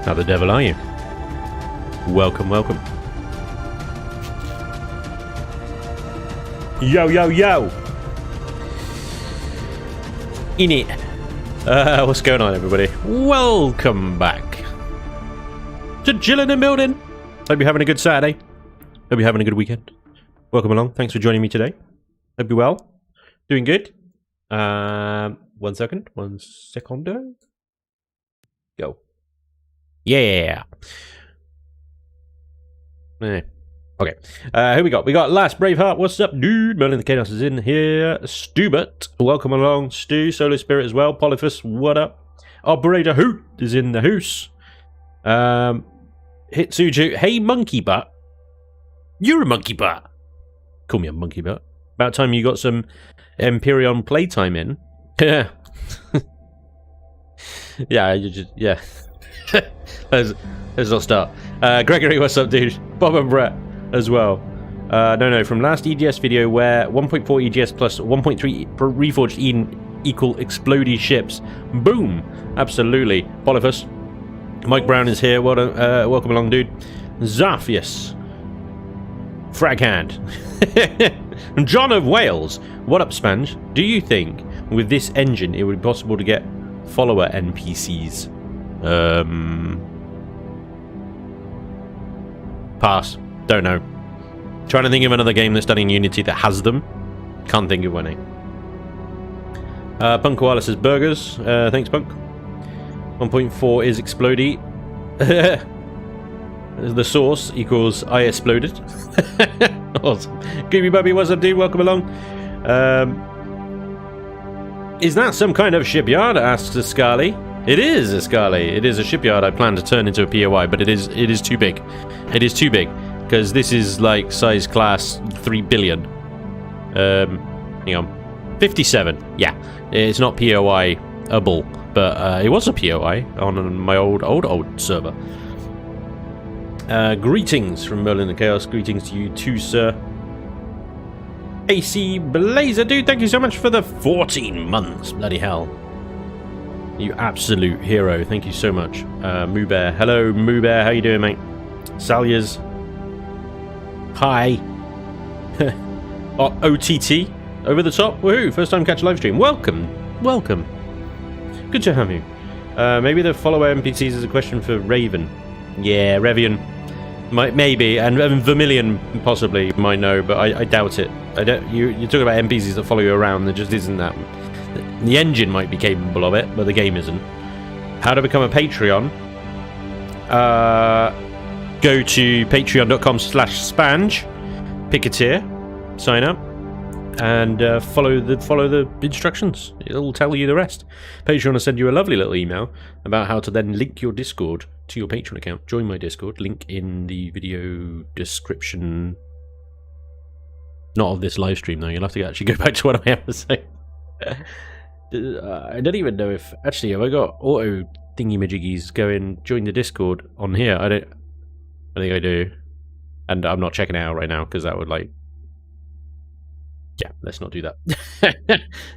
How the devil are you? Welcome, welcome. Yo, yo, yo! In it. What's going on, everybody? Welcome back to Chillin Buildin. Hope you're having a good Saturday. Hope you're having a good weekend. Welcome along. Thanks for joining me today. Hope you're well. Doing good. 1 second. 1 secondo. Go. Yeah. Okay. Who we got? We got Last Braveheart. What's up, dude? Merlin the Chaos is in here. Stubert. Welcome along. Stu. Solar Spirit as well. Polyphus. What up? Operator Hoot is in the house. Hitsuju. Hey, Monkey Butt. You're a Monkey Butt. Call me a Monkey Butt. About time you got some Empyrean playtime in. Yeah. Yeah, you just, yeah. let's not start. Gregory, what's up, dude? Bob and Brett as well. No, from last EGS video where 1.4 EGS plus 1.3 Reforged Eden equal explodey ships. Boom! Absolutely. Polyphus. Mike Brown is here. Welcome along, dude. Zaphius. Fraghand. John of Wales. What up, Spanj? Do you think with this engine it would be possible to get follower NPCs? Pass. Don't know. Trying to think of another game that's done in Unity that has them. Can't think of any. Punk Koala says burgers. Thanks, Punk. 1.4 is explodey. The source equals I exploded. Awesome. Gooby Bubby, what's up, dude? Welcome along. Is that some kind of shipyard? Asks Ascali. It is Ascali. It is a shipyard I plan to turn into a POI, but it is too big. It is too big because this is like size class 3 billion. Hang on, 57. Yeah, it's not POI-able, but it was a POI on my old server. Greetings from Merlin the Chaos. Greetings to you too, sir. AC Blazer, dude, thank you so much for the 14 months. Bloody hell. You absolute hero. Thank you so much. Moobear. Hello, Moobear. How you doing, mate? Salyas. Hi. OTT. Over the top. Woohoo. First time catch a live stream. Welcome. Welcome. Good to have you. Maybe the follower NPCs is a question for Raven. Yeah, Revian. Maybe. And Vermilion possibly might know, but I doubt it. I don't. You talk about NPCs that follow you around. There just isn't that. The engine might be capable of it, but the game isn't. How to become a Patreon? Go to patreon.com/Spanj, pick a tier, sign up, and follow the instructions. It'll tell you the rest. Patreon will send you a lovely little email about how to then link your Discord to your Patreon account. Join my Discord. Link in the video description. Not of this live stream though. You'll have to actually go back to what I have to say. I don't even know if actually have I got auto thingy majiggies going join the Discord on here. I think I do, and I'm not checking it out right now because that would let's not do that.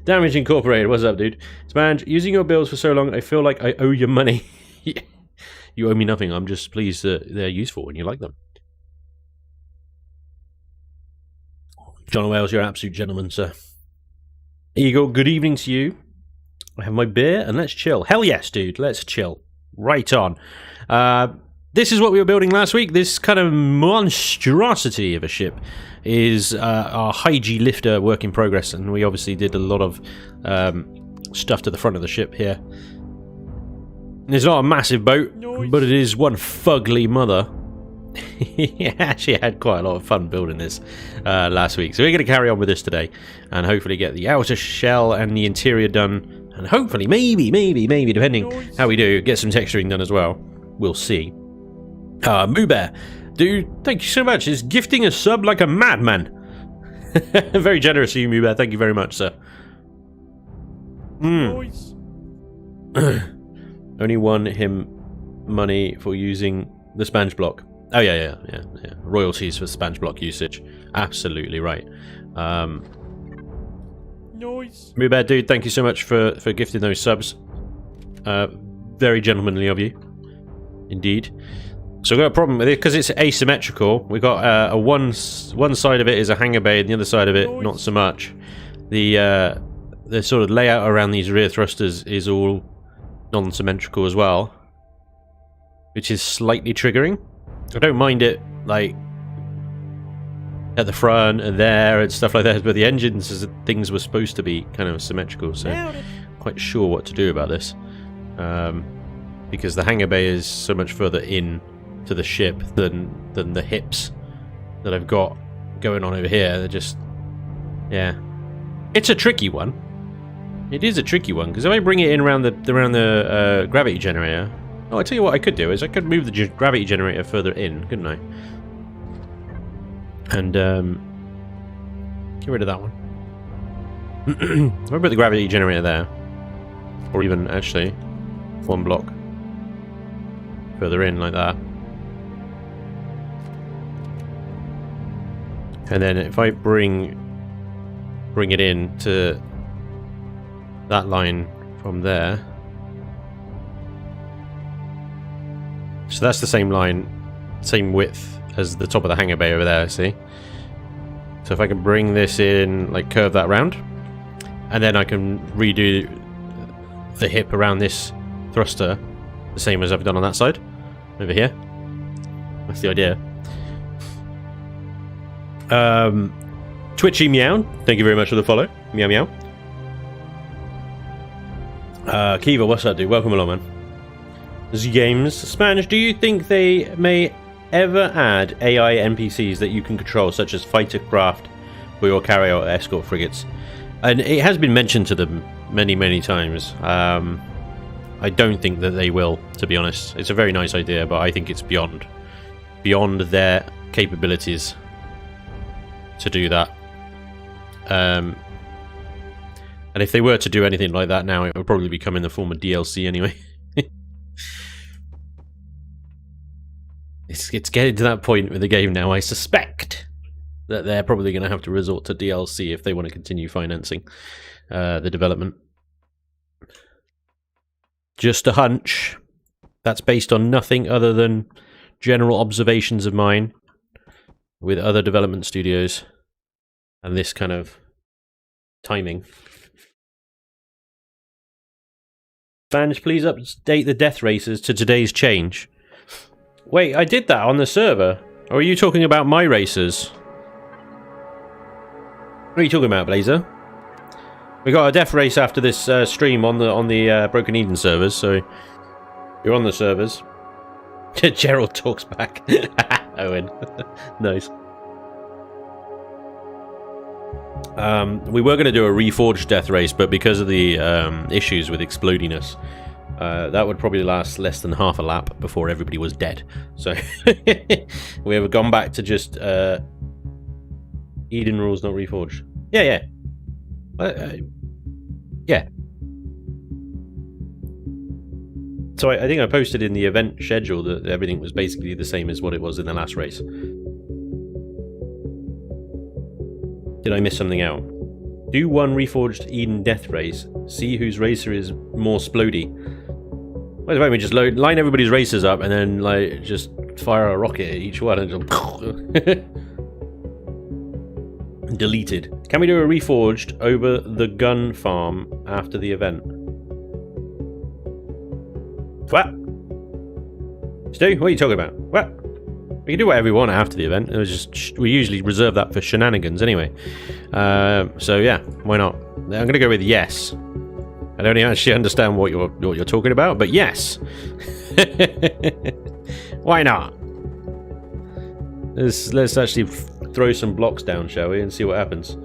Damage Incorporated, what's up, dude? Spanj, using your bills for so long I feel like I owe you money. You owe me nothing. I'm just pleased that they're useful and you like them. John Wales, you're an absolute gentleman, sir. Eagle, good evening to you. I have my beer and let's chill. Hell yes, dude. Let's chill. Right on. This is what we were building last week. This kind of monstrosity of a ship is our High-G lifter work in progress. And we obviously did a lot of stuff to the front of the ship here. It's not a massive boat, but it is one fugly mother. He actually had quite a lot of fun building this last week. So we're going to carry on with this today and hopefully get the outer shell and the interior done. And hopefully, maybe, depending how we do, get some texturing done as well. We'll see. Moobear, dude, thank you so much. He's gifting a sub like a madman. Very generous of you, Moobear. Thank you very much, sir. Only won him money for using the Spanj block. Oh yeah. Royalties for Spanj block usage. Absolutely right. Noise. Moobear, dude, thank you so much for gifting those subs. Very gentlemanly of you. Indeed. So we've got a problem with it because it's asymmetrical. We've got one side of it is a hangar bay and the other side of it not so much. The sort of layout around these rear thrusters is all non-symmetrical as well, which is slightly triggering. I don't mind it like at the front and there and stuff like that, but the engines as things were supposed to be kind of symmetrical, so I'm quite sure what to do about this. Because the hangar bay is so much further in to the ship than the hips that I've got going on over here. They're just, yeah, it's a tricky one. It is a tricky one because if I bring it in around the gravity generator, oh, I tell you what I could do is I could move the gravity generator further in, couldn't I? And get rid of that one. I'll put the gravity generator there, or even actually one block further in like that. And then if I bring it in to that line from there, so that's the same line, same width as the top of the hangar bay over there, see? So if I can bring this in, like curve that round, and then I can redo the hip around this thruster the same as I've done on that side over here. That's the idea. Twitchy Meow, thank you very much for the follow. Meow meow. Kiva, what's up, dude? Welcome along, man. Z Games. Spanj, do you think they may ever add AI NPCs that you can control, such as fighter craft for your carrier or escort frigates? And it has been mentioned to them many times. I don't think that they will, to be honest. It's a very nice idea, but I think it's beyond their capabilities to do that. And if they were to do anything like that now, it would probably become in the form of DLC anyway. It's getting to that point with the game now. I suspect that they're probably going to have to resort to DLC if they want to continue financing the development. Just a hunch. That's based on nothing other than general observations of mine with other development studios and this kind of timing. Spanj, please update the death races to today's change. Wait, I did that on the server. Or are you talking about my races? What are you talking about, Blazer? We got a death race after this stream on the Broken Eden servers, so you're on the servers. Gerald talks back. Owen, nice. We were going to do a reforged death race, but because of the issues with explodiness, that would probably last less than half a lap before everybody was dead. So we have gone back to just Eden rules not reforged. Yeah. Yeah. So I think I posted in the event schedule that everything was basically the same as what it was in the last race. Did I miss something out? Do one reforged Eden death race. See whose racer is more splody. Why don't we just line everybody's racers up and then like just fire a rocket at each one and just deleted. Can we do a reforged over the gun farm after the event? What? Stu, what are you talking about? What? We can do whatever we want after the event. It was just we usually reserve that for shenanigans anyway. So yeah, why not? I'm gonna go with yes. I don't actually understand what you're talking about, but yes. Why not? Let's actually throw some blocks down, shall we, and see what happens.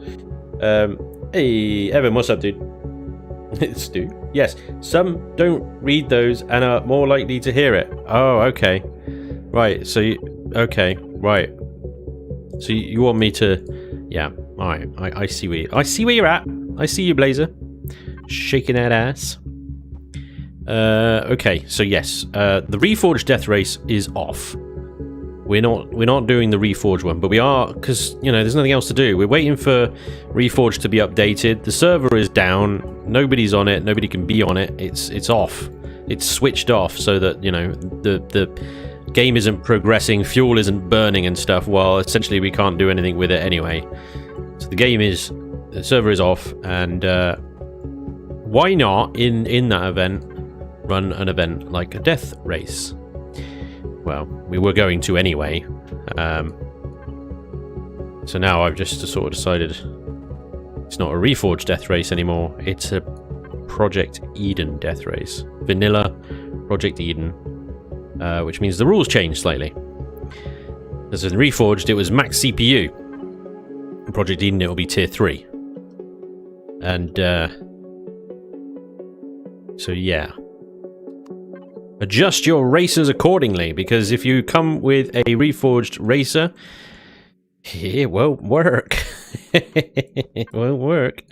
Hey, Evan, what's up, dude? It's Stu. Yes, some don't read those and are more likely to hear it. Oh, okay. Right, so okay, right. So you want me to... Yeah, alright, I see where you're at. I see you, Blazer. Shaking that ass. Okay, so yes, the Reforged Death Race is off. We're not doing the Reforged one, but we are, because, you know, there's nothing else to do. We're waiting for Reforged to be updated. The server is down. Nobody's on it. Nobody can be on it. It's off. it's switched off so that, you know, the game isn't progressing, fuel isn't burning and stuff, while essentially we can't do anything with it anyway. So the server is off, and why not, in that event, run an event like a death race? Well, we were going to anyway. So now I've just sort of decided it's not a Reforged death race anymore, it's a Project Eden death race. Vanilla Project Eden, which means the rules changed slightly. As in Reforged, it was max CPU. In Project Eden, it will be tier 3. And, so yeah. Adjust your racers accordingly, because if you come with a Reforged racer, it won't work. It won't work.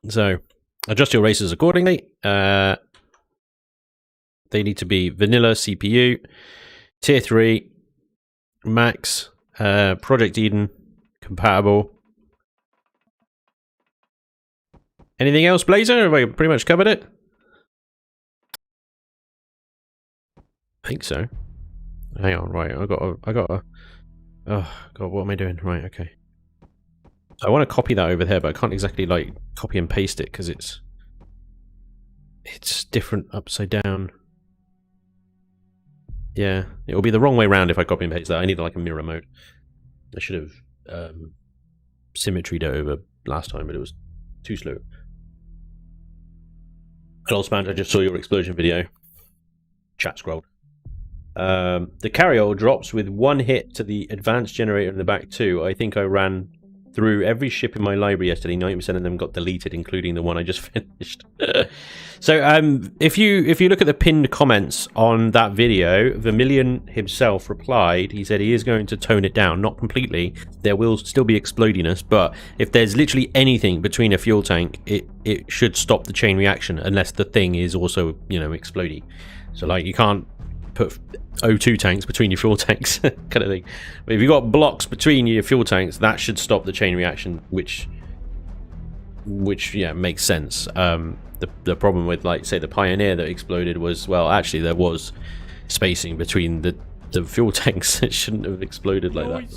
So, adjust your racers accordingly. They need to be vanilla CPU, tier 3, max, Project Eden, compatible. Anything else, Blazer? Have I pretty much covered it? I think so. Hang on, right, I got a oh god, what am I doing? Right, okay. I want to copy that over there, but I can't exactly like copy and paste it because it's different upside down. Yeah, it will be the wrong way around if I copy and paste that. I need like a mirror mode. I should have symmetried it over last time, but it was too slow. Hello, Spanj, I just saw your explosion video. Chat scrolled. The carryall drops with one hit to the advanced generator in the back too. I think I ran through every ship in my library yesterday. 90% of them got deleted, including the one I just finished. So if you look at the pinned comments on that video, Vermilion himself replied. He said he is going to tone it down, not completely. There will still be explodiness, but if there's literally anything between a fuel tank, it should stop the chain reaction, unless the thing is also, you know, explodey. So like you can't put O2 tanks between your fuel tanks, kind of thing. But if you've got blocks between your fuel tanks, that should stop the chain reaction, which yeah, makes sense. The problem with, like, say, the Pioneer that exploded was, well, actually there was spacing between the fuel tanks. It shouldn't have exploded like that.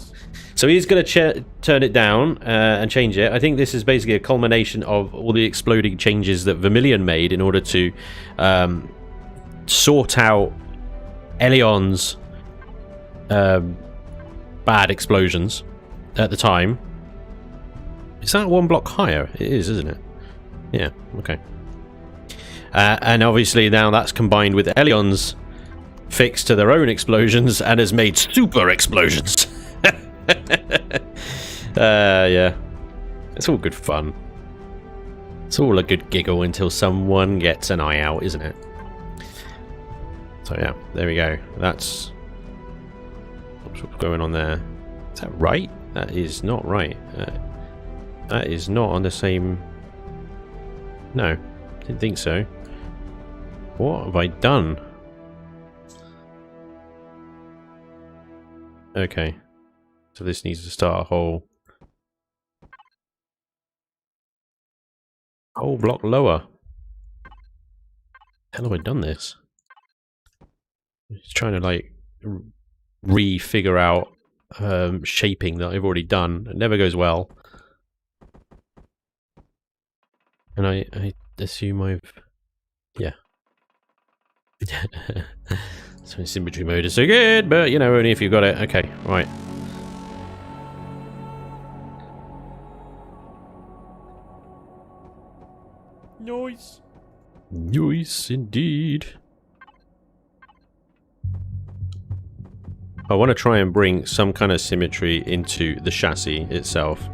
So he's going to turn it down and change it. I think this is basically a culmination of all the exploding changes that Vermilion made in order to sort out Elion's bad explosions at the time. Is that one block higher? It is, isn't it? Yeah, okay. And obviously now that's combined with Elion's fix to their own explosions and has made super explosions. Yeah. It's all good fun. It's all a good giggle until someone gets an eye out, isn't it? So yeah, there we go. That's what's going on there. Is that right? That is not right. That is not on the same... No, didn't think so. What have I done? Okay. So this needs to start a whole block lower. How have I done this? Just trying to like re-figure out shaping that I've already done. It never goes well. And I assume I've... Yeah. So symmetry mode is so good, but you know, only if you've got it. Okay, right. Nice. Nice indeed. I want to try and bring some kind of symmetry into the chassis itself,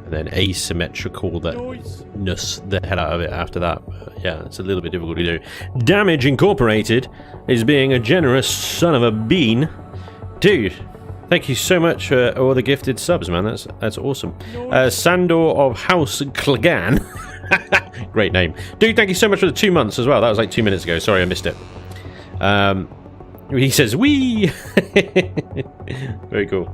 and then asymmetricalness the hell out of it after that. But yeah, it's a little bit difficult to do. Damage Incorporated is being a generous son of a bean. Dude, thank you so much for all the gifted subs, man. That's awesome. Sandor of House Clegane. Great name. Dude, thank you so much for the 2 months as well. That was like 2 minutes ago. Sorry, I missed it. He says, wee! Very cool.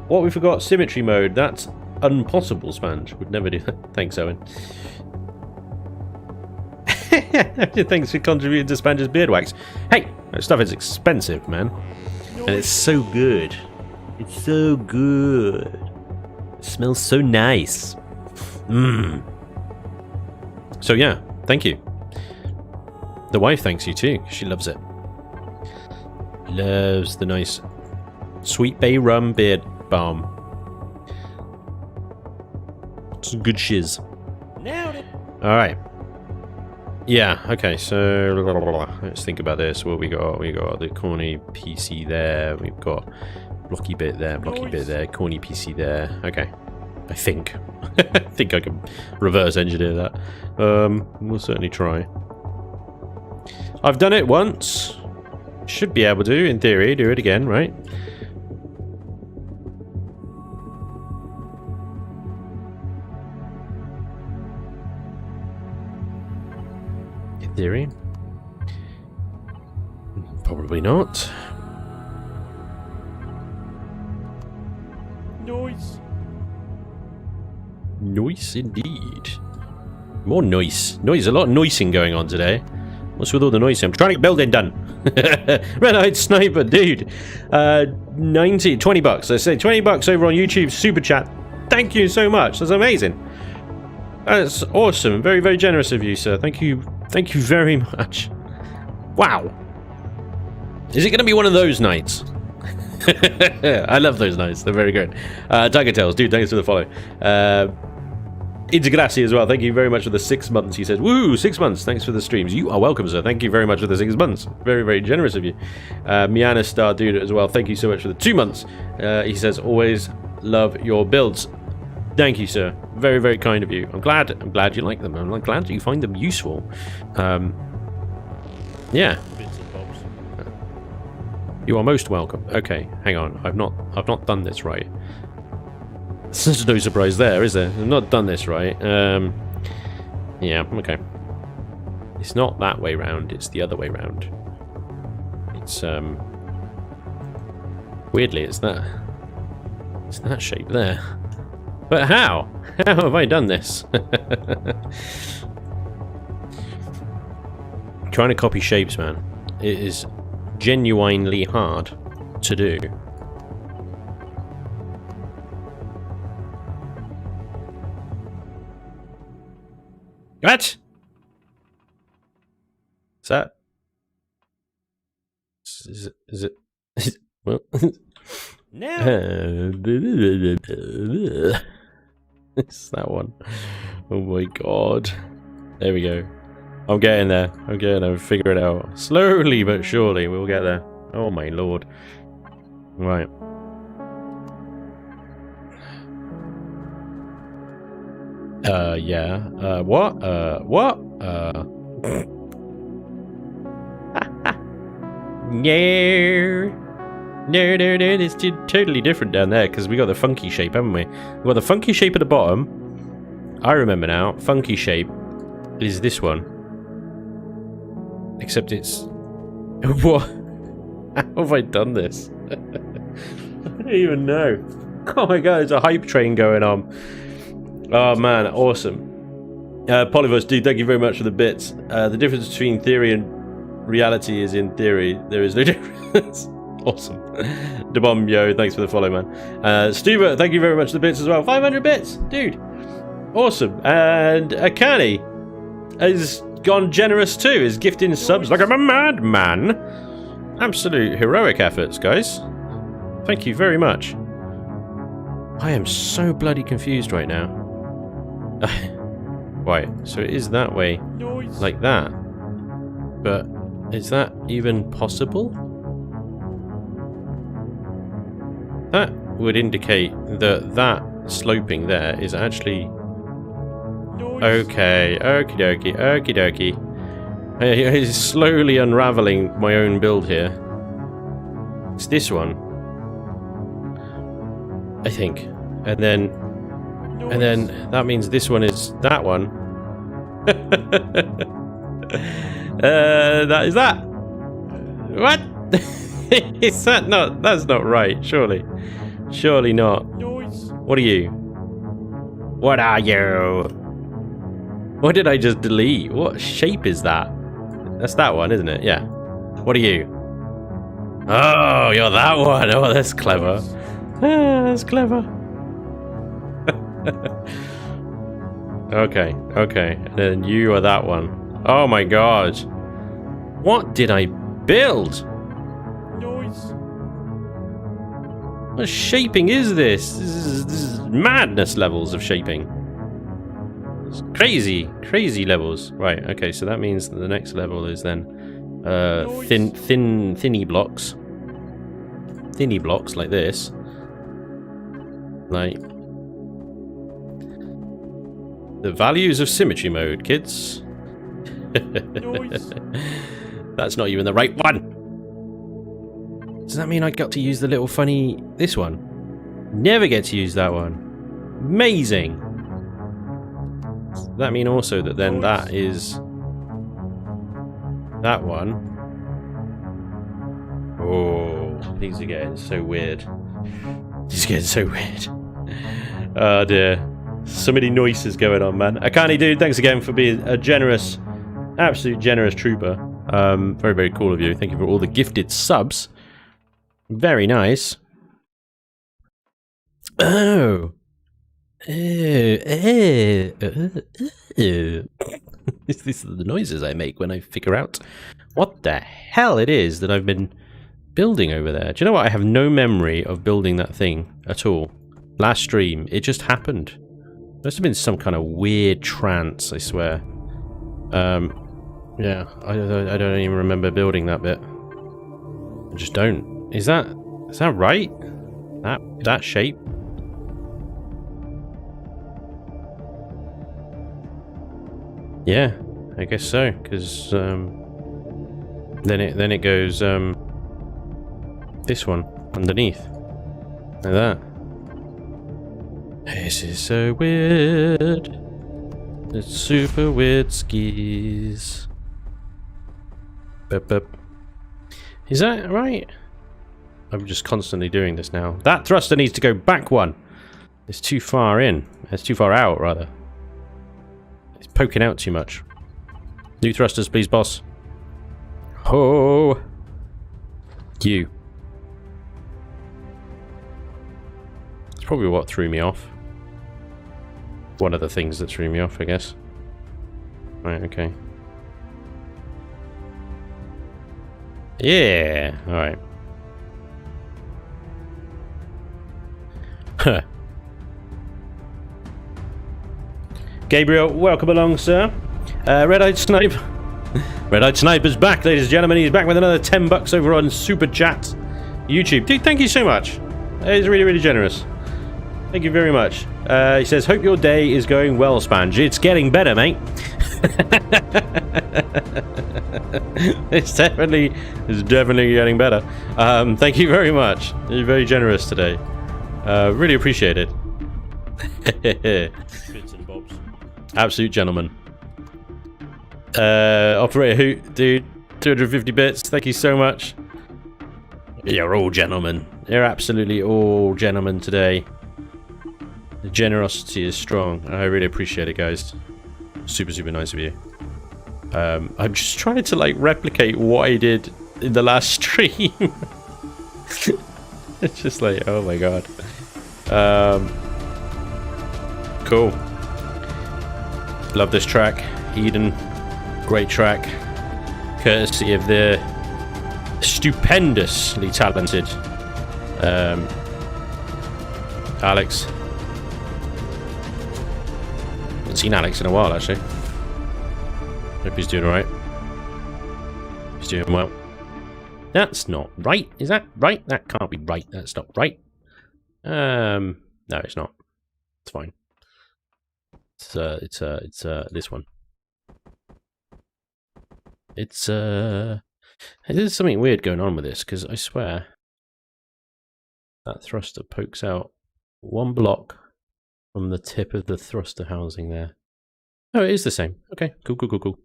What we forgot, symmetry mode. That's impossible, Spanj. Would never do that. Thanks, Owen. Thanks for contributing to Spanj's beard wax. Hey, that stuff is expensive, man. And it's so good. It's so good. It smells so nice. Mmm. So yeah, thank you. The wife thanks you too. She loves it. Loves the nice Sweet Bay rum beard balm. It's good shiz. Nailed it. All right. Yeah. Okay. So let's think about this. What we got? We got the corny PC there. We've got blocky bit there. Blocky bit there. Corny PC there. Okay. I think. I think I can reverse engineer that. We'll certainly try. I've done it once. Should be able to, in theory, do it again, right? In theory. Probably not. Noise. Noise indeed. More noise. Noise. A lot of noising going on today. What's with all the noise? I'm trying to get building done. Red-eyed sniper, dude. 20 bucks. I say 20 bucks over on YouTube Super Chat. Thank you so much. That's amazing. That's awesome. Very, very generous of you, sir. Thank you. Thank you very much. Wow. Is it going to be one of those nights? I love those nights. They're very good. Tiger Tails, dude, thanks for the follow. Integrassi as well. Thank you very much for the 6 months. He says, woo, 6 months. Thanks for the streams. You are welcome, sir. Thank you very much for the 6 months. Very, very generous of you. Miana Star Dude as well. Thank you so much for the 2 months. He says, always love your builds. Thank you, sir. Very, very kind of you. I'm glad you like them. I'm glad you find them useful. Yeah. You are most welcome. Okay, hang on. I've not done this right. There's no surprise there, is there? I've not done this right. Yeah, okay. It's not that way round, it's the other way round. It's weirdly it's that shape there. But how? How have I done this? Trying to copy shapes, man. It is genuinely hard to do. What? Is that? Is it? Well, no. It's that one. Oh my god. There we go. I'm getting there. I'm getting there. Figure it out. Slowly but surely we'll get there. Oh my lord. Right. Yeah. What? What? No, it's totally different down there because we got the funky shape, haven't we? We got the funky shape at the bottom. I remember now. Funky shape is this one. Except it's... What? How have I done this? I don't even know. Oh my god, there's a hype train going on. Oh man, awesome. Polyvus, dude, thank you very much for the bits. The difference between theory and reality is in theory. There is no difference. Awesome. Debom, yo, thanks for the follow, man. Stuber, thank you very much for the bits as well. 500 bits, dude. Awesome. And Akani has gone generous too, is gifting subs like I'm a madman. Absolute heroic efforts, guys. Thank you very much. I am so bloody confused right now. Right, so it is that way, like that. But is that even possible? That would indicate that that sloping there is actually... Okay, okie dokie, okie dokie. It's slowly unraveling my own build here. It's this one, I think. And then that means this one is that one. That is that. What? Is that not? That's not right. Surely not. What are you? What are you? What did I just delete? What shape is that? That's that one, isn't it? Yeah. What are you? Oh, you're that one. Oh, that's clever. Ah, that's clever. Okay, okay. And then you are that one. Oh my god. What did I build? Noise. What shaping is this? This is madness levels of shaping. It's crazy, crazy levels. Right, okay, so that means that the next level is then thinny blocks. Thinny blocks like this. Like the values of symmetry mode, kids. That's not even the right one. Does that mean I got to use the little funny this one? Never get to use that one. Amazing. Does that mean also that then that is that one? Oh, things are getting so weird. These are getting so weird. Oh dear. So many noises going on, man. Akani, dude, thanks again for being a generous, absolute generous trooper. Very, very cool of you. Thank you for all the gifted subs. Very nice. Oh. These are the noises I make when I figure out what the hell it is that I've been building over there. Do you know what? I have no memory of building that thing at all. Last stream, it just happened. Must have been some kind of weird trance, I swear. Yeah, I don't even remember building that bit. I just don't. Is that right? That shape? Yeah, I guess so. Because then it goes this one underneath, like that. This is so weird. It's super weird skis. Bup. Is that right? I'm just constantly doing this now. That thruster needs to go back one. It's too far in. It's too far out, rather. It's poking out too much. New thrusters, please, boss. Oh. You. It's probably what threw me off. One of the things that threw me off, I guess. Right, okay. Yeah, alright. Huh. Gabriel, welcome along, sir. Red-Eyed Snipe. Red-Eyed Sniper's back, ladies and gentlemen. He's back with another 10 bucks over on Super Chat YouTube. Dude, thank you so much. That is really, really generous. Thank you very much. He says, hope your day is going well, Spanj. It's getting better, mate. It's definitely getting better. Thank you very much. You're very generous today. Really appreciate it. Bits and bobs. Absolute gentleman. Operator Hoot, dude, 250 bits. Thank you so much. You're all gentlemen. You're absolutely all gentlemen today. The generosity is strong. I really appreciate it, guys. Super, super nice of you. I'm just trying to like replicate what I did in the last stream. It's just like, oh my god. Cool. Love this track. Eden. Great track. Courtesy of the stupendously talented Alex. Haven't seen Alex in a while, actually. Hope he's doing alright. He's doing well. That's not right. Is that right? That can't be right. That's not right. No, it's not. It's fine. It's this one. There's something weird going on with this, because I swear that thruster pokes out one block from the tip of the thruster housing there. Oh, it is the same. Okay, cool.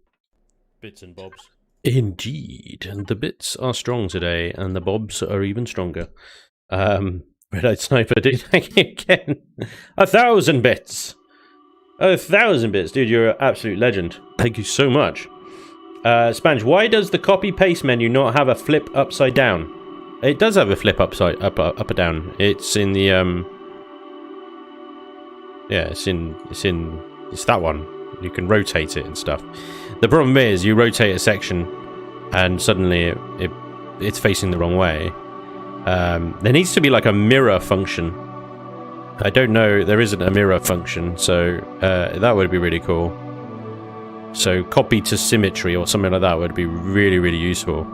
Bits and bobs. Indeed, and the bits are strong today, and the bobs are even stronger. Red-Eyed Sniper, did thank you again. 1,000 bits! Oh, 1,000 bits. Dude, you're an absolute legend. Thank you so much. Spanj, why does the copy-paste menu not have a flip upside down? It does have a flip up or down. It's in the, yeah, it's that one. You can rotate it and stuff. The problem is, you rotate a section, and suddenly it's facing the wrong way. There needs to be like a mirror function. I don't know, there isn't a mirror function, so that would be really cool. So copy to symmetry or something like that would be really, really useful.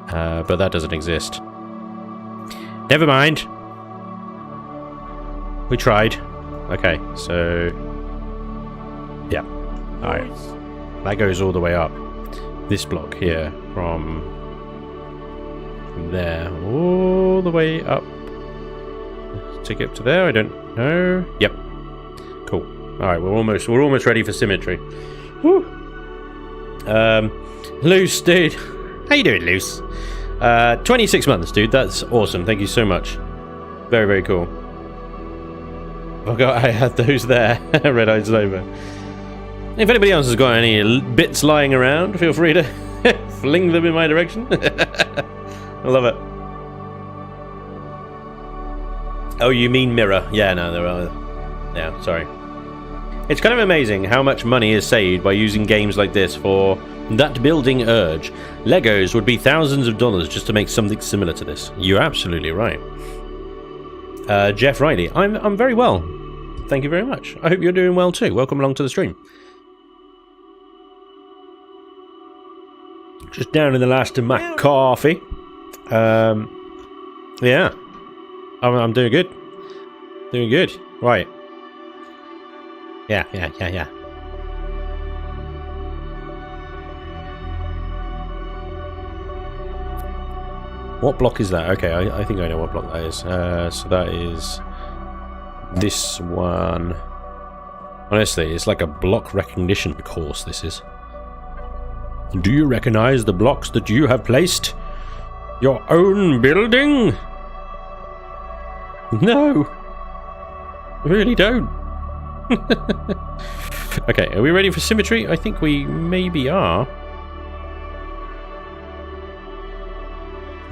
But that doesn't exist. Never mind. We tried. Okay, so... yeah. Alright. That goes all the way up. This block here, from there, all the way up. Take it up to there, I don't know. Yep. Cool. Alright, we're almost ready for symmetry. Woo. Loose, dude. How you doing, Loose? 26 months, dude. That's awesome. Thank you so much. Very, very cool. I had those there. Red-eyed Nova. If anybody else has got any bits lying around, feel free to fling them in my direction. I love it. Oh, you mean mirror? Yeah, no, there are. Yeah, sorry. It's kind of amazing how much money is saved by using games like this for that building urge. Legos would be thousands of dollars just to make something similar to this. You're absolutely right. Jeff Riley, I'm very well. Thank you very much. I hope you're doing well too. Welcome along to the stream. Just down in the last of my coffee. Yeah. I'm doing good. Doing good. Right. Yeah. What block is that? Okay, I think I know what block that is. So that is this one. Honestly, it's like a block recognition course, this is. Do you recognize the blocks that you have placed? Your own building? No. I really don't. Okay, are we ready for symmetry? I think we maybe are.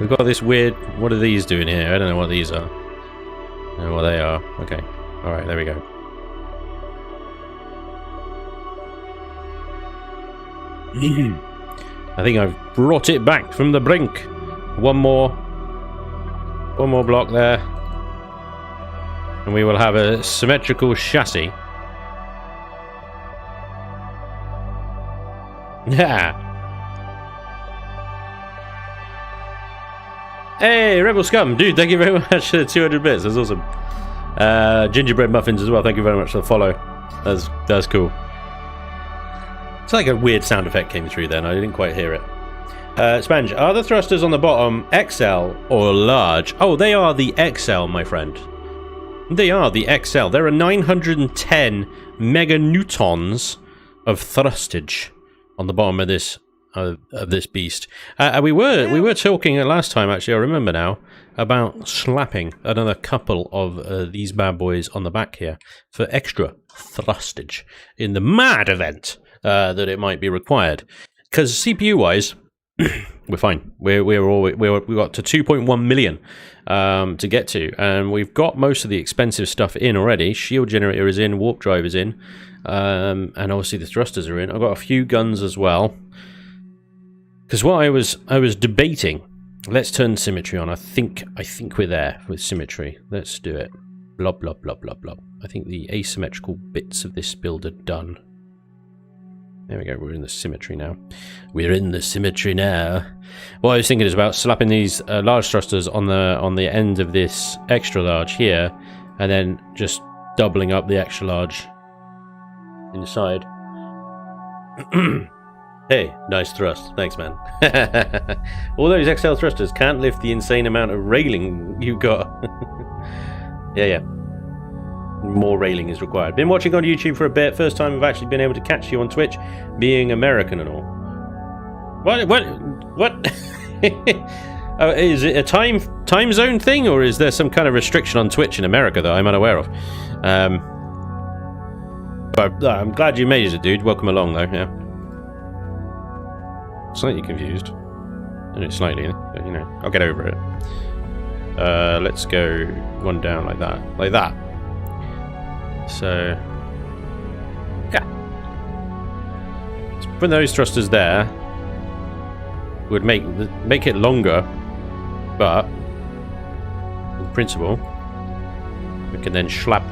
We've got this weird... what are these doing here? I don't know what these are. I don't know what they are. Okay. Alright, there we go. I think I've brought it back from the brink. One more block there. And we will have a symmetrical chassis. Yeah. Hey, Rebel Scum. Dude, thank you very much for the 200 bits. That's awesome. Gingerbread muffins as well. Thank you very much for the follow. That's cool. It's like a weird sound effect came through then. I didn't quite hear it. Spanj, are the thrusters on the bottom XL or large? Oh, they are the XL, my friend. They are the XL. There are 910 meganewtons of thrustage on the bottom of this beast. We were talking last time, actually, I remember now, about slapping another couple of these bad boys on the back here for extra thrustage in the mad event that it might be required. Because CPU-wise, we're fine. We got to 2.1 million to get to, and we've got most of the expensive stuff in already. Shield generator is in, warp drive is in, and obviously the thrusters are in. I've got a few guns as well. Because what I was debating, let's turn symmetry on. I think we're there with symmetry. Let's do it. Blob, blob, blob, blob, blob. I think the asymmetrical bits of this build are done. There we go, we're in the symmetry now. We're in the symmetry now. What I was thinking is about slapping these large thrusters on the end of this extra large here, and then just doubling up the extra large inside. Hey, nice thrust. Thanks, man. All those XL thrusters can't lift the insane amount of railing you got. Yeah. More railing is required. Been watching on YouTube for a bit. First time I've actually been able to catch you on Twitch, being American and all. What? Is it a time zone thing, or is there some kind of restriction on Twitch in America that I'm unaware of? But I'm glad you made it, dude. Welcome along, though, yeah. Slightly confused. Only slightly, but, you know, I'll get over it. Let's go one down like that. Like that. So... yeah. So putting those thrusters there would make it longer, but in principle we can then slappity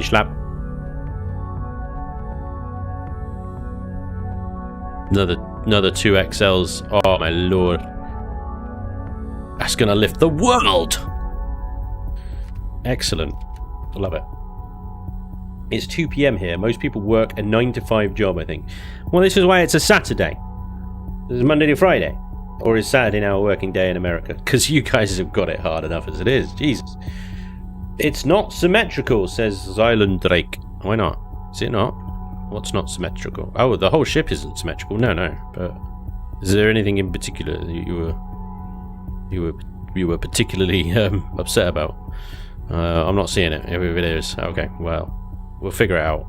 slap another 2 XLs. Oh my lord, that's gonna lift the world. Excellent, I love it. It's 2 PM here. Most people work a 9 to 5 job, I think. Well, this is why it's a Saturday. This is Monday to Friday. Or is Saturday now a working day in America? Because you guys have got it hard enough as it is. Jesus. It's not symmetrical, says Zyland Drake. Why not? Is it not? What's not symmetrical? Oh, the whole ship isn't symmetrical. No. But is there anything in particular that you were particularly upset about? I'm not seeing it. If it is, okay. Well, we'll figure it out.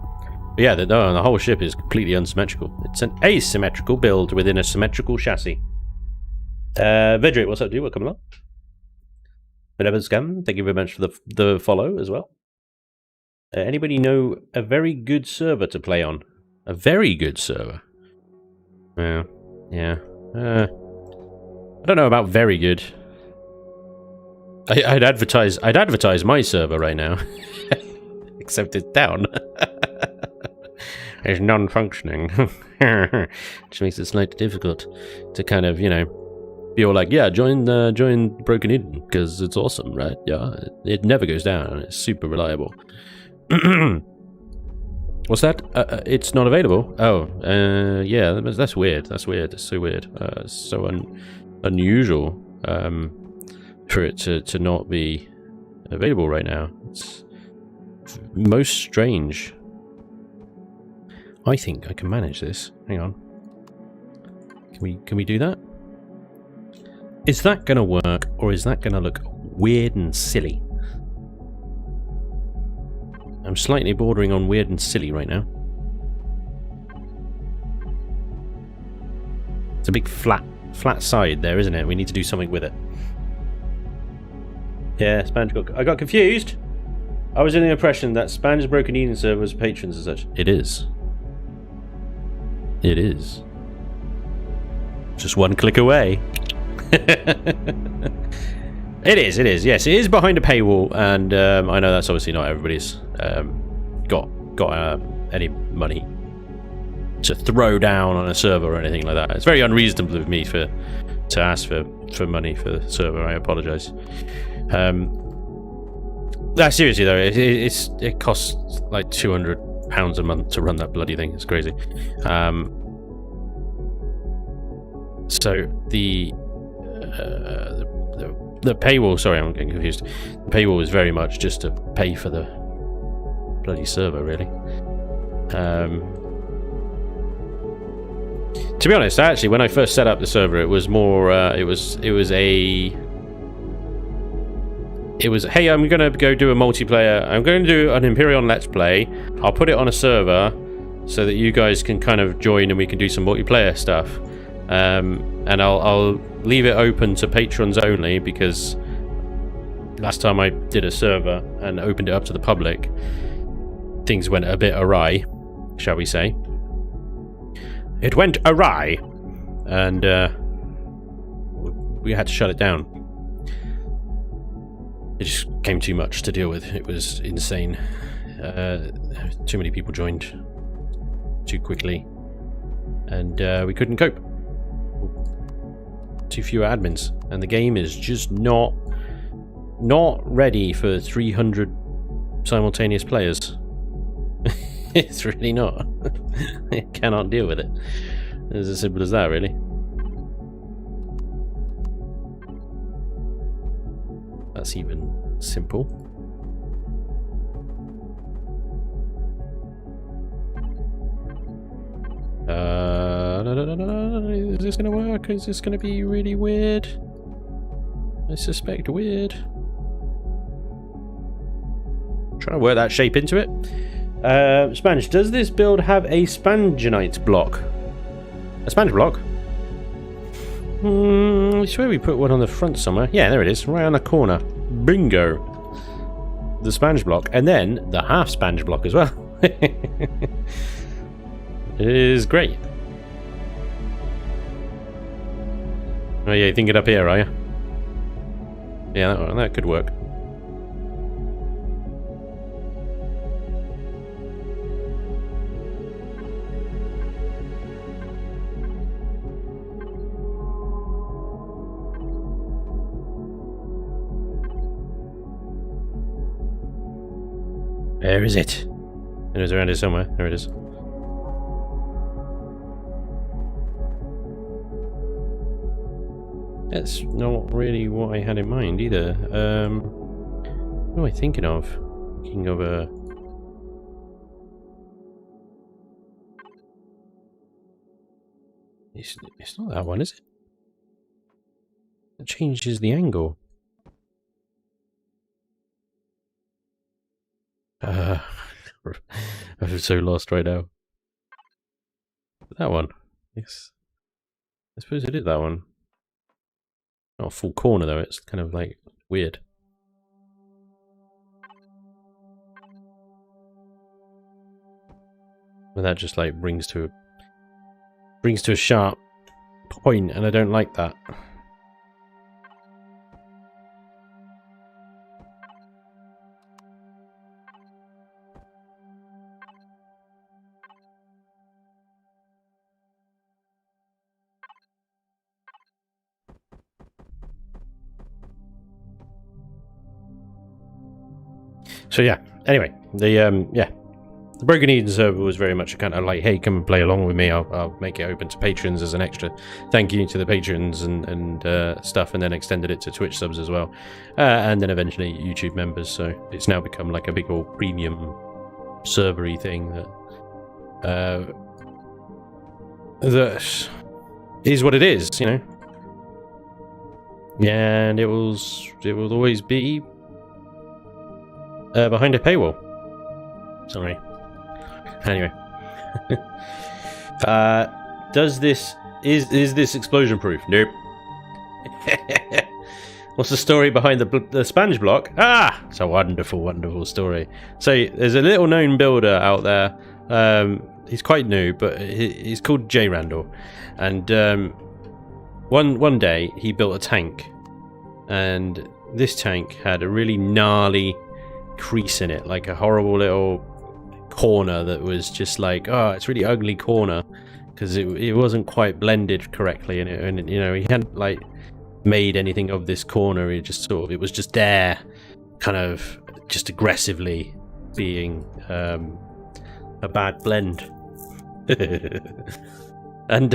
But yeah, the whole ship is completely unsymmetrical. It's an asymmetrical build within a symmetrical chassis. Vedrick, what's up, dude? Welcome along. Whatever scam, thank you very much for the follow as well. Anybody know a very good server to play on? A very good server? Yeah. I don't know about very good. I'd advertise my server right now. Except it's down. It's non-functioning. Which makes it slightly difficult to kind of, you know, be all like, yeah, join Broken Eden, because it's awesome, right? Yeah, it never goes down. It's super reliable. What's that? It's not available? Oh, yeah, that's weird. That's weird. It's so weird. It's so unusual for it to not be available right now. It's most strange. I think I can manage this. Hang on. Can we do that? Is that gonna work, or is that gonna look weird and silly? I'm slightly bordering on weird and silly right now. It's a big flat side there, isn't it? We need to do something with it. Yeah, Spanj I got confused. I was in the impression that Spanj's Broken Eden server was patrons and such. It is. It is. Just one click away. It is, yes. It is behind a paywall, and I know that's obviously not everybody's got any money to throw down on a server or anything like that. It's very unreasonable of me to ask for money for the server. I apologise. Seriously though, it costs like £200 a month to run that bloody thing. It's crazy. So the paywall, sorry, I'm getting confused. The paywall is very much just to pay for the bloody server, really. To be honest, actually, when I first set up the server, it was more, it was hey, I'm gonna go do a multiplayer. I'm going to do an Imperion Let's Play. I'll put it on a server so that you guys can kind of join and we can do some multiplayer stuff. And I'll leave it open to patrons only, because last time I did a server and opened it up to the public, things went a bit awry, shall we say. It went awry, and we had to shut it down. It just became too much to deal with. It was insane. Too many people joined too quickly, and we couldn't cope. Too few admins, and the game is just not ready for 300 simultaneous players. It's really not. It cannot deal with it. It's as simple as that, really. That's even simple. Is this gonna work? Is this gonna be really weird? I suspect weird. Trying to work that shape into it. Spanj, does this build have a Spangenite block? A Spanj block? I swear we put one on the front somewhere. Yeah, there it is, right on the corner. Bingo. The Spanj block, and then the half Spanj block as well. It is great. Oh yeah, you think it up here, are you? Yeah, that could work. Where is it? It is around here somewhere. There it is. That's not really what I had in mind either. What am I thinking of? Thinking of a... It's not that one, is it? It changes the angle. I'm so lost right now. That one. Yes. I suppose it is that one. Not a full corner though, it's kind of like weird. But that just like brings to a sharp point, and I don't like that. So yeah, anyway, the Broken Eden server was very much a kind of like, hey, come and play along with me. I'll make it open to patrons as an extra thank you to the patrons and stuff, and then extended it to Twitch subs as well, and then eventually YouTube members. So it's now become like a big old premium servery thing that is what it is, you know. And it will always be behind a paywall. Sorry. Anyway, is this explosion proof? Nope. What's the story behind the Spanj block? Ah, it's a wonderful, wonderful story. So there's a little known builder out there. He's quite new, but he's called J Randall, and one day he built a tank, and this tank had a really gnarly crease in it, like a horrible little corner that was just like, oh, it's really ugly corner because it wasn't quite blended correctly, and you know, he hadn't like made anything of this corner. He just sort of, it was just there, kind of just aggressively being a bad blend. And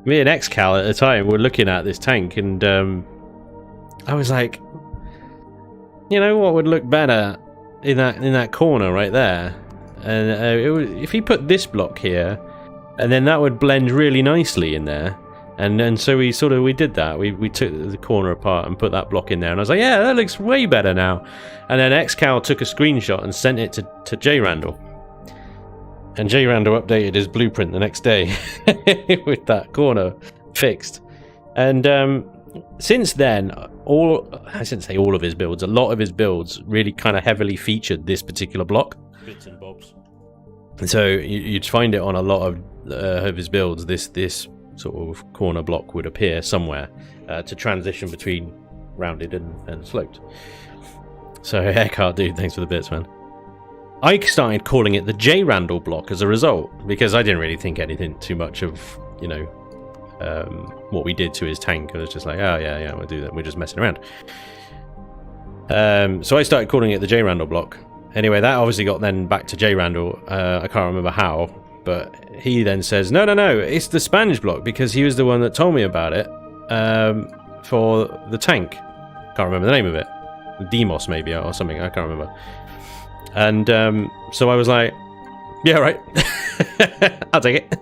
me and Xcal at the time were looking at this tank, and I was like, you know what would look better in that corner right there? And if he put this block here, and then that would blend really nicely in there. And so we did that. We took the corner apart and put that block in there, and I was like, yeah, that looks way better now. And then Xcal took a screenshot and sent it to J Randall. And J Randall updated his blueprint the next day with that corner fixed. And since then, I shouldn't say all of his builds, a lot of his builds really kind of heavily featured this particular block. Bits and bobs. And so you'd find it on a lot of his builds. This sort of corner block would appear somewhere to transition between rounded and sloped. So Eckhart, dude, thanks for the bits, man. I started calling it the J Randall block as a result, because I didn't really think anything too much of, you know, what we did to his tank. I was just like, oh yeah, we'll do that. We're just messing around. So I started calling it the J Randall block. Anyway, that obviously got then back to J Randall. I can't remember how, but he then says, no, it's the Spanj block, because he was the one that told me about it for the tank. Can't remember the name of it. Demos maybe, or something. I can't remember. And so I was like, yeah, right. I'll take it.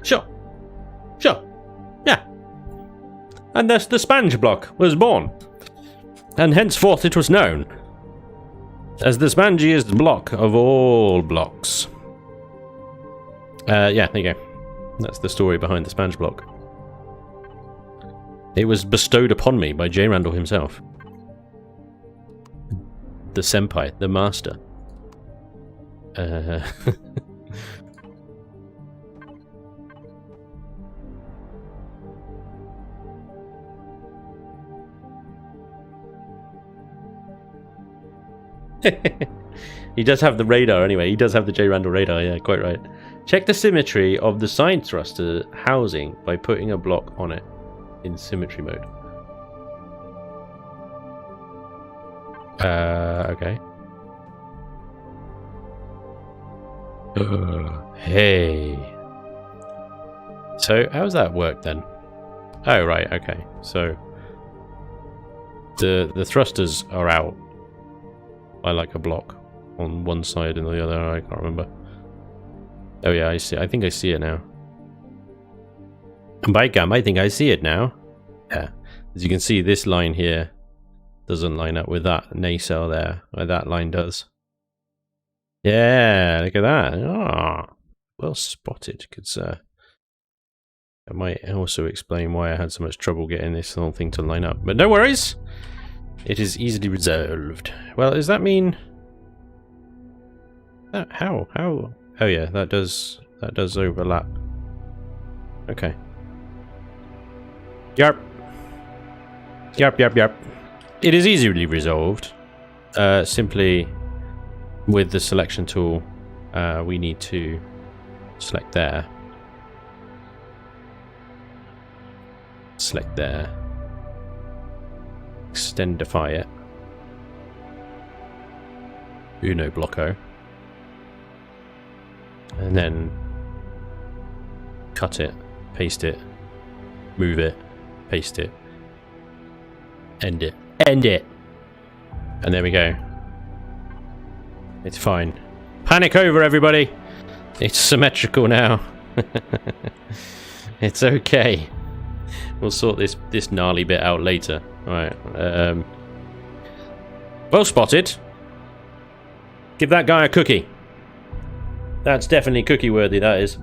Sure. Yeah. And thus the Spanj block was born. And henceforth it was known. As the spongiest block of all blocks. Yeah, there you go. That's the story behind the sponge block. It was bestowed upon me by J. Randall himself. The senpai, the master. He does have the radar anyway. He does have the J. Randall radar, yeah, quite right. Check the symmetry of the side thruster housing by putting a block on it in symmetry mode. Okay. Hey. So, how does that work then? Oh, right, okay. So, the thrusters are out by like a block on one side and the other. I can't remember. Oh yeah, I see. I think I see it now. And by gum, I think I see it now. Yeah, as you can see, this line here doesn't line up with that nacelle there. That line does. Yeah, look at that. Ah, well spotted. Because that might also explain why I had so much trouble getting this whole thing to line up. But no worries. It is easily resolved. Well, does that mean... How? Oh yeah, that does overlap. Okay. Yarp. Yarp, yarp, yarp. It is easily resolved. Simply with the selection tool, we need to select there. Select there. Extendify it. Uno blocko. And then cut it, paste it, move it, paste it, end it, end it! And there we go. It's fine. Panic over, everybody! It's symmetrical now. It's okay. We'll sort this gnarly bit out later. Alright. Well spotted. Give that guy a cookie. That's definitely cookie worthy, that is.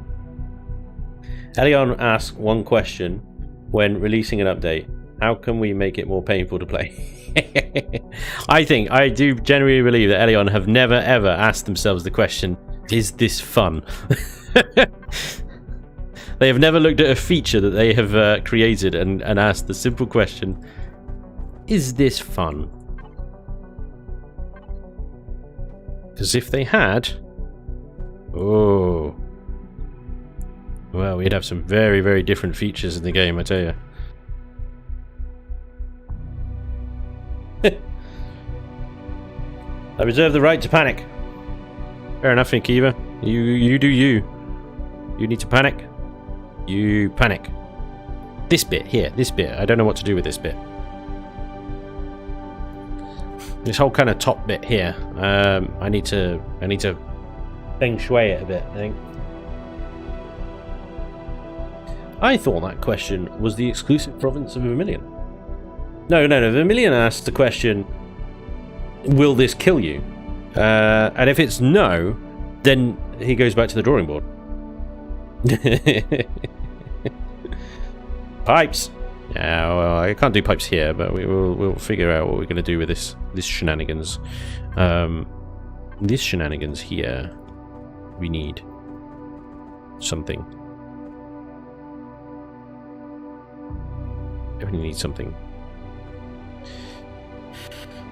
Elion asks one question when releasing an update. How can we make it more painful to play? I do genuinely believe that Elion have never ever asked themselves the question, is this fun? They have never looked at a feature that they have created and asked the simple question, is this fun? Because if they had... Oh. Well, we'd have some very, very different features in the game, I tell you. I reserve the right to panic. Fair enough, Inkiva. You do you. You need to panic. You panic. This bit here, this bit. I don't know what to do with this bit. This whole kind of top bit here. I need to feng shui it a bit, I think. I thought that question was the exclusive province of Vermilion. No. Vermilion asked the question, will this kill you? And if it's no, then he goes back to the drawing board. Pipes! Yeah, well, I can't do pipes here, but we'll figure out what we're going to do with this shenanigans. This shenanigans here, we need something. Definitely need something.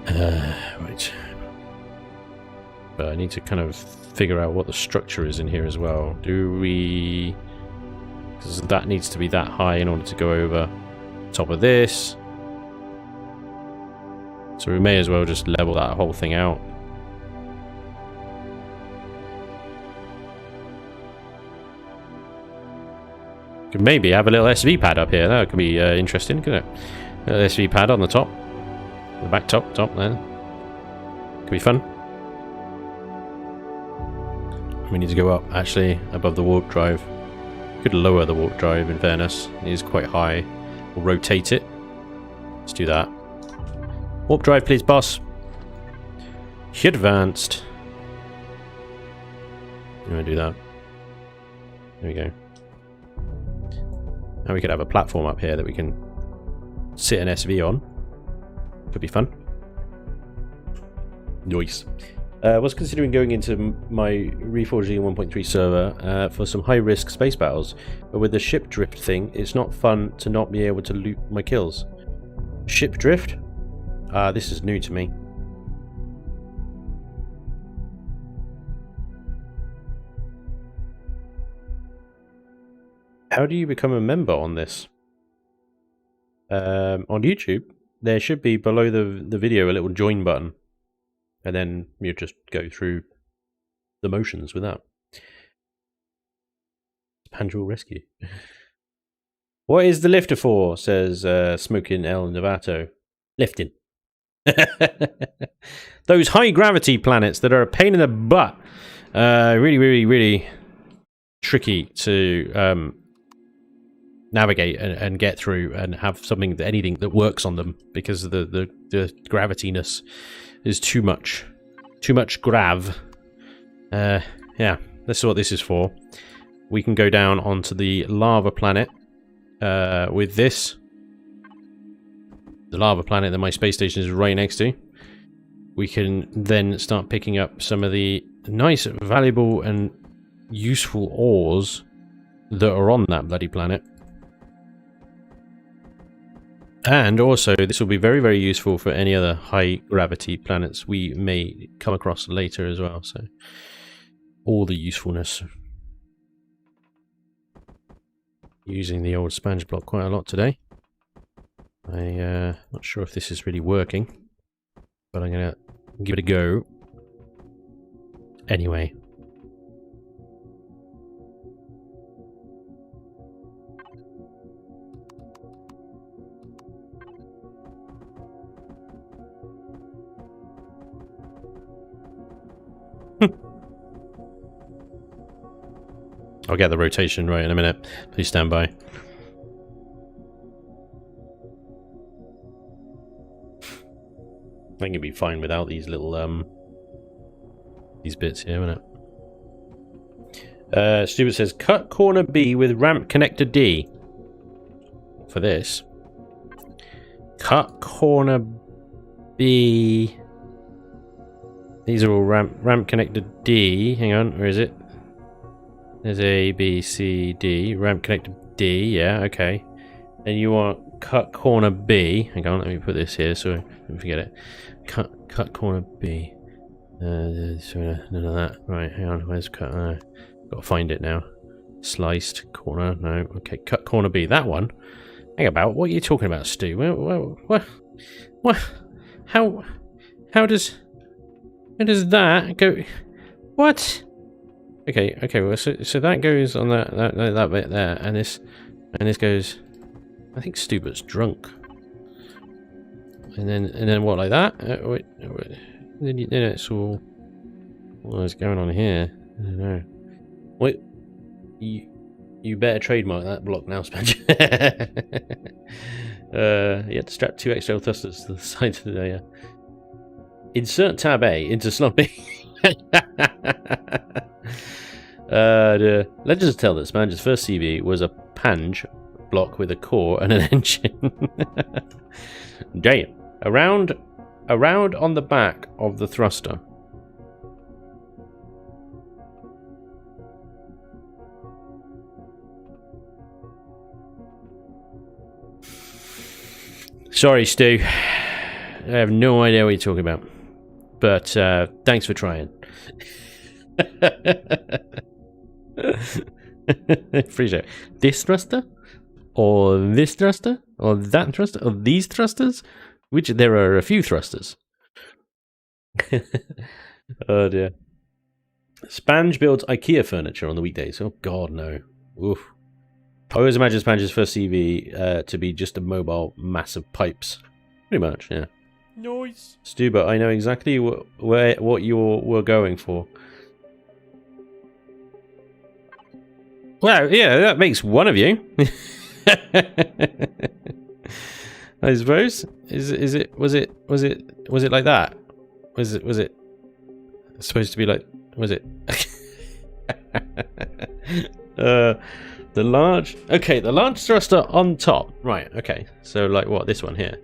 Right. But I need to kind of figure out what the structure is in here as well. Do we... Because that needs to be that high in order to go over top of this. So we may as well just level that whole thing out. Could maybe have a little SV pad up here. That could be interesting, couldn't it? A little SV pad on the top. The back top there. Could be fun. We need to go up, actually, above the warp drive. Could lower the warp drive, in fairness. It is quite high. We'll rotate it. Let's do that. Warp drive, please, boss. Advanced. I'm going to do that. There we go. Now we could have a platform up here that we can sit an SV on. Could be fun. Nice. I was considering going into my Reforging 1.3 server for some high-risk space battles, but with the ship drift thing, it's not fun to not be able to loot my kills. Ship drift? This is new to me. How do you become a member on this? On YouTube, there should be below the video a little join button. And then you just go through the motions with that. Spanj will rescue. What is the lifter for? Says Smoking El Novato. Lifting. Those high gravity planets that are a pain in the butt. Really tricky to navigate and get through and have anything that works on them because of the gravitiness is too much grav. Yeah, this is what this is for. We can go down onto the lava planet with this. The lava planet that my space station is right next to. We can then start picking up some of the nice, valuable and useful ores that are on that bloody planet. And also, this will be very useful for any other high-gravity planets we may come across later as well. So, all the usefulness. Using the old Spanj block quite a lot today. I'm not sure if this is really working, but I'm going to give it a go. Anyway. I'll get the rotation right in a minute. Please stand by. I think it'd be fine without these little these bits here, wouldn't it? Stupid says cut corner B with ramp connector D. For this. Cut corner B. These are all ramp connector D. Hang on, where is it? There's A, B, C, D. Ramp connector D, yeah, okay. And you want cut corner B. Hang on, let me put this here so I don't forget it. Cut corner B. None of that. Right, hang on, where's cut? Got to find it now. Sliced corner, no. Okay, cut corner B. That one. Hang about, what are you talking about, Stu? What? How does that go? What? Okay, well, so that goes on that bit there, and this goes. I think Stubert's drunk. And then what, like that? Wait. Then it's all. What is going on here? I don't know. Wait, you better trademark that block now, Spanj. You had to strap 2 external thrusters to the side of the. Insert tab A into slot B. Legends tell that Spanj's first CV was a Panj block with a core and an engine. Damn. Around on the back of the thruster. Sorry, Stu. I have no idea what you're talking about. But thanks for trying. Appreciate it. This thruster? Or this thruster? Or that thruster? Or these thrusters? Which there are a few thrusters. Oh dear. Spanj builds IKEA furniture on the weekdays. Oh god, no. Oof. I always imagine Spanj's first CV to be just a mobile mass of pipes. Pretty much, yeah. Noise. Stuber, I know exactly what you were going for. Well, yeah, that makes one of you. I suppose. Was it like that? Was it It's supposed to be like, was it? The large, okay, the large thruster on top, right? Okay, so like what, this one here?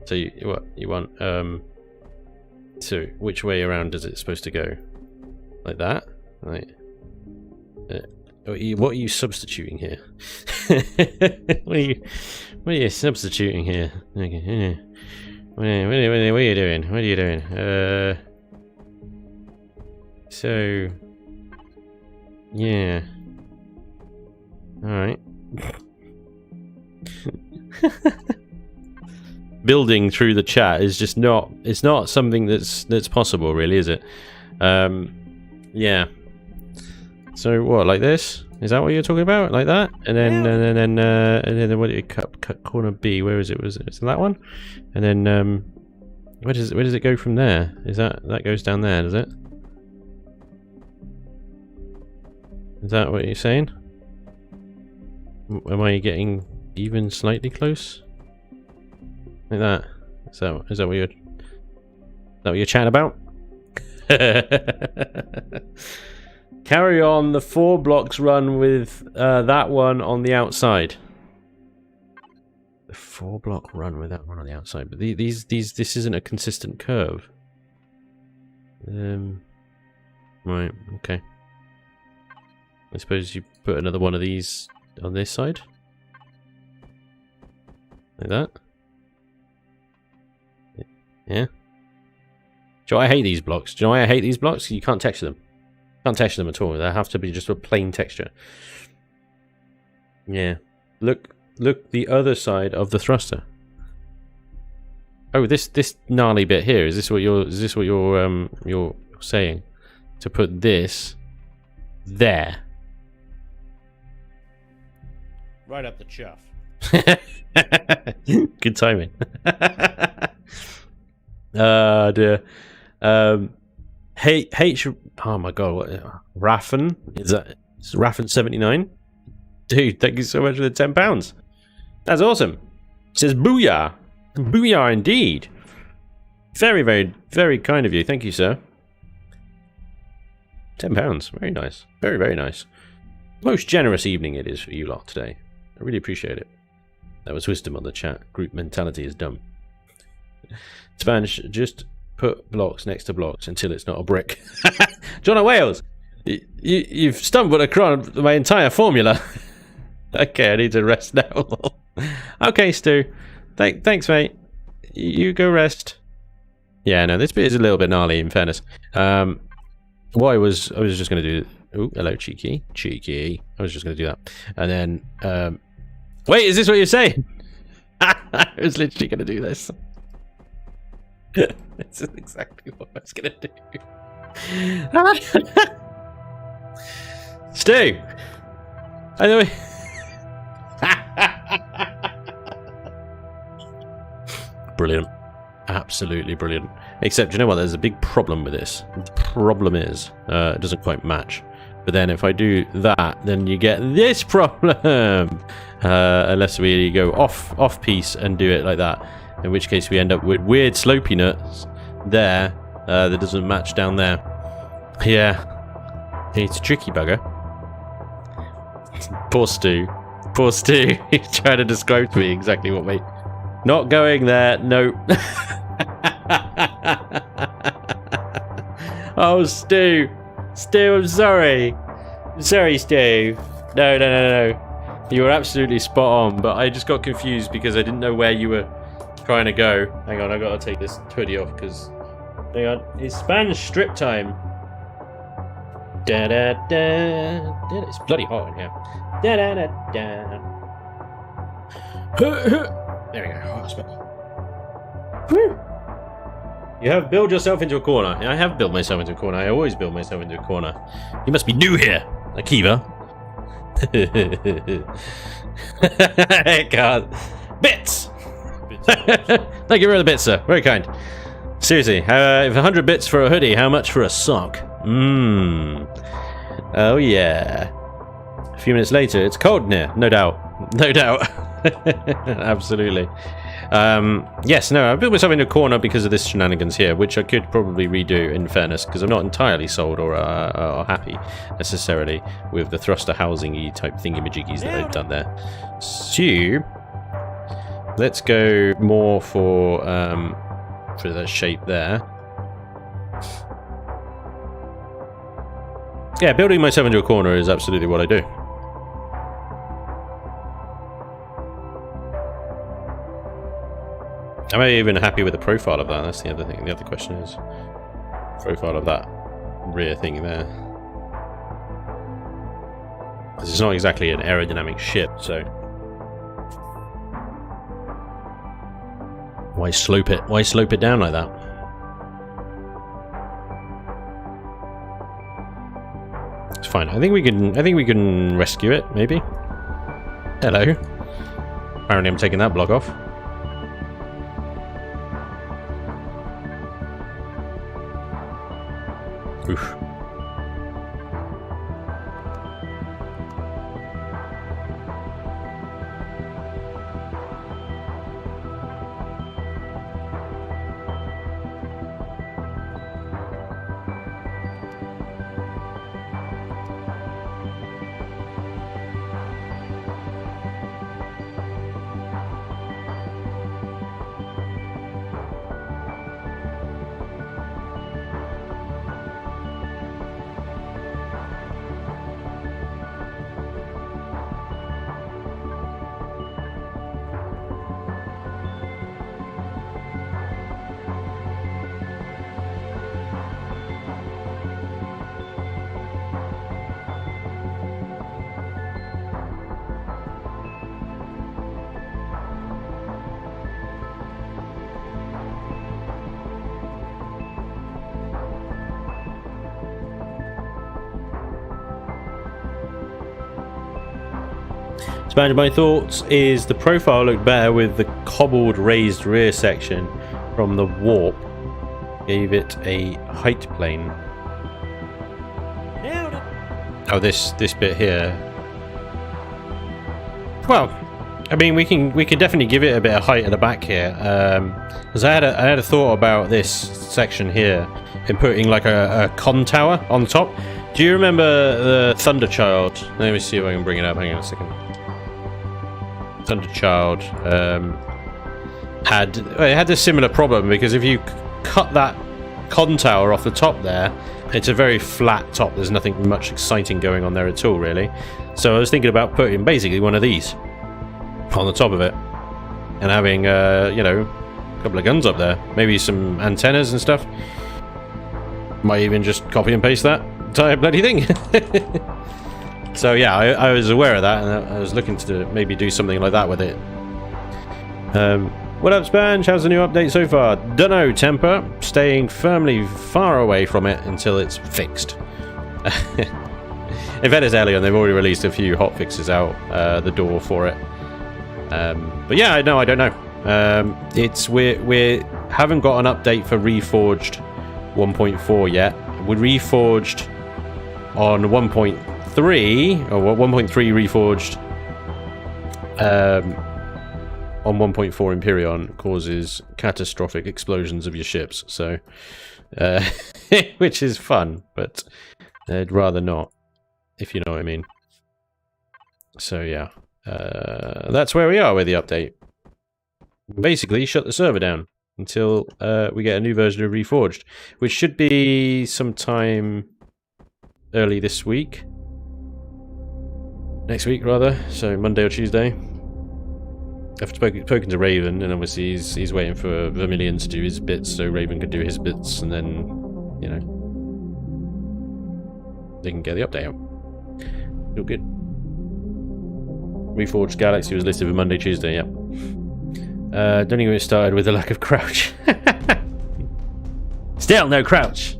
So you want so which way around is it supposed to go? Like that, right? What are you substituting here? what are you substituting here? Okay. What are you doing? What are you doing? So yeah. All right. Building through the chat is just not. It's not something that's possible, really, is it? Yeah. So what, like this? Is that what you're talking about? Like that? And then and then what do you cut corner B? Where is it? Was it that one? And then where does it go from there? Is that goes down there? Does it? Is that what you're saying? Am I getting even slightly close? Like that? Is that what you're chatting about? Carry on the 4 blocks run with that one on the outside. The 4 block run with that one on the outside, but this isn't a consistent curve. Right. Okay. I suppose you put another one of these on this side, like that. Yeah. Do you know why I hate these blocks? Do you know why I hate these blocks? You can't texture them. Can't texture them at all. They have to be just a plain texture. Yeah. Look the other side of the thruster. Oh, this gnarly bit here. Is this what you're saying? To put this there. Right up the chuff. Good timing. Dear. H. Oh my god, what? Raffen? Is that? It's Raffen 79? Dude, thank you so much for the £10. That's awesome. It says booyah. Booyah indeed. Very, very, very kind of you. Thank you, sir. £10. Very nice. Very, very nice. Most generous evening it is for you lot today. I really appreciate it. That was wisdom on the chat. Group mentality is dumb. Spanj, just put blocks next to blocks until it's not a brick. John of Wales, you've stumbled across my entire formula. Okay, I need to rest now. Okay, Stu. Thanks, mate. You go rest. Yeah, no, this bit is a little bit gnarly, in fairness. What I was just going to do... Oh, hello, Cheeky. Cheeky. I was just going to do that. And then... wait, is this what you're saying? I was literally going to do this. This is exactly what I was going to do. Stu! I know... Brilliant. Absolutely brilliant. Except, you know what? There's a big problem with this. The problem is, it doesn't quite match. But then if I do that, then you get this problem. Unless we go off piece and do it like that. In which case we end up with weird slopiness there that doesn't match down there. Yeah. It's a tricky bugger. Poor Stu. Poor Stu. He's trying to describe to me exactly what we... Not going there. Nope. Oh, Stu. Stu, I'm sorry. I'm sorry, Stu. No. You were absolutely spot on, but I just got confused because I didn't know where you were trying to go. Hang on, I gotta take this hoodie off because... Hang on. It's Spanj strip time. Da-da-da. It's bloody hot in here. Da-da-da-da. There we go. Oh, that's better. Woo. You have built yourself into a corner. I have built myself into a corner. I always build myself into a corner. You must be new here, Akiva. God. Bits! Thank you for the bits, sir. Very kind. Seriously, if 100 bits for a hoodie, how much for a sock? Oh, yeah. A few minutes later, it's cold in here, no doubt. No doubt. Absolutely. Yes, no, I built myself into a corner because of this shenanigans here, which I could probably redo, in fairness, because I'm not entirely sold or happy necessarily with the thruster housing-y type thingy-majiggies that I've done there. So, let's go more for that shape there. Yeah, building myself into a corner is absolutely what I do. Am I even happy with the profile of that? That's the other thing. The other question is profile of that rear thing there. Because it's not exactly an aerodynamic ship, so why slope it? Why slope it down like that? It's fine. I think we can rescue it. Maybe. Hello. Apparently, I'm taking that block off. Oof. Spanj, my thoughts is the profile looked better with the cobbled raised rear section from the warp. Gave it a height plane. Oh, this bit here. Well, I mean, we can definitely give it a bit of height at the back here. Because I had a thought about this section here and putting like a con tower on top. Do you remember the Thunderchild? Let me see if I can bring it up. Hang on a second. Thunderchild had a similar problem, because if you cut that con tower off the top there, it's a very flat top. There's nothing much exciting going on there at all, really. So I was thinking about putting basically one of these on the top of it and having you know, a couple of guns up there, maybe some antennas and stuff. Might even just copy and paste that entire bloody thing. So yeah, I was aware of that, and I was looking to maybe do something like that with it. What up, Spanj? How's the new update so far? Dunno, Temper. Staying firmly far away from it until it's fixed. In fairness, Alien, they've already released a few hotfixes out the door for it. But yeah, no, I don't know. We haven't got an update for Reforged 1.4 yet. We Reforged on 1.3 or 1.3 Reforged on 1.4 Imperion causes catastrophic explosions of your ships, so which is fun, but I'd rather not, if you know what I mean. So yeah, that's where we are with the update. Basically shut the server down until we get a new version of Reforged, which should be sometime early this week. Next week, rather. So Monday or Tuesday. I've spoken to Raven, and obviously he's waiting for Vermilion to do his bits so Raven can do his bits, and then, you know, they can get the update out. Feel good. Reforged Galaxy was listed for Monday, Tuesday, yep. Don't even get started with the lack of crouch. Still no crouch.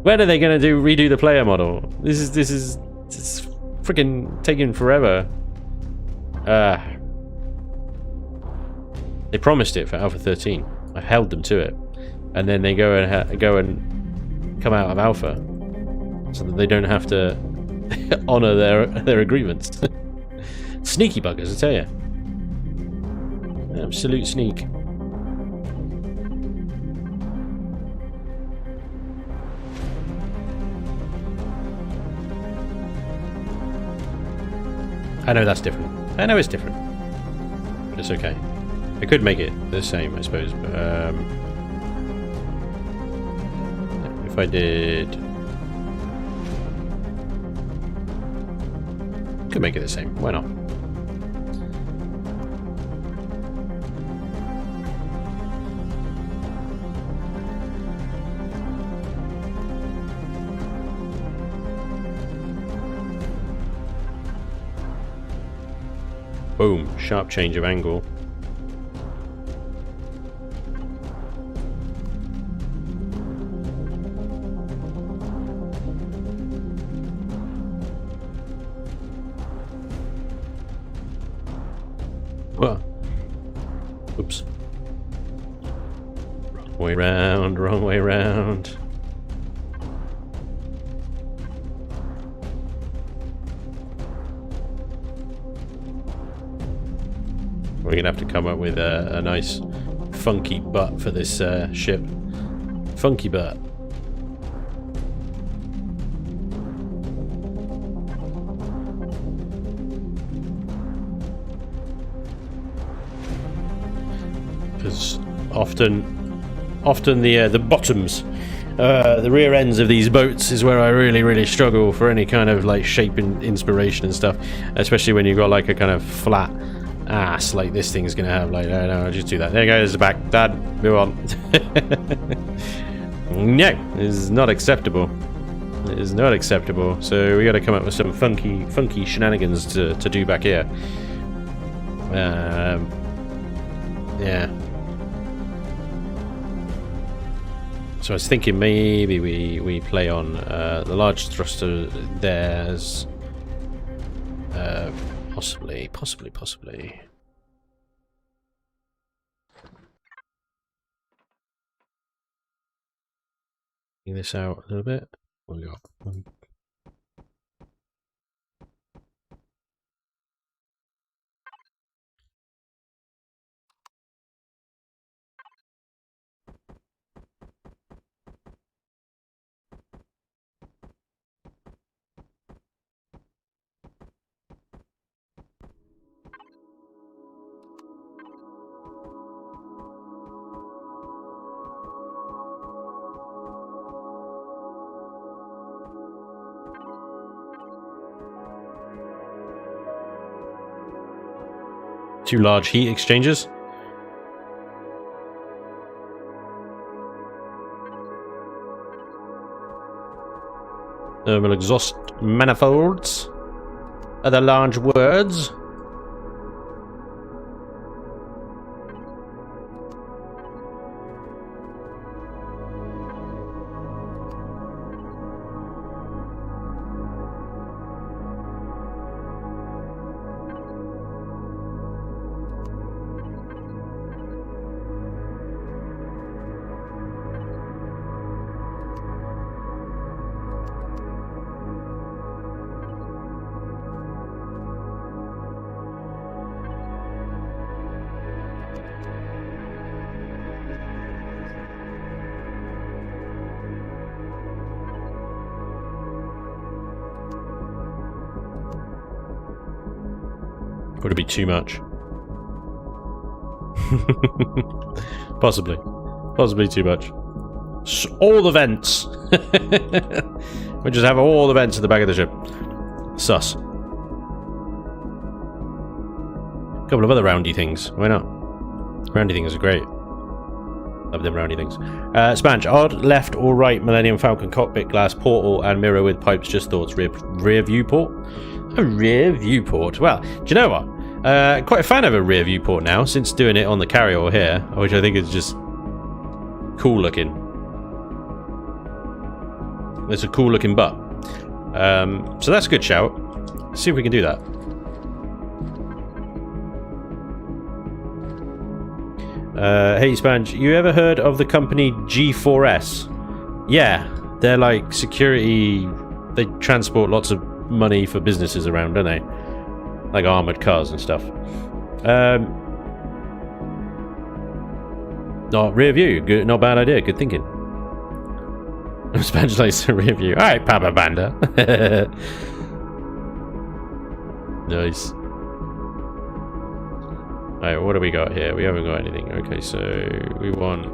When are they going to redo the player model? This is freaking taking forever. They promised it for Alpha 13. I held them to it, and then they go and come out of Alpha, so that they don't have to honor their agreements. Sneaky buggers, I tell you. Absolute sneak. I know that's different. I know it's different. But it's okay. I could make it the same, I suppose. But, if I did... Could make it the same. Why not? Boom. Sharp change of angle. Whoa. Oops. Way round, wrong way round. We're gonna have to come up with a nice funky butt for this ship. Funky butt. Because often the bottoms, the rear ends of these boats is where I really struggle for any kind of like shape and inspiration and stuff, especially when you've got like a kind of flat ass like this thing's gonna have. Like, no, I'll just do that. There goes the back. Dad, move on. No, this is not acceptable. It is not acceptable. So we got to come up with some funky shenanigans to do back here. Yeah. So I was thinking maybe we play on the large thruster there as possibly. This out a little bit. What we got? Two large heat exchangers. Thermal exhaust manifolds. Other large words. Would it be too much? Possibly too much. All the vents. We just have all the vents at the back of the ship. Sus. A couple of other roundy things. Why not? Roundy things are great. Love them roundy things. Spanj, odd left or right Millennium Falcon cockpit glass portal and mirror with pipes. Just thoughts. Rear viewport. A rear viewport. Well, do you know what? Quite a fan of a rear viewport now, since doing it on the carrier here, which I think is just cool looking. It's a cool looking butt. So that's a good shout. Let's see if we can do that. Hey Spanj, you ever heard of the company G4S? Yeah, they're like security. They transport lots of money for businesses around, don't they? like armored cars and stuff. Oh, rear view. Good, not bad idea. Good thinking. Spanj likes the rear view. All right, Papa Banda. Nice. Alright, what do we got here? We haven't got anything. Okay, so we want...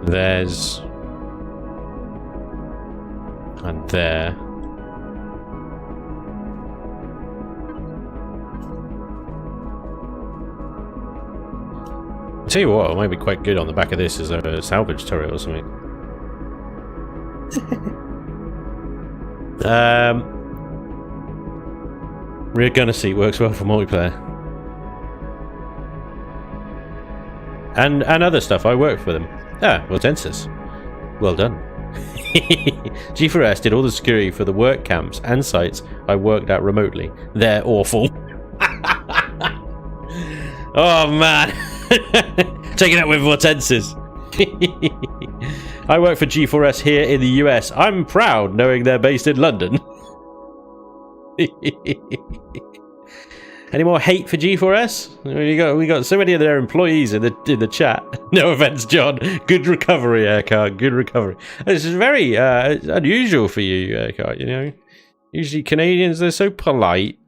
There's... And there. I'll tell you what, it might be quite good on the back of this as a salvage turret or something. Rear gunner seat works well for multiplayer. And other stuff, I work for them. Ah, well, Tensis. Well done. G4S did all the security for the work camps and sites I worked at remotely. They're awful. Oh, man. Taking it with Vortenses. I work for G4S here in the US. I'm proud knowing they're based in London. Any more hate for G4S? We got so many of their employees in the chat. No offense, John. Good recovery, Aircard. Good recovery. This is very unusual for you, Aircard. You know, usually Canadians, they're so polite.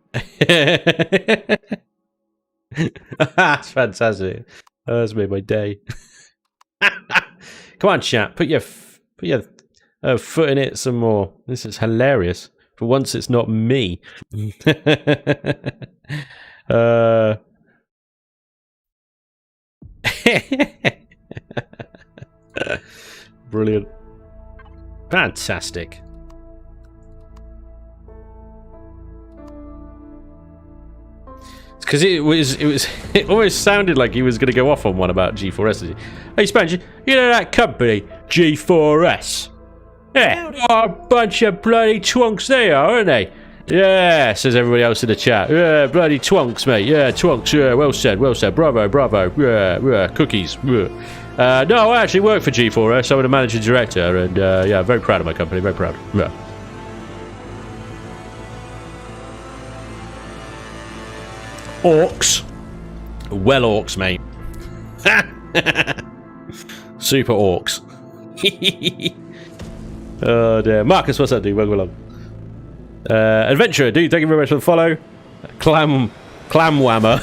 That's fantastic. Oh, that's made my day. Come on, chat. Put your foot in it some more. This is hilarious. For once, it's not me. Brilliant. Fantastic. Because it almost sounded like he was going to go off on one about G4S. Hey, Spanj, you know that company, G4S? Yeah, oh, a bunch of bloody twonks they are, aren't they? Yeah, says everybody else in the chat. Yeah, bloody twonks, mate. Yeah, twonks. Yeah, well said, well said. Bravo, bravo. Yeah, cookies. Yeah. No, I actually work for G4S. I'm the managing director, and yeah, very proud of my company. Very proud. Yeah. Orcs. Well, orcs, mate. Super orcs. Oh dear. Marcus, what's up, dude? Welcome along. Adventurer, dude, thank you very much for the follow. Clam Whammer.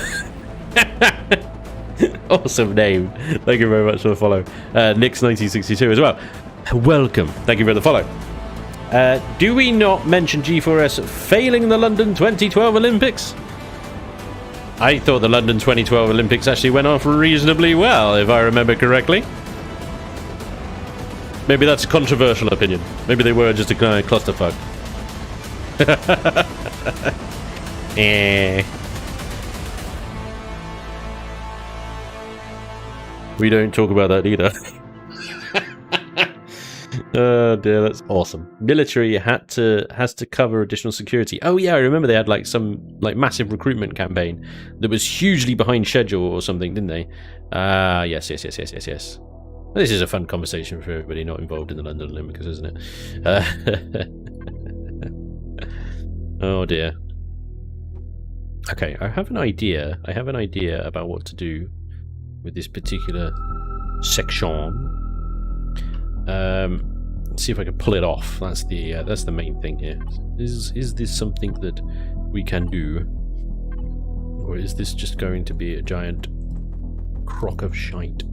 Awesome name. Thank you very much for the follow. Nix1962 as well. Welcome. Thank you for the follow. Do we not mention G4S failing the London 2012 Olympics? I thought the London 2012 Olympics actually went off reasonably well, if I remember correctly. Maybe that's a controversial opinion. Maybe they were just a kind of clusterfuck. We don't talk about that either. Oh dear, that's awesome. Military has to cover additional security. Oh yeah, I remember they had like some massive recruitment campaign that was hugely behind schedule or something, didn't they? Yes. Well, this is a fun conversation for everybody not involved in the London Olympics, isn't it? Oh dear. Okay, I have an idea. About what to do with this particular section. Let's see if I can pull it off. That's the main thing here. Is this something that we can do, or is this just going to be a giant crock of shite?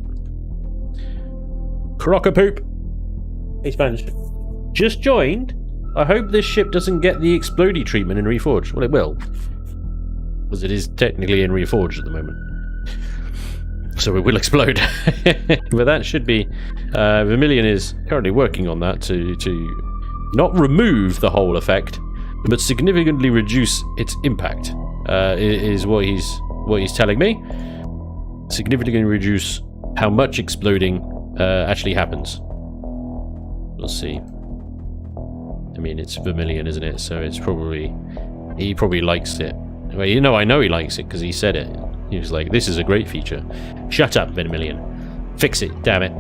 Crock of poop. Hey, Spanj. Just joined. I hope this ship doesn't get the explodey treatment in Reforged. Well, it will, because it is technically in Reforged at the moment. So it will explode. But that should be... Vermilion is currently working on that to not remove the whole effect, but significantly reduce its impact, is what he's telling me. Significantly reduce how much exploding actually happens. We'll see. I mean, it's Vermilion, isn't it? So it's probably... He probably likes it. Well, you know, I know he likes it because he said it. He was like, this is a great feature. Shut up, Vermilion. Fix it, damn it.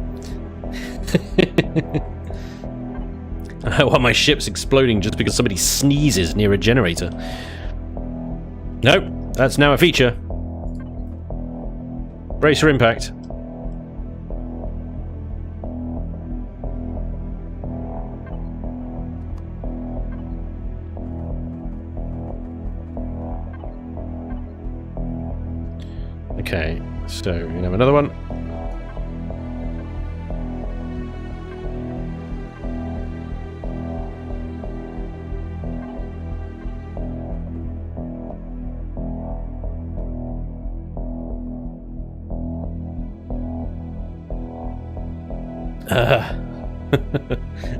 I want my ships exploding just because somebody sneezes near a generator. Nope, that's now a feature. Brace for impact. Okay, so we're gonna have another one.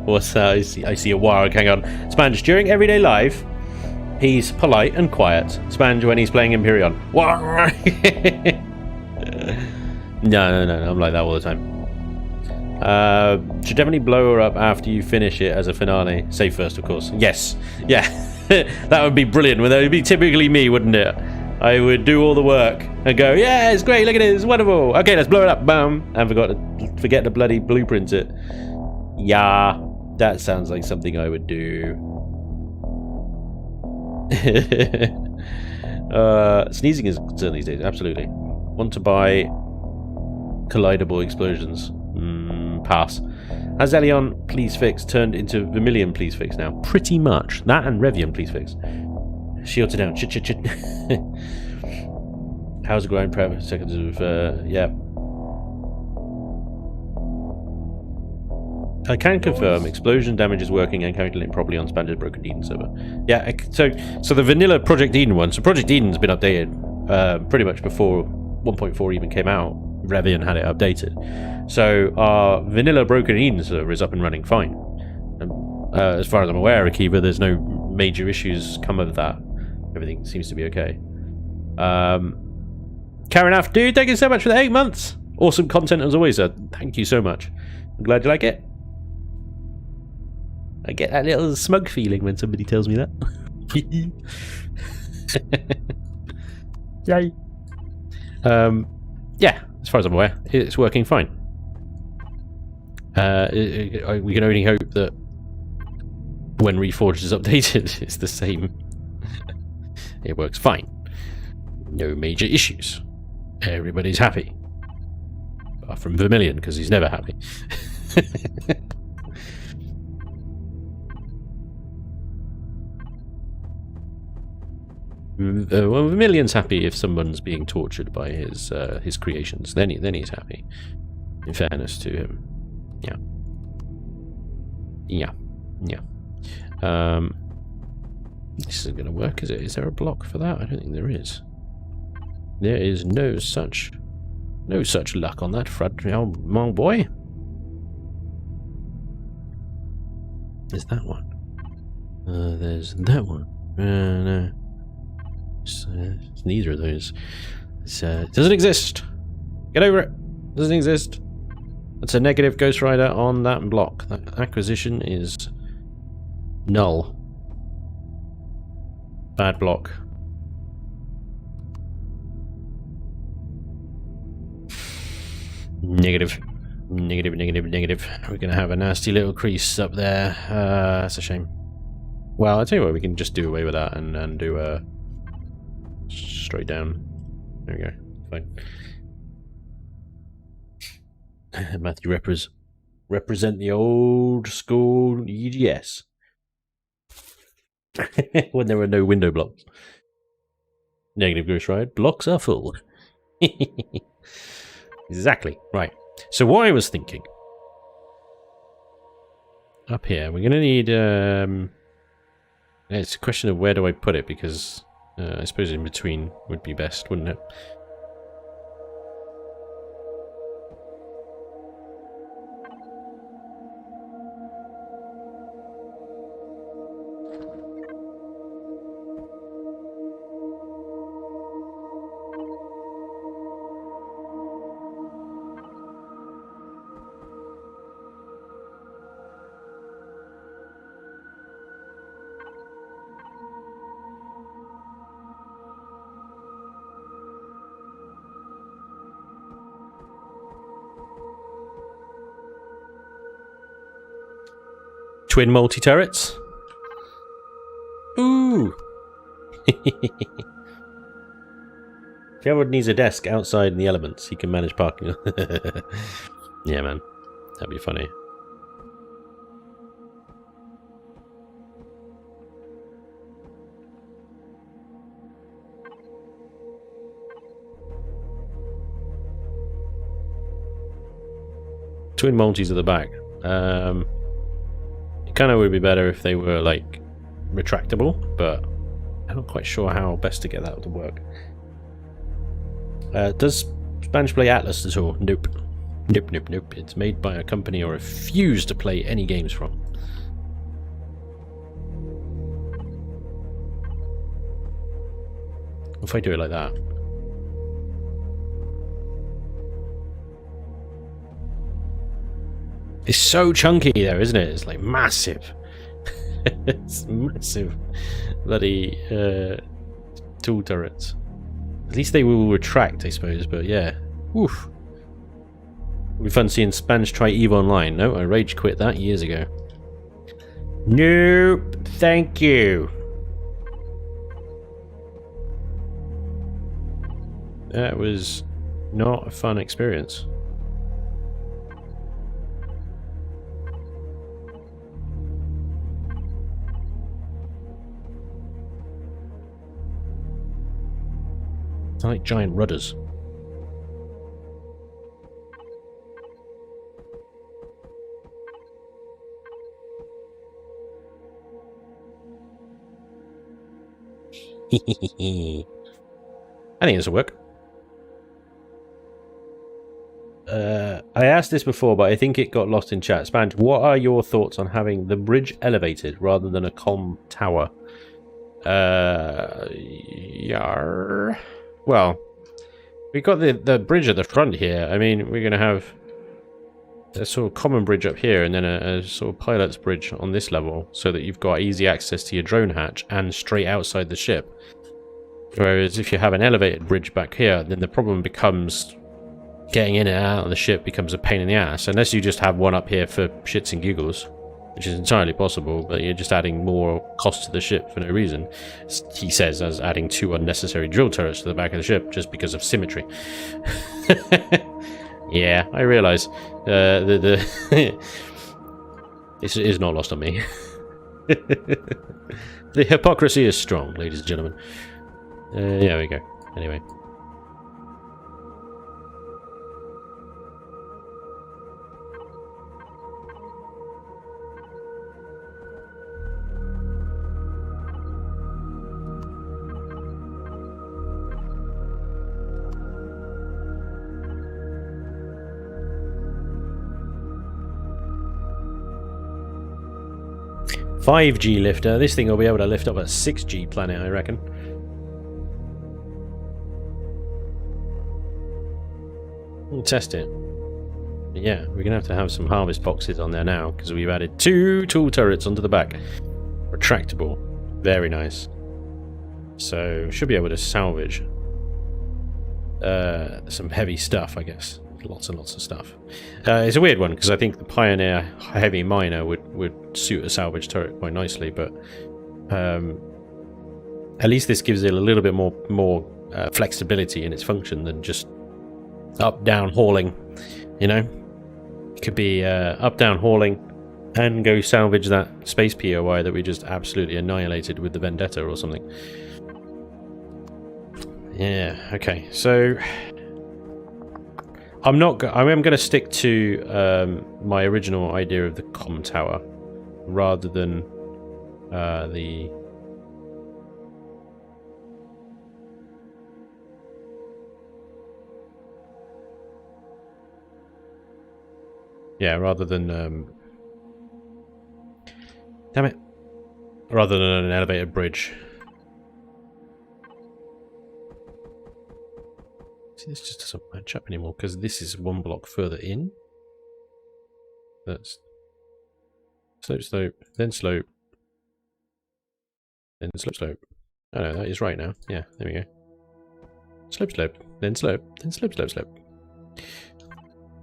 What's that? I see a warg. Hang on. Spanj, during everyday life, he's polite and quiet. Spanj when he's playing Imperion. No. I'm like that all the time. Should definitely blow her up after you finish it as a finale. Save first, of course. Yes. Yeah. That would be brilliant. That would be typically me, wouldn't it? I would do all the work and go, yeah, it's great, look at it, it's wonderful. Okay, let's blow it up, bam. And forget to bloody blueprint it. Yeah, that sounds like something I would do. Sneezing is a concern these days, absolutely. Want to buy collidable explosions. Pass. Has Elion please fix turned into Vermilion please fix now? Pretty much. That and Revian please fix. Shields it down. Chit. How's the grind prep? Seconds of, yeah. I can confirm explosion damage is working and calculating properly on Spanj's Broken Eden server. Yeah, so the vanilla Project Eden one. So Project Eden's been updated pretty much before 1.4 even came out. Revian had it updated. So our vanilla Broken Eden server is up and running fine. As far as I'm aware, Akiva, there's no major issues come of that. Everything seems to be okay. Karen F, dude, thank you so much for the 8 months. Awesome content as always, sir. Thank you so much. I'm glad you like it. I get that little smug feeling when somebody tells me that. Yay. Yeah, as far as I'm aware, it's working fine. We can only hope that when Reforged is updated, it's the same. It works fine. No major issues. Everybody's happy. Apart from Vermilion, because he's never happy. Well, Vermilion's happy if someone's being tortured by his creations. Then he's happy. In fairness to him. Yeah. This isn't going to work, is it? Is there a block for that? I don't think there is. There is no such luck on that front, my boy. There's that one. There's that one. No. It's neither of those. It doesn't exist. Get over it. Doesn't exist. That's a negative Ghost Rider on that block. That acquisition is null. Bad block. Negative. We're going to have a nasty little crease up there. That's a shame. Well, I'll tell you what, we can just do away with that and do a straight down. There we go. Fine. Matthew represent the old school EGS. When there were no window blocks. Negative Ghost Ride. Blocks are full. Exactly. Right. So what I was thinking. Up here, we're going to need... it's a question of where do I put it, because I suppose in between would be best, wouldn't it? Twin multi-turrets. Ooh. If everyone needs a desk outside in the elements, he can manage parking. Yeah, man. That'd be funny. Twin multis at the back. It kind of would be better if they were, like, retractable, but I'm not quite sure how best to get that to work. Does Spanj play Atlas at all? Nope. Nope, nope, nope. It's made by a company I refuse to play any games from. If I do it like that. It's so chunky though, isn't it? It's like massive. It's massive bloody tool turrets. At least they will retract, I suppose, but yeah. Oof. It'll be fun seeing Spanj try EVE Online. No, I rage quit that years ago. Nope, thank you. That was not a fun experience. It's like giant rudders. I think this will work. I asked this before, but I think it got lost in chat. Spanj, what are your thoughts on having the bridge elevated rather than a comm tower? Yeah. Well, we've got the bridge at the front here. I mean, we're going to have a sort of common bridge up here and then a sort of pilot's bridge on this level so that you've got easy access to your drone hatch and straight outside the ship. Whereas if you have an elevated bridge back here, then the problem becomes getting in and out of the ship becomes a pain in the ass. Unless you just have one up here for shits and giggles, which is entirely possible, but you're just adding more cost to the ship for no reason. He says as adding 2 unnecessary drill turrets to the back of the ship just because of symmetry. Yeah, I realise. This is not lost on me. The hypocrisy is strong, ladies and gentlemen. There we go. Anyway. $5G lifter. This thing will be able to lift up a 6G planet, I reckon. We'll test it. But yeah, we're going to have some harvest boxes on there now because we've added 2 tool turrets onto the back. Retractable. Very nice. So, should be able to salvage some heavy stuff, I guess. Lots and lots of stuff. It's a weird one because I think the Pioneer Heavy Miner would suit a salvage turret quite nicely, but at least this gives it a little bit more flexibility in its function than just up-down hauling, you know? It could be up-down hauling and go salvage that space POI that we just absolutely annihilated with the Vendetta or something. Yeah, okay, so I am going to stick to my original idea of the comm tower rather than the... Yeah, rather than... Damn it. Rather than an elevated bridge. See, this just doesn't match up anymore because this is 1 block further in. That's slope, slope, then slope, then slope, slope. Oh no, that is right now. Yeah, there we go. Slope, slope, then slope, then slope, slope, slope.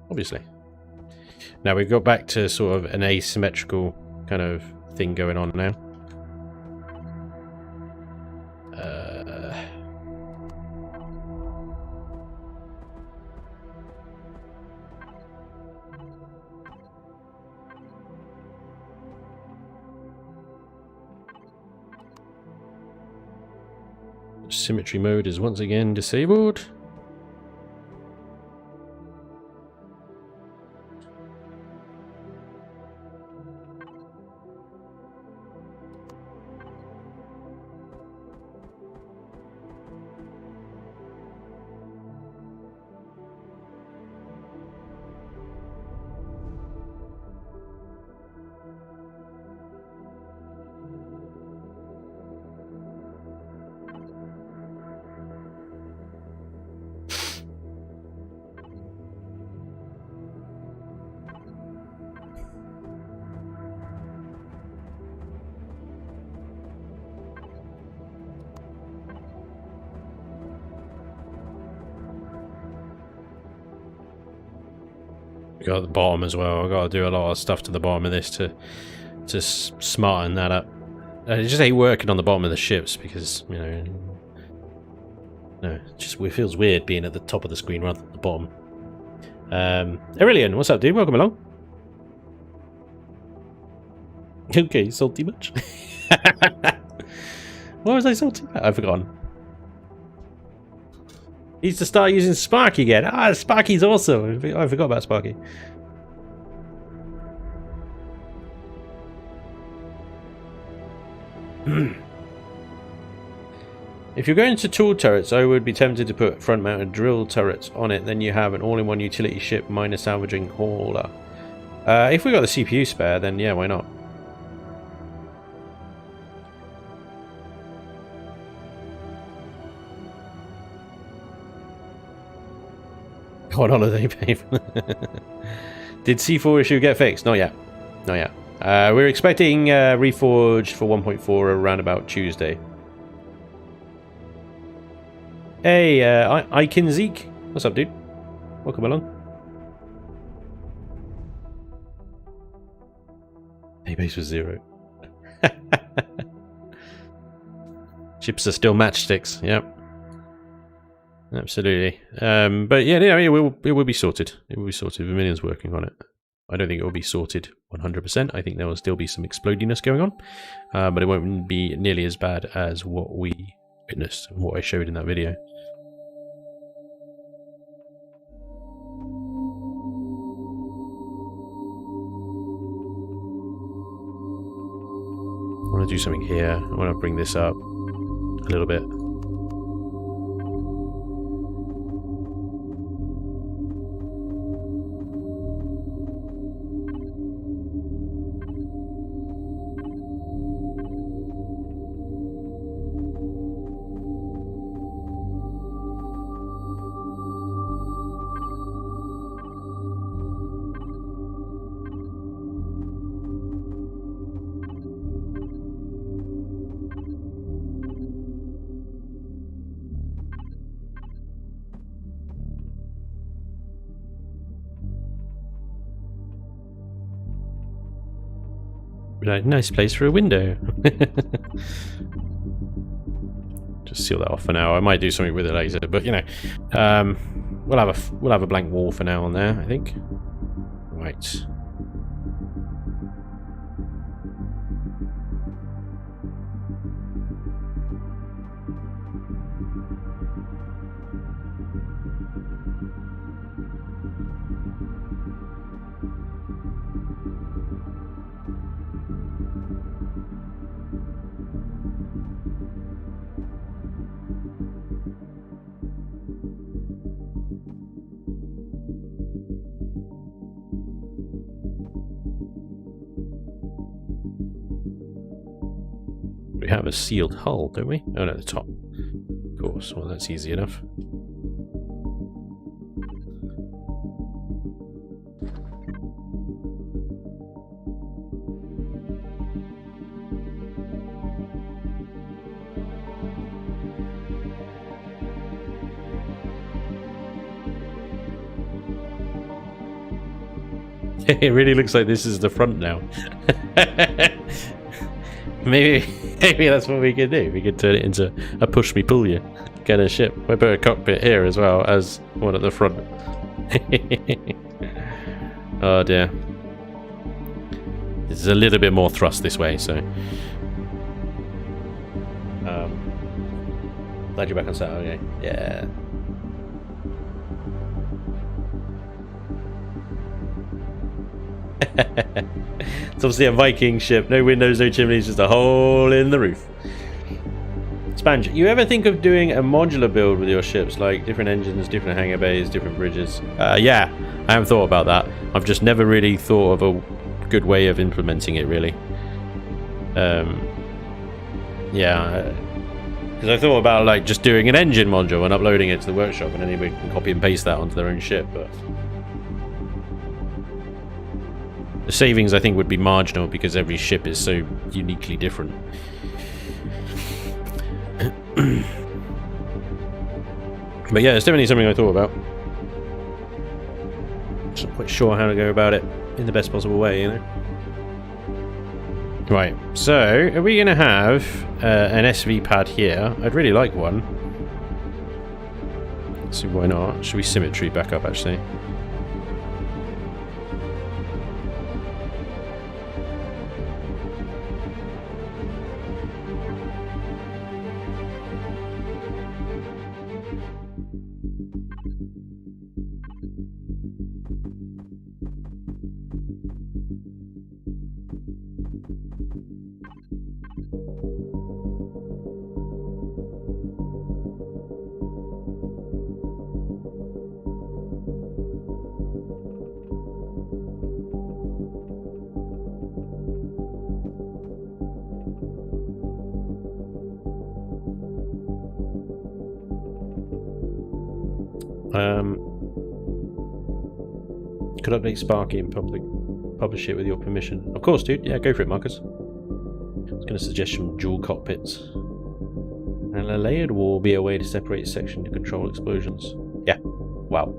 Obviously. Now we've got back to sort of an asymmetrical kind of thing going on now. Symmetry mode is once again disabled. Got the bottom as well. I've got to do a lot of stuff to the bottom of this to smarten that up. I just hate working on the bottom of the ships because, you know, no, it feels weird being at the top of the screen rather than the bottom. Aurelian, what's up, dude? Welcome along. Okay, salty much? What was I salty about? I've forgotten. Needs to start using Sparky again. Ah, Sparky's awesome. I forgot about Sparky. If you're going to tool turrets, I would be tempted to put front-mounted drill turrets on it. Then you have an all-in-one utility ship minor salvaging hauler. If we got the CPU spare, then yeah, why not? What holiday pay for Did C4 issue get fixed? Not yet. Not yet. We're expecting Reforged for 1.4 around about Tuesday. Hey, Ikin Zeke. What's up, dude? Welcome along. Database was 0. Chips are still matchsticks. Yep. Absolutely. But yeah, it will be sorted. It will be sorted. Vermilion's working on it. I don't think it will be sorted 100%. I think there will still be some explodiness going on. But it won't be nearly as bad as what we witnessed and what I showed in that video. I want to do something here. I want to bring this up a little bit. Nice place for a window. Just seal that off for now. I might do something with it later, but you know, we'll have a blank wall for now on there, I think. Right. We have a sealed hull, don't we? Oh no, the top. Of course. Well, that's easy enough. It really looks like this is the front now. Maybe that's what we could do. We could turn it into a push me pull you kind of ship. I put a cockpit here as well as one at the front. Oh dear. There's a little bit more thrust this way, so Glad you're back on set. Okay. Yeah. It's obviously a Viking ship. No windows, no chimneys, just a hole in the roof. Spanj, you ever think of doing a modular build with your ships, like different engines, different hangar bays, different bridges? Yeah, I have thought about that. I've just never really thought of a good way of implementing it, really. Yeah, because I thought about like just doing an engine module and uploading it to the workshop, and anybody can copy and paste that onto their own ship, but the savings I think would be marginal because every ship is so uniquely different. But yeah, it's definitely something I thought about. Just not quite sure how to go about it in the best possible way, you know. Right, so are we going to have an SV pad here? I'd really like one. Let's see, why not? Should we symmetry back up, actually? Could update Sparky and publish it with your permission. Of course, dude. Yeah, go for it, Marcus. I was going to suggest some dual cockpits. And a layered wall will be a way to separate section to control explosions. Yeah. Wow.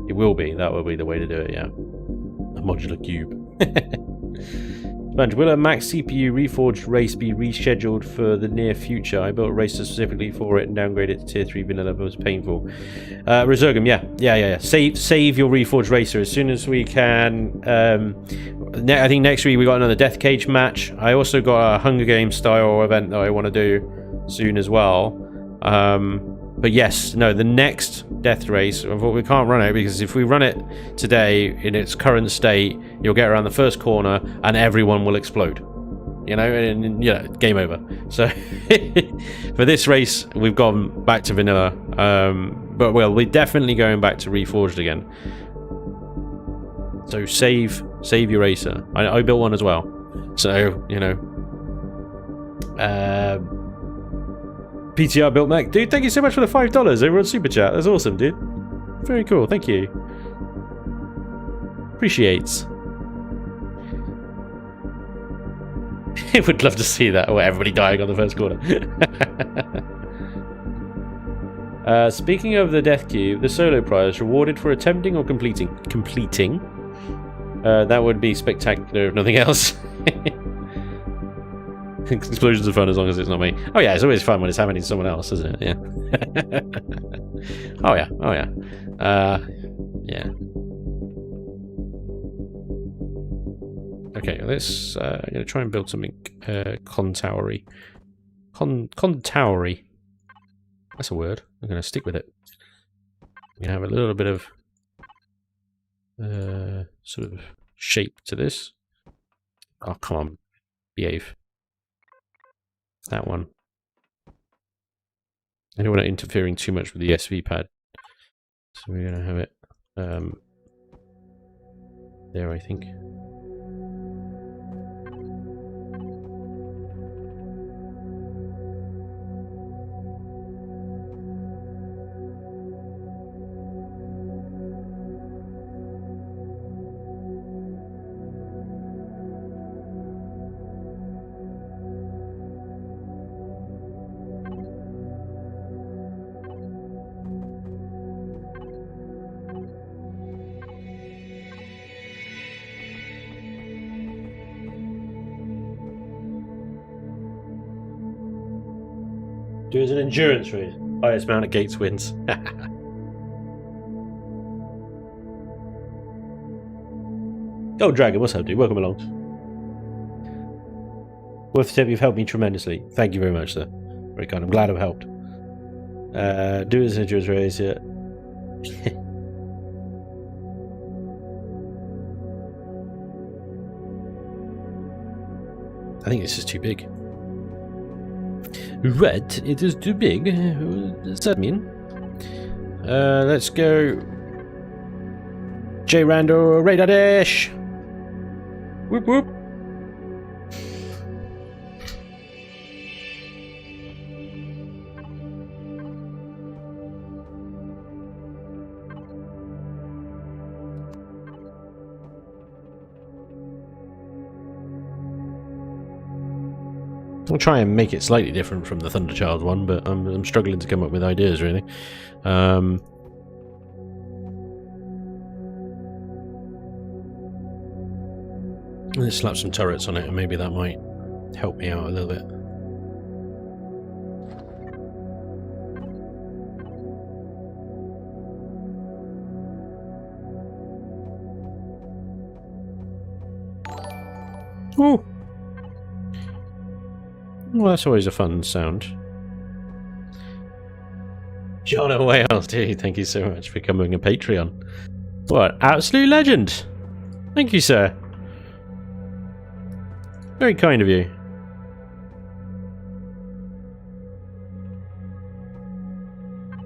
It will be. That will be the way to do it, yeah. A modular cube. Sponge, will a max CPU reforged race be rescheduled for the near future? I built a racer specifically for it and downgraded it to tier 3 vanilla, but it was painful. Resurgam, yeah. Save your reforged racer as soon as we can. I think next week we got another Death Cage match. I also got a Hunger Games style event that I want to do soon as well. But yes, no, the next death race, we can't run it because if we run it today in its current state, you'll get around the first corner and everyone will explode. You know, and you know, game over. So for this race, we've gone back to vanilla. But well, we're definitely going back to Reforged again. So save your racer. I built one as well. So, you know. PTR built Mac. Dude, thank you so much for the $5 over on Super Chat. That's awesome, dude. Very cool, thank you. Appreciates. I would love to see that. Oh, everybody dying on the first corner. Speaking of the Death Cube, the solo prize rewarded for attempting or completing. Completing. That would be spectacular if nothing else. Explosions are fun as long as it's not me. Oh yeah, it's always fun when it's happening to someone else, isn't it? Yeah. Oh yeah. Yeah. Okay, let's. I'm gonna try and build something contowery. Contowery. That's a word. I'm gonna stick with it. I'm gonna have a little bit of sort of shape to this. Oh come on, behave. That one. I don't want it interfering too much with the SV pad. So we're going to have it there, I think. Do as an endurance race. Highest amount of gates wins. Oh, Dragon, what's up, dude? Welcome along. Worth the tip, you've helped me tremendously. Thank you very much, sir. Very kind. I'm glad I've helped. Do it as you raise it. I think this is too big. Right, it is too big. What does that mean? Let's go. J Rando Radar Dash. Whoop whoop. I'll try and make it slightly different from the Thunderchild one, but I'm struggling to come up with ideas, really. Let's slap some turrets on it, and maybe that might help me out a little bit. Oh! Well, that's always a fun sound. John Wales, dude, thank you so much for becoming a Patreon. What, absolute legend! Thank you, sir. Very kind of you.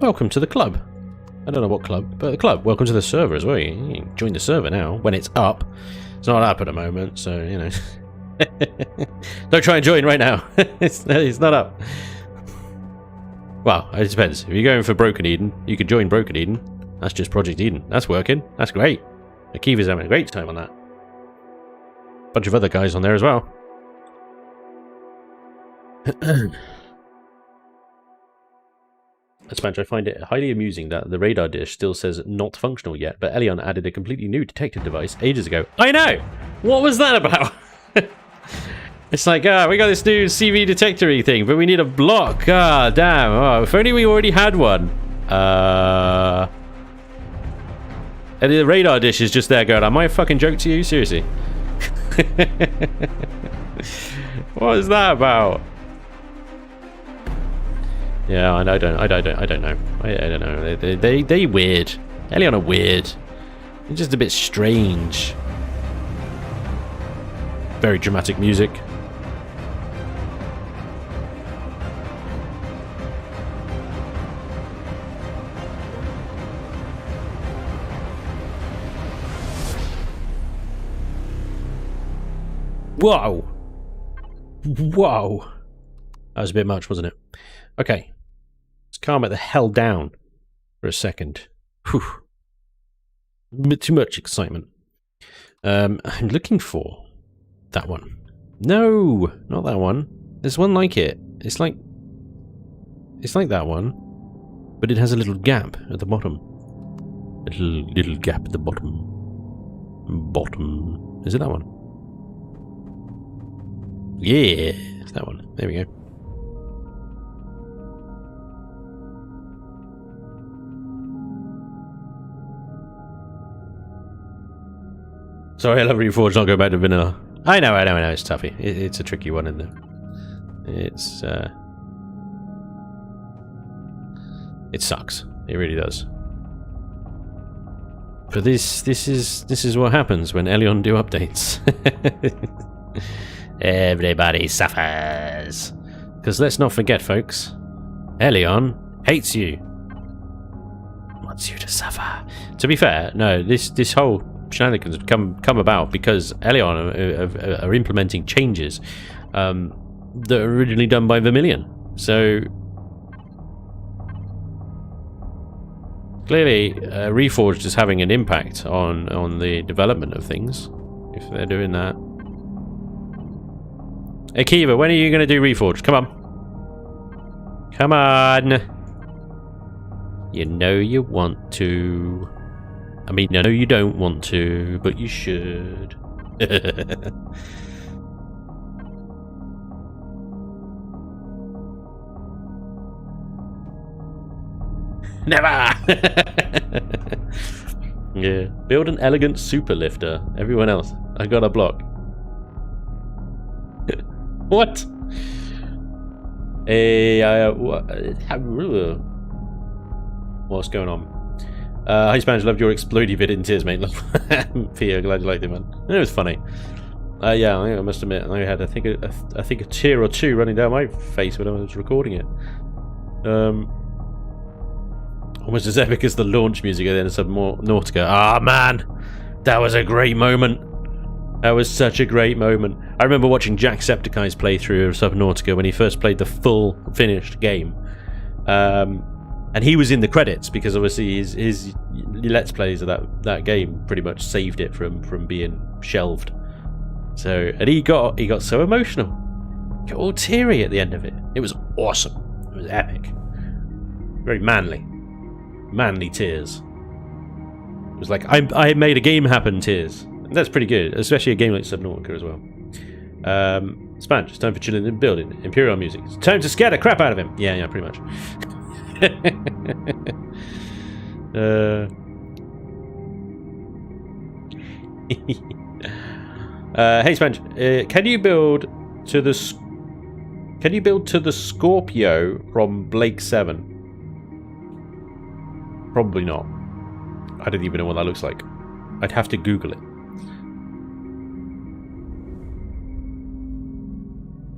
Welcome to the club. I don't know what club, but the club. Welcome to the server as well. You can join the server now when it's up. It's not up at the moment, so, you know. Don't try and join right now. It's not up. Well, it depends. If you're going for Broken Eden, you can join Broken Eden. That's just Project Eden. That's working. That's great. Akiva's having a great time on that. Bunch of other guys on there as well. Spanj, I find it highly amusing that the radar dish still says not functional yet, but Elion added a completely new detective device ages ago. I know! What was that about? It's like, we got this new CV detector-y thing, but we need a block. Damn. Oh, if only we already had one. And the radar dish is just there going, am I a fucking joke to you? Seriously. What is that about? Yeah, I don't know. I don't know. They weird. Elion are weird. They're just a bit strange. Very dramatic music. Whoa! Whoa! That was a bit much, wasn't it? Okay. Let's calm it the hell down for a second. Whew. A bit too much excitement. I'm looking for that one. No, not that one. There's one like it. It's like that one, but it has a little gap at the bottom. A little gap at the bottom. Bottom. Is it that one? Yeah, it's that one. There we go. Sorry, I love Reforged. I'll go back to vanilla. I know. It's toughy. It's a tricky one, isn't it? It sucks. It really does. But this is what happens when Elion do updates. Everybody suffers. Because let's not forget, folks, Elion hates you. Wants you to suffer. To be fair, no, this whole shenanigans have come about because Elion are implementing changes that were originally done by Vermilion. So clearly, Reforged is having an impact on the development of things if they're doing that. Akiva, when are you going to do Reforged? Come on. Come on. You know you want to. I mean, I know you don't want to, but you should. Never! Yeah. Build an elegant super lifter. Everyone else, I got a block. What? What's going on? Hi Spanj, loved your explodey vid in tears, mate. Pia, glad you liked it, man. It was funny. Yeah, I must admit, I had I think a tear or two running down my face when I was recording it. Almost as epic as the launch music at the end of Subnautica. Ah, man, that was a great moment. That was such a great moment. I remember watching Jacksepticeye's playthrough of Subnautica when he first played the full finished game. And he was in the credits because obviously his Let's Plays of that game pretty much saved it from being shelved. So, and he got so emotional. He got all teary at the end of it. It was awesome. It was epic. Very manly. Manly tears. It was like, I made a game happen tears. And that's pretty good, especially a game like Subnautica as well. Spanj, it's time for Chillin Buildin. Imperial music. It's time to scare the crap out of him. Yeah, pretty much. Hey Spanj, can you build to the Scorpio from Blake 7? Probably not. I don't even know what that looks like. I'd have to Google it.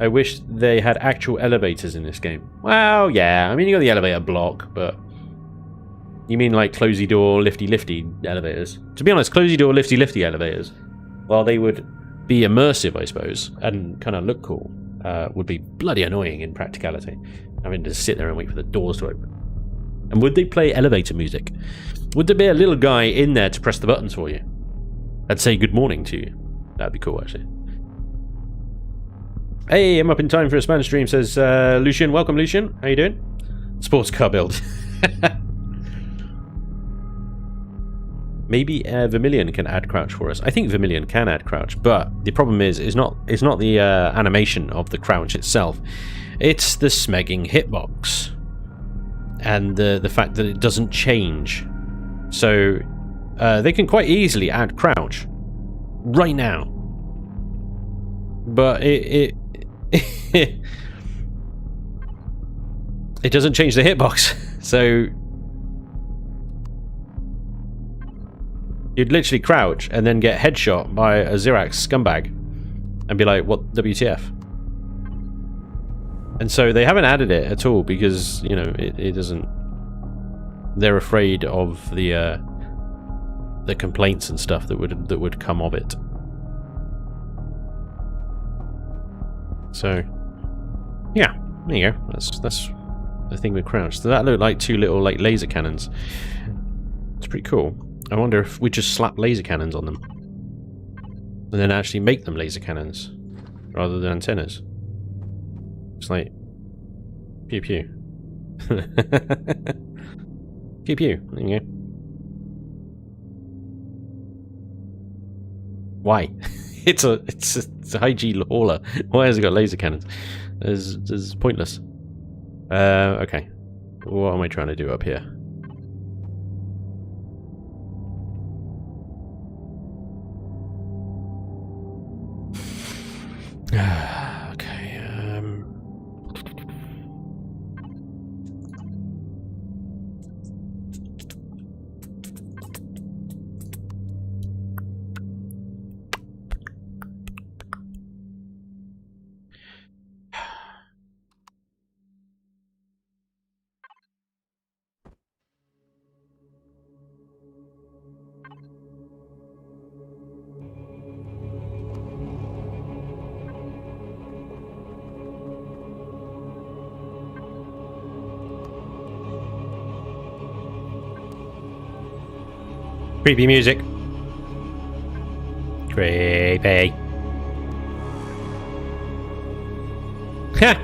I wish they had actual elevators in this game. Well, yeah. I mean, you got the elevator block, but you mean like closey door, lifty elevators? To be honest, closey door, lifty elevators, while they would be immersive, I suppose, and kind of look cool, would be bloody annoying in practicality. Having to sit there and wait for the doors to open. And would they play elevator music? Would there be a little guy in there to press the buttons for you? I'd say good morning to you. That'd be cool, actually. Hey, I'm up in time for a Spanish stream, says Lucian. Welcome, Lucian. How you doing? Sports car build. Maybe Vermilion can add crouch for us. I think Vermilion can add crouch, but the problem is not the animation of the crouch itself. It's the smegging hitbox. And the fact that it doesn't change. So they can quite easily add crouch right now. But it doesn't change the hitbox. So you'd literally crouch and then get headshot by a Xerax scumbag and be like, what WTF? And so they haven't added it at all because, you know, it doesn't... They're afraid of the complaints and stuff that would come of it. So, yeah, there you go. That's the thing with crouch. So that looked like two little like laser cannons. It's pretty cool. I wonder if we just slap laser cannons on them and then actually make them laser cannons rather than antennas. It's like pew pew. Pew pew. There you go. Why? It's a high G hauler. Why has it got laser cannons? It's pointless. Okay. What am I trying to do up here? Okay. Creepy music. Creepy. Ha!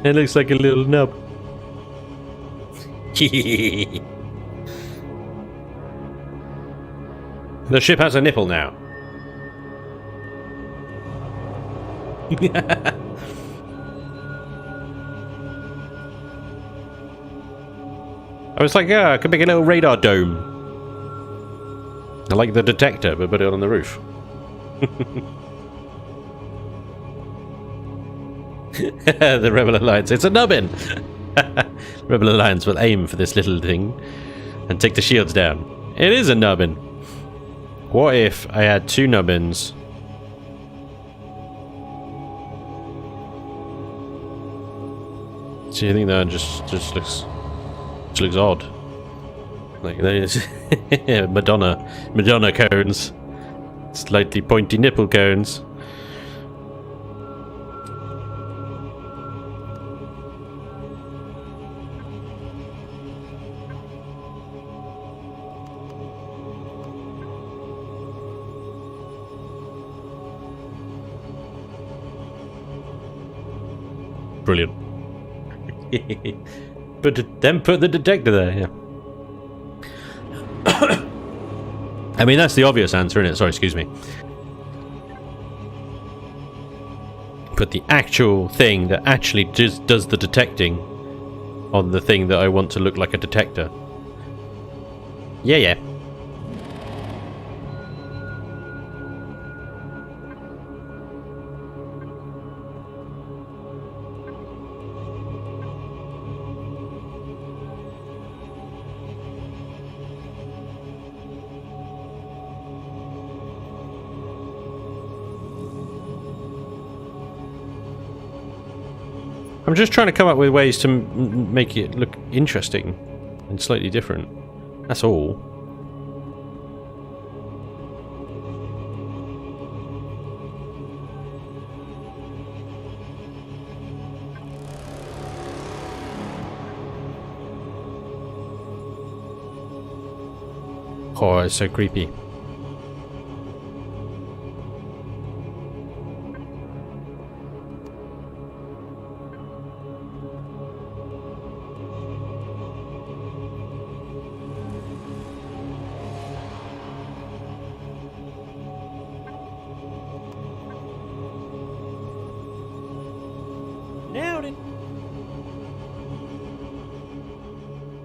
It looks like a little nub. The ship has a nipple now. I was like, yeah, I could make a little radar dome. I like the detector, but put it on the roof. The Rebel Alliance. It's a nubbin! Rebel Alliance will aim for this little thing and take the shields down. It is a nubbin. What if I had 2 nubbins? Do you think that just looks odd? Like there's Madonna cones, slightly pointy nipple cones. Brilliant. Then put the detector there, yeah. I mean, that's the obvious answer, isn't it? Sorry, excuse me. Put the actual thing that actually does the detecting on the thing that I want to look like a detector. Yeah. I'm just trying to come up with ways to make it look interesting and slightly different. That's all. Oh, it's so creepy.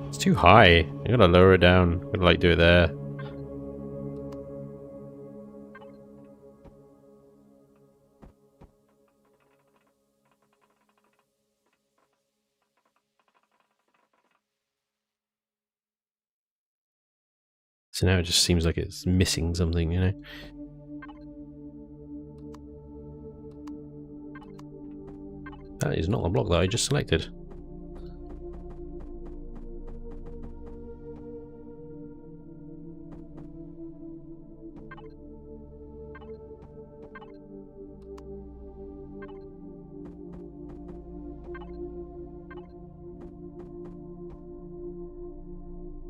It's too high. You gotta lower it down. You gotta like do it there. So now it just seems like it's missing something, you know? That is not the block that I just selected.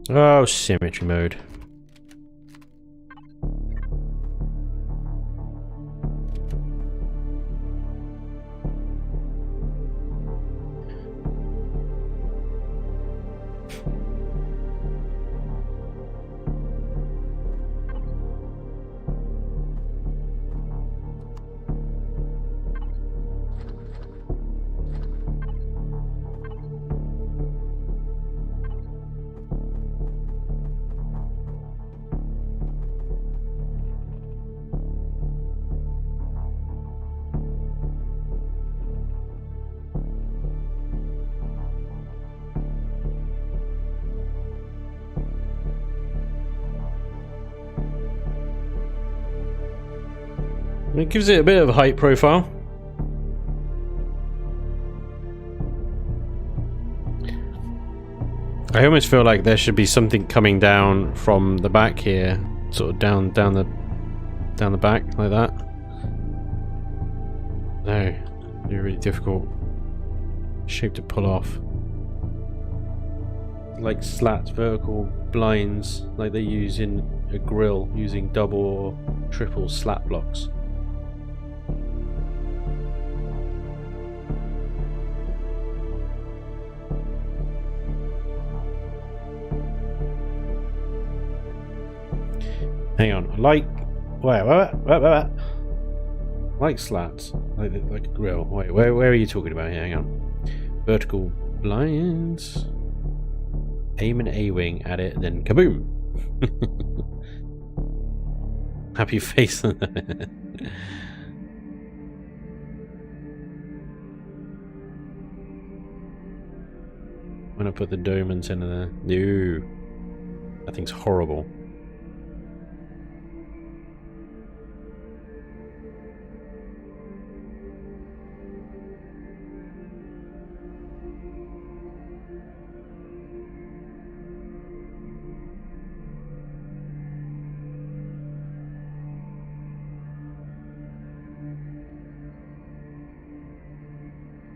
Oh, symmetry mode. It gives it a bit of a height profile. I almost feel like there should be something coming down from the back here, sort of down the back like that. No, it's really difficult shape to pull off. Like slats, vertical blinds, like they use in a grill, using double or triple slat blocks. Hang on, like like slats, like a grill. Wait, where are you talking about here? Hang on, vertical blinds. Aim an A-wing at it, then kaboom! Happy face. when I put the dome antenna there. No. That thing's horrible.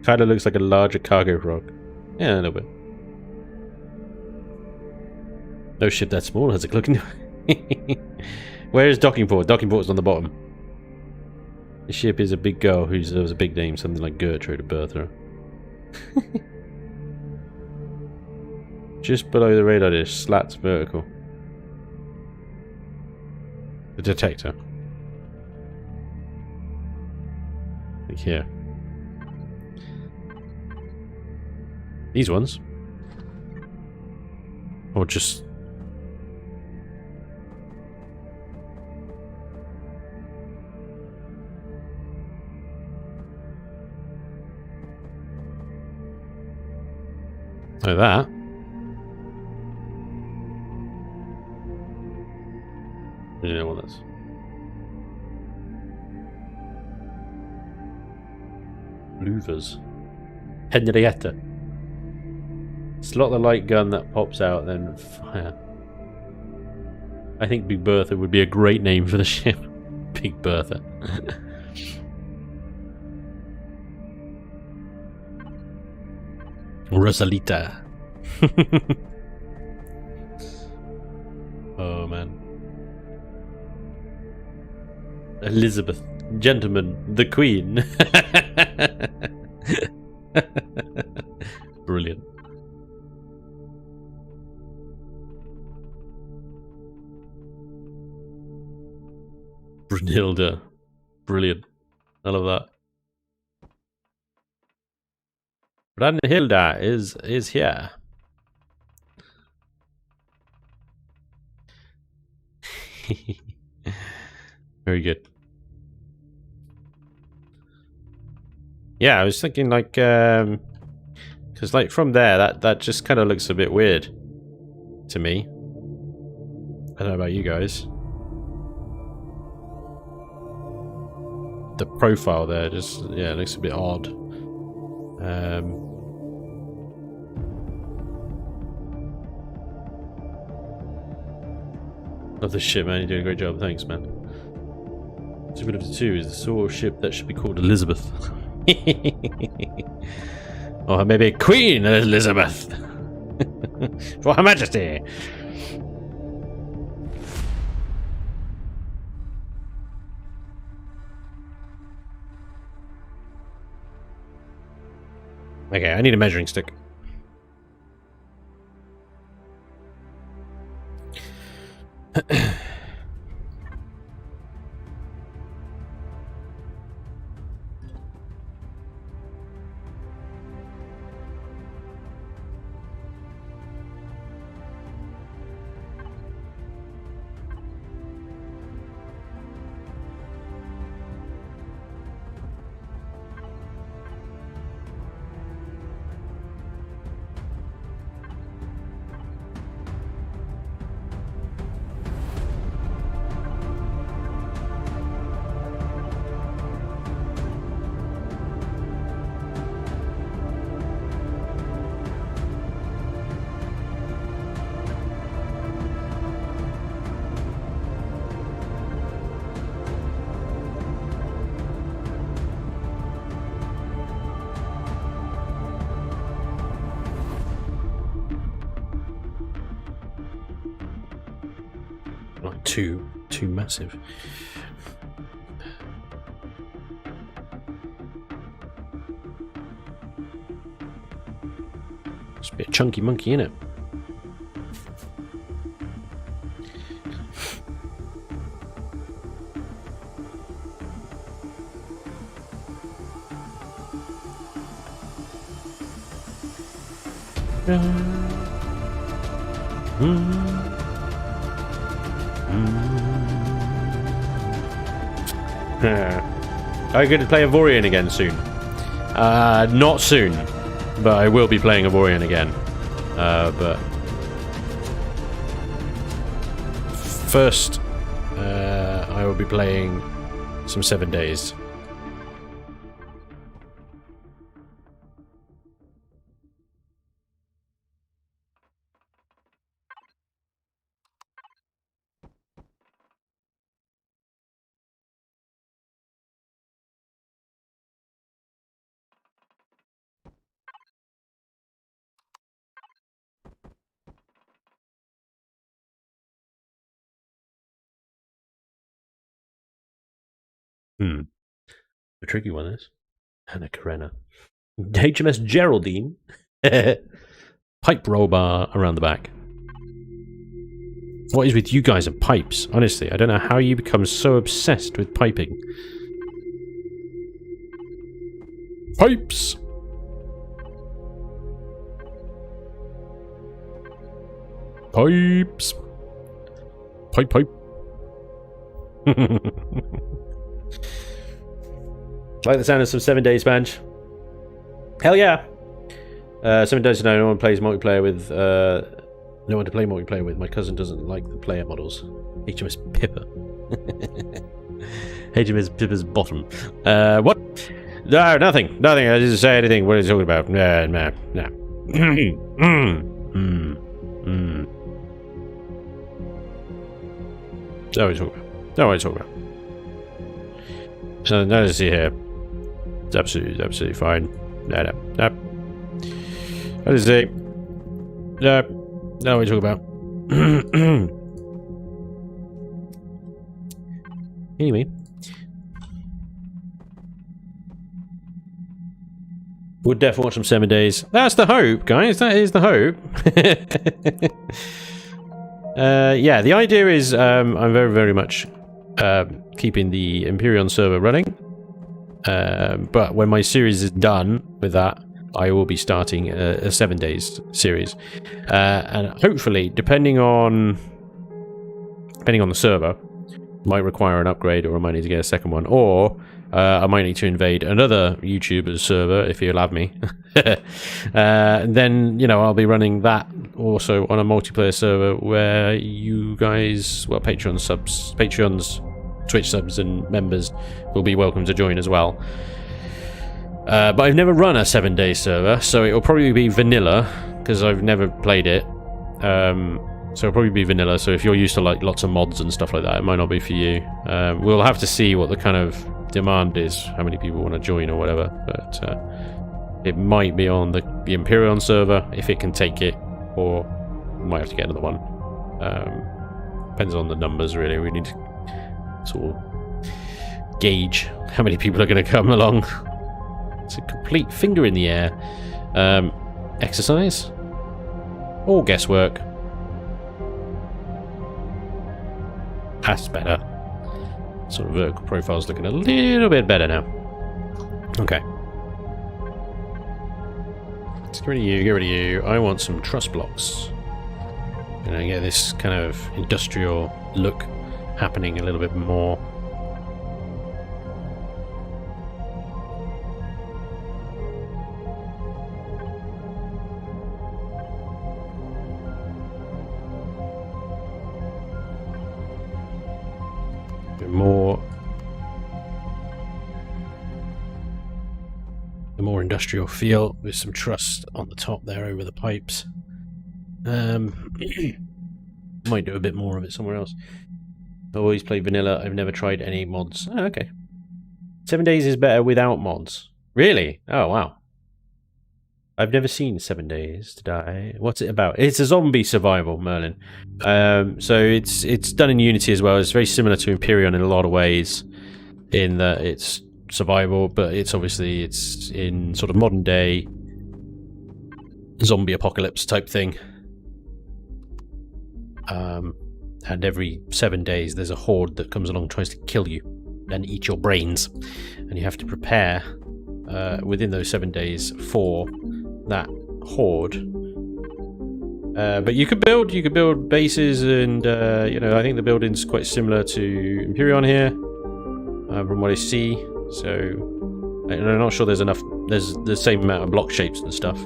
Kind of looks like a larger cargo frog. Yeah, a little bit. No ship that small has a cloak. Where is docking port? Docking port's on the bottom. The ship is a big girl who's a big name, something like Gertrude or Bertha. Just below the radar dish, slats vertical. The detector. Like here. These ones? Or just... like that? I don't know what that's... Louvers. Henrietta. Slot the light gun that pops out, then fire. I think Big Bertha would be a great name for the ship. Big Bertha. Rosalita. Oh man. Elizabeth. Gentlemen. The Queen. Brilliant. Brunhilde. Brilliant. I love that. Brunhilde is here. Very good. Yeah, I was thinking like because like from there that just kind of looks a bit weird to me. I don't know about you guys. The profile there just, yeah, it looks a bit odd. Love this ship, man. You're doing a great job. Thanks, man. Super of the 2 is the sort of ship that should be called Elizabeth. Or maybe Queen Elizabeth. For Her Majesty. Okay, I need a measuring stick. Not too massive. It's a bit chunky monkey, innit? Are you going to play Avorion again soon? Not soon, but I will be playing Avorion again. But first, I will be playing some 7 Days. A tricky one, this. Hannah Karenna. HMS Geraldine. Pipe roll bar around the back. What is with you guys and pipes? Honestly, I don't know how you become so obsessed with piping. Pipes! Pipes! Pipe, pipe. Like the sound of some 7 Days, Spanj. Hell yeah! 7 Days no one plays multiplayer with. No one to play multiplayer with. My cousin doesn't like the player models. HMS Pippa. HMS Pippa's bottom. What? No, nothing. Nothing. I didn't say anything. What are you talking about? No. That's what you're talking about. That's what you're talking about. So, nothing to see here. It's absolutely fine. No. What is it? No, what are you talking about? Anyway. Would definitely watch some 7 Days. That's the hope, guys. That is the hope. Yeah, the idea is I'm very much keeping the Imperion server running. But when my series is done with that, I will be starting a 7 Days series. And hopefully, depending on the server, might require an upgrade, or I might need to get a second one, or I might need to invade another YouTuber's server if he'll have me. Then, you know, I'll be running that also on a multiplayer server where you guys, well, Patreons, Twitch subs and members will be welcome to join as well. But I've never run a 7 Day server, so it will probably be vanilla, because I've never played it. So it'll probably be vanilla, so if you're used to like lots of mods and stuff like that, it might not be for you. We'll have to see what the kind of demand is, how many people want to join or whatever, but it might be on the Imperion server if it can take it, or we might have to get another one. Depends on the numbers, really. We need to sort of gauge how many people are going to come along. It's a complete finger in the air. Exercise? Or guesswork? That's better. Sort of vertical profile's looking a little bit better now. Okay. Let's get rid of you, get rid of you. I want some truss blocks. And I get this kind of industrial look happening a little bit more. A more industrial feel with some truss on the top there over the pipes. Might do a bit more of it somewhere else. I always play vanilla. I've never tried any mods. Oh, okay. 7 Days is better without mods. Really? Oh, wow. I've never seen 7 Days to Die. What's it about? It's a zombie survival, Merlin. So it's done in Unity as well. It's very similar to Imperion in a lot of ways, in that it's survival, but it's obviously it's in sort of modern day zombie apocalypse type thing. And every 7 days there's a horde that comes along and tries to kill you and eat your brains, and you have to prepare within those 7 days for that horde. But you could build bases, and you know, I think the building's quite similar to Imperion here, from what I see. So I'm not sure there's the same amount of block shapes and stuff.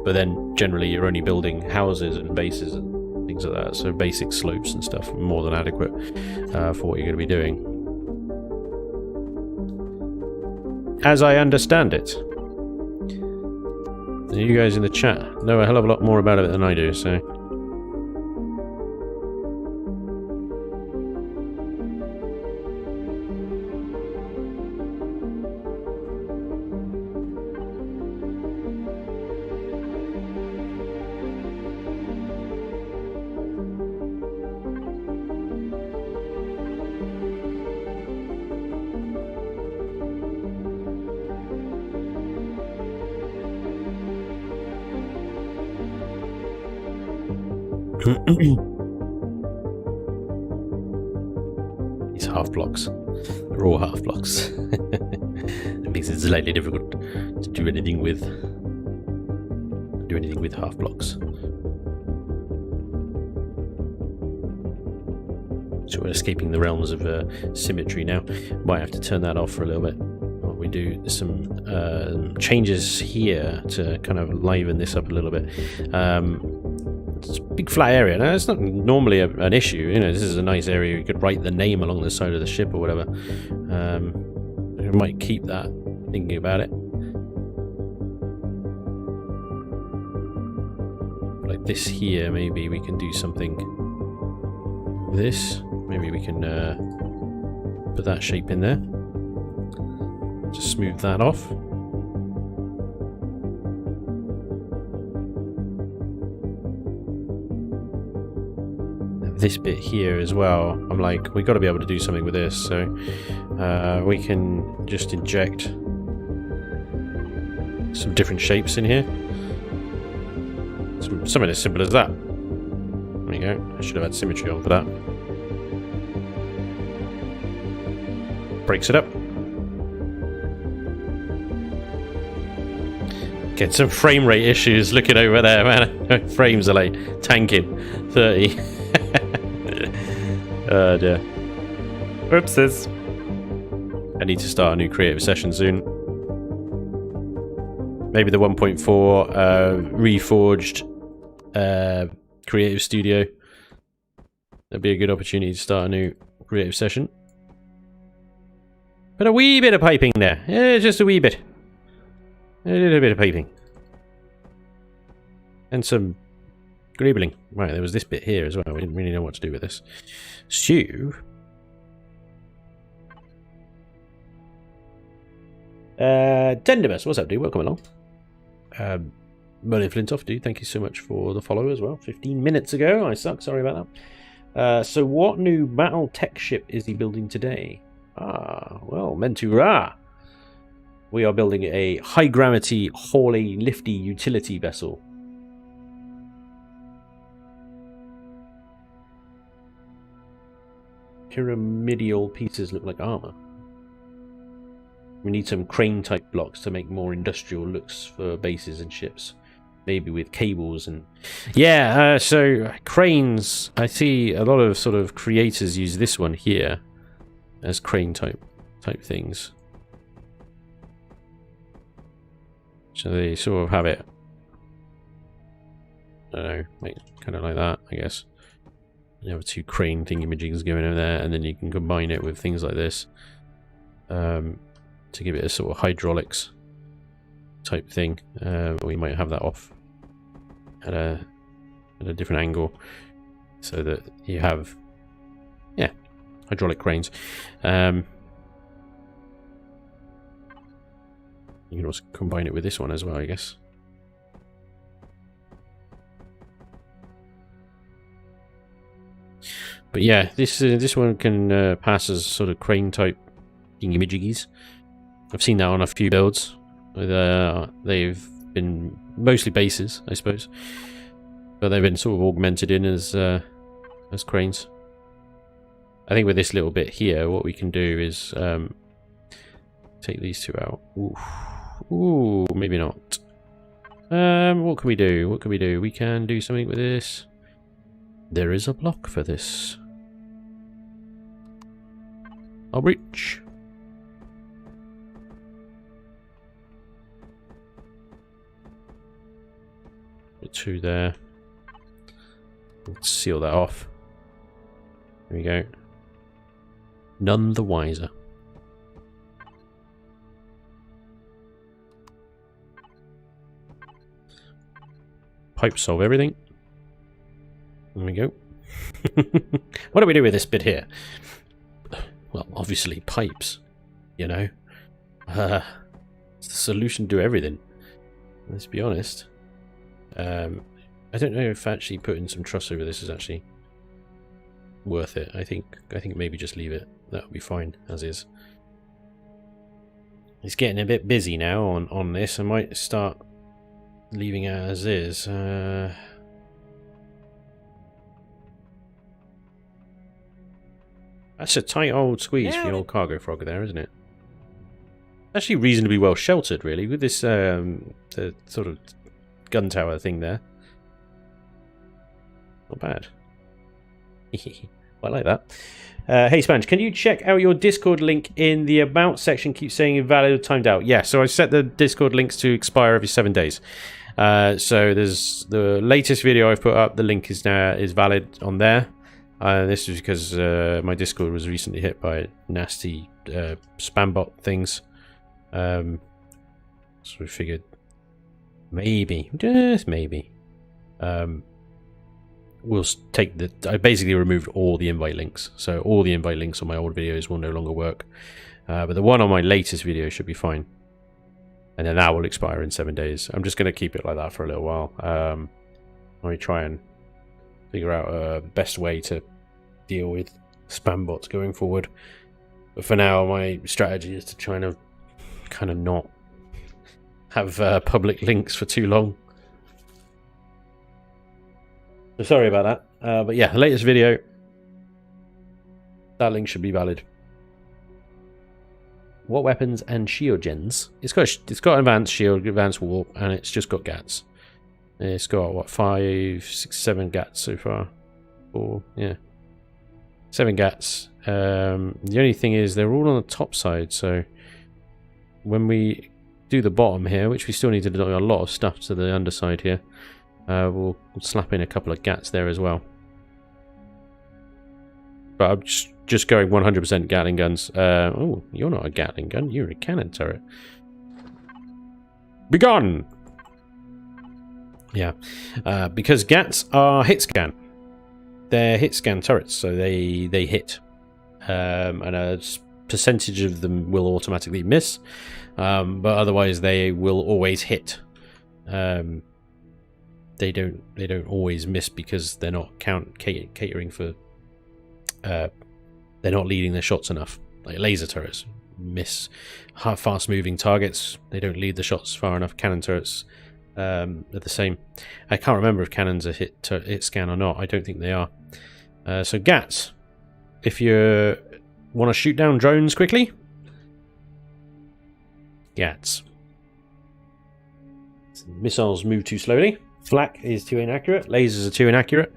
but then generally you're only building houses and bases and things like that, so basic slopes and stuff are more than adequate for what you're going to be doing, as I understand it. You guys in the chat know a hell of a lot more about it than I do, so... These half blocks. They're all half blocks. It makes it slightly difficult to do anything with half blocks. So we're escaping the realms of symmetry now. Might have to turn that off for a little bit. While we do some changes here to kind of liven this up a little bit. It's a big flat area. Now, it's not normally an issue. You know, this is a nice area. You could write the name along the side of the ship or whatever. I might keep that, thinking about it. Like this here, maybe we can do something with this. Maybe we can put that shape in there. Just smooth that off. This bit here as well, I'm like, we've got to be able to do something with this, so we can just inject some different shapes in here. Something as simple as that. There you go. I should have had symmetry on for that. Breaks it up. Get some frame rate issues looking over there, man. Frames are like tanking 30. Oh dear. Oopsies. I need to start a new creative session soon. Maybe the 1.4 reforged creative studio. That'd be a good opportunity to start a new creative session. But a wee bit of piping there. Yeah, just a wee bit. A little bit of piping. And some greebling. Right, there was this bit here as well. We didn't really know what to do with this. Stew. Tenderbus, what's up, dude? Welcome along. Merlin Flintoff, dude, thank you so much for the follow as well. 15 minutes ago. I suck, sorry about that. So what new battle tech ship is he building today? Ah, well, Mentura. We are building a high-gravity, hauling, lifty utility vessel. Pyramidal pieces look like armor. We need some crane-type blocks to make more industrial looks for bases and ships. Maybe with cables and... Yeah, so cranes, I see a lot of sort of creators use this one here as crane-type things. So they sort of have it, I don't know, like, kind of like that, I guess. You have two crane thingamajigs going over there, and then you can combine it with things like this to give it a sort of hydraulics type thing. We might have that off at a different angle, so that you have, yeah, hydraulic cranes. You can also combine it with this one as well, I guess. But yeah, this one can pass as sort of crane type thingamajiggies. I've seen that on a few builds. They've been mostly bases, I suppose, but they've been sort of augmented in as cranes. I think with this little bit here, what we can do is take these two out. Ooh, maybe not. What can we do? What can we do? We can do something with this. There is a block for this. I'll reach. got 2 there. Let's seal that off. There we go. None the wiser. Pipes solve everything. There we go. What do we do with this bit here? Well, obviously pipes, you know. It's the solution to everything. Let's be honest. I don't know if actually putting some truss over this is actually worth it. I think maybe just leave it. That would be fine as is. It's getting a bit busy now on this. I might start leaving it as is. That's a tight old squeeze for the old cargo frogger there, isn't it? Actually reasonably well sheltered, really, with this the sort of gun tower thing there. Not bad. I like that. Hey Spanj, can you check out your Discord link in the About section? Keeps saying invalid or timed out. Yeah, so I set the Discord links to expire every 7 days. So there's the latest video I've put up. The link is valid on there. This is because my Discord was recently hit by nasty spam bot things. So we figured maybe, just maybe, we'll take the... I basically removed all the invite links. So all the invite links on my old videos will no longer work. But the one on my latest video should be fine. And then that will expire in 7 days. I'm just going to keep it like that for a little while. Let me try and figure out the best way to deal with spam bots going forward. But for now, my strategy is to try and kind of not have public links for too long. So sorry about that. But yeah, the latest video, that link should be valid. What weapons and shield gens? It's got advanced shield, advanced warp, and it's just got gats. It's got what, 5, 6, 7 gats so far. 4, yeah, 7 gats. The only thing is they're all on the top side, so when we do the bottom here, which we still need to do a lot of stuff to the underside here, we'll slap in a couple of gats there as well. But I'm just going 100% Gatling guns. Oh, you're not a Gatling gun, you're a cannon turret. Begone! Yeah, because gats are hit scan. They're hit scan turrets, so they hit. And a percentage of them will automatically miss, but otherwise they will always hit. They don't always miss because they're not catering for. They're not leading their shots enough. Like laser turrets miss fast moving targets. They don't lead the shots far enough. Cannon turrets are the same. I can't remember if cannons are hit scan or not. I don't think they are. So gats, if you want to shoot down drones quickly, gats. Missiles move too slowly. Flak is too inaccurate. Lasers are too inaccurate.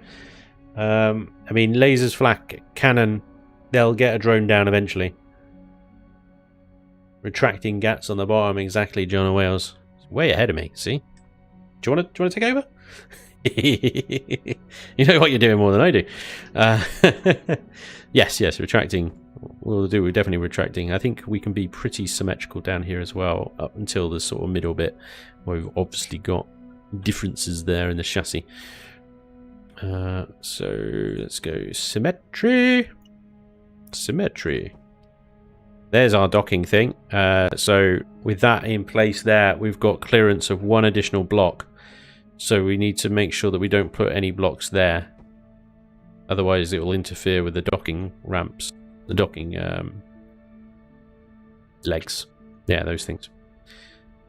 I mean, lasers, flak, cannon, they'll get a drone down eventually. Retracting gats on the bottom, exactly, John and Wales. Way ahead of me, see? Do you want to take over? You know what you're doing more than I do. Yes, retracting. We're definitely retracting. I think we can be pretty symmetrical down here as well, up until the sort of middle bit, where we've obviously got differences there in the chassis. So let's go symmetry. There's our docking thing. So with that in place there, we've got clearance of 1 additional block. So we need to make sure that we don't put any blocks there. Otherwise it will interfere with the docking ramps. The docking legs. Yeah, those things.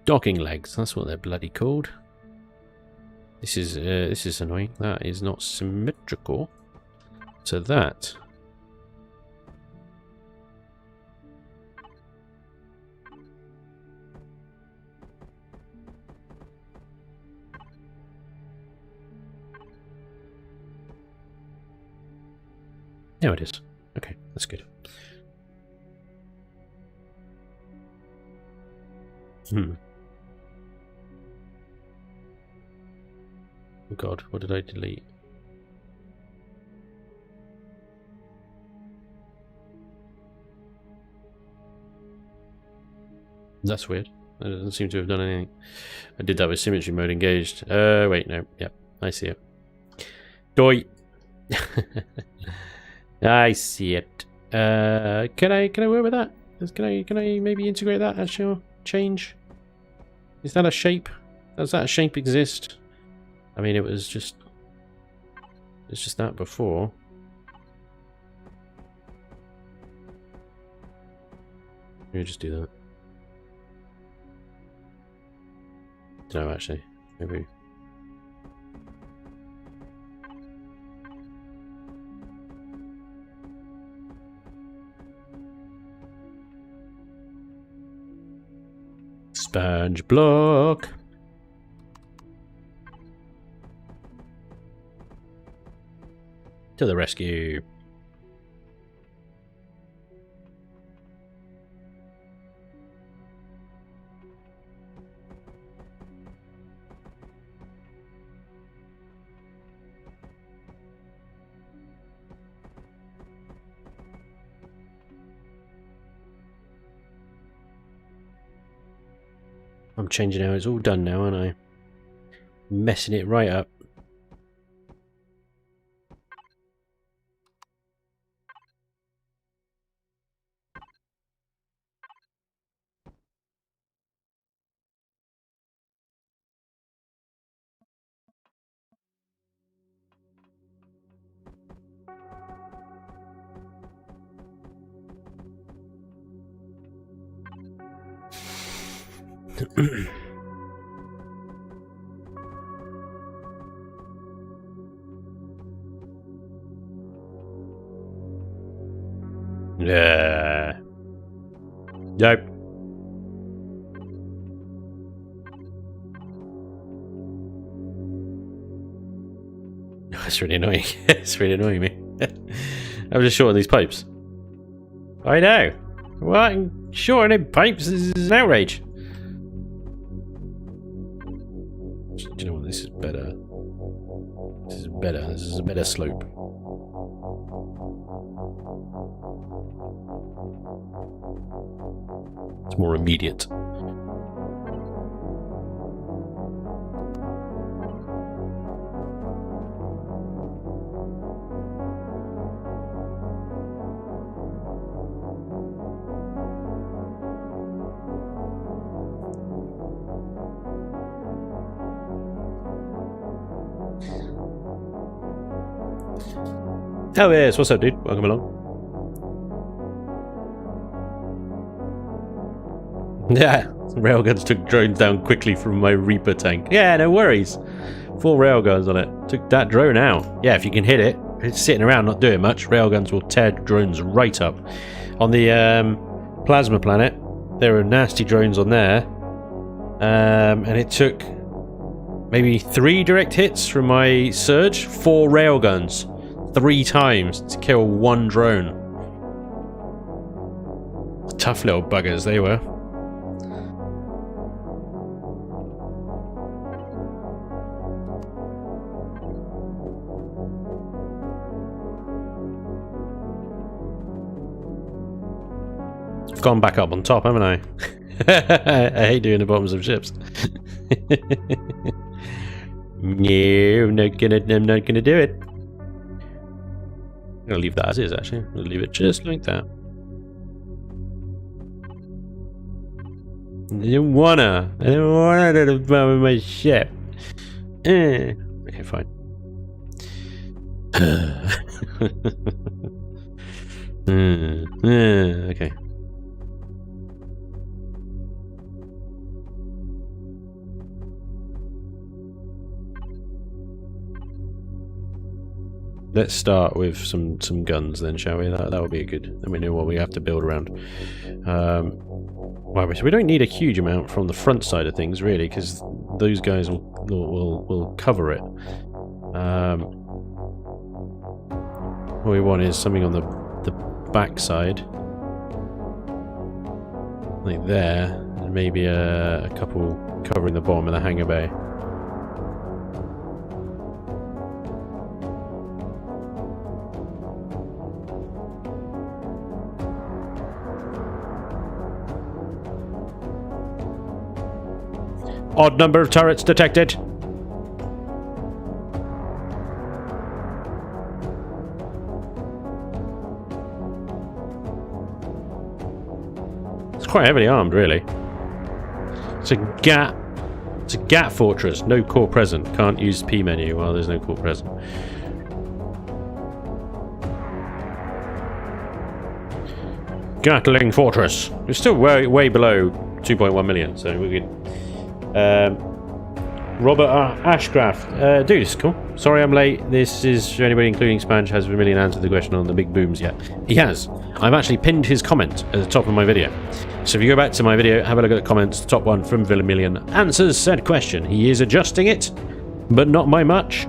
Docking legs, that's what they're bloody called. This is annoying. That is not symmetrical to that. Now it is. Okay, that's good. Oh god, what did I delete? That's weird. That doesn't seem to have done anything. I did that with symmetry mode engaged. Wait, no. Yep, I see it. Doi! I see it. Can I work with that? Can I maybe integrate that as your change? Is that a shape? Does that shape exist? I mean, it's just that before. Let me just do that. No, actually, maybe. Spanj block. To the rescue. I'm changing how it's all done now, aren't I? Messing it right up. Yeah. Nope. That's really annoying. It's really annoying me. I'm just shorting these pipes. I know. What? Shortening pipes is an outrage. Do you know what? This is better. This is better. This is a better slope. It's more immediate. Oh yes, what's up, dude? Welcome along. Yeah, railguns took drones down quickly from my Reaper tank. Yeah, no worries. 4 railguns on it. Took that drone out. Yeah, if you can hit it, it's sitting around not doing much. Railguns will tear drones right up. On the Plasma planet, there are nasty drones on there. And it took maybe 3 direct hits from my Surge, 4 railguns. 3 times to kill 1 drone. Tough little buggers they were. I've gone back up on top, haven't I? I hate doing the bottoms of ships. No, I'm not gonna do it. I'm gonna leave that as is, actually. I'm gonna leave it just like that. I don't wanna do the bottom of my ship. Okay, fine. Okay. Let's start with some guns then, shall we? That would be a good. Then we know what we have to build around. Well, we don't need a huge amount from the front side of things, really, because those guys will cover it. What we want is something on the back side, like there, and maybe a couple covering the bottom of the hangar bay. Odd number of turrets detected. It's quite heavily armed, really. It's a GAT fortress. No core present. Can't use P menu while there's no core present. Gatling fortress. We're still way below 2.1 million, so we're good. Robert Ashcraft. Dude, it's cool. Sorry I'm late. This is for anybody, including Spanj, has Vermilion answered the question on the big booms yet. He has. I've actually pinned his comment at the top of my video. So if you go back to my video, have a look at the comments. The top one from Vermilion answers said question. He is adjusting it, but not by much.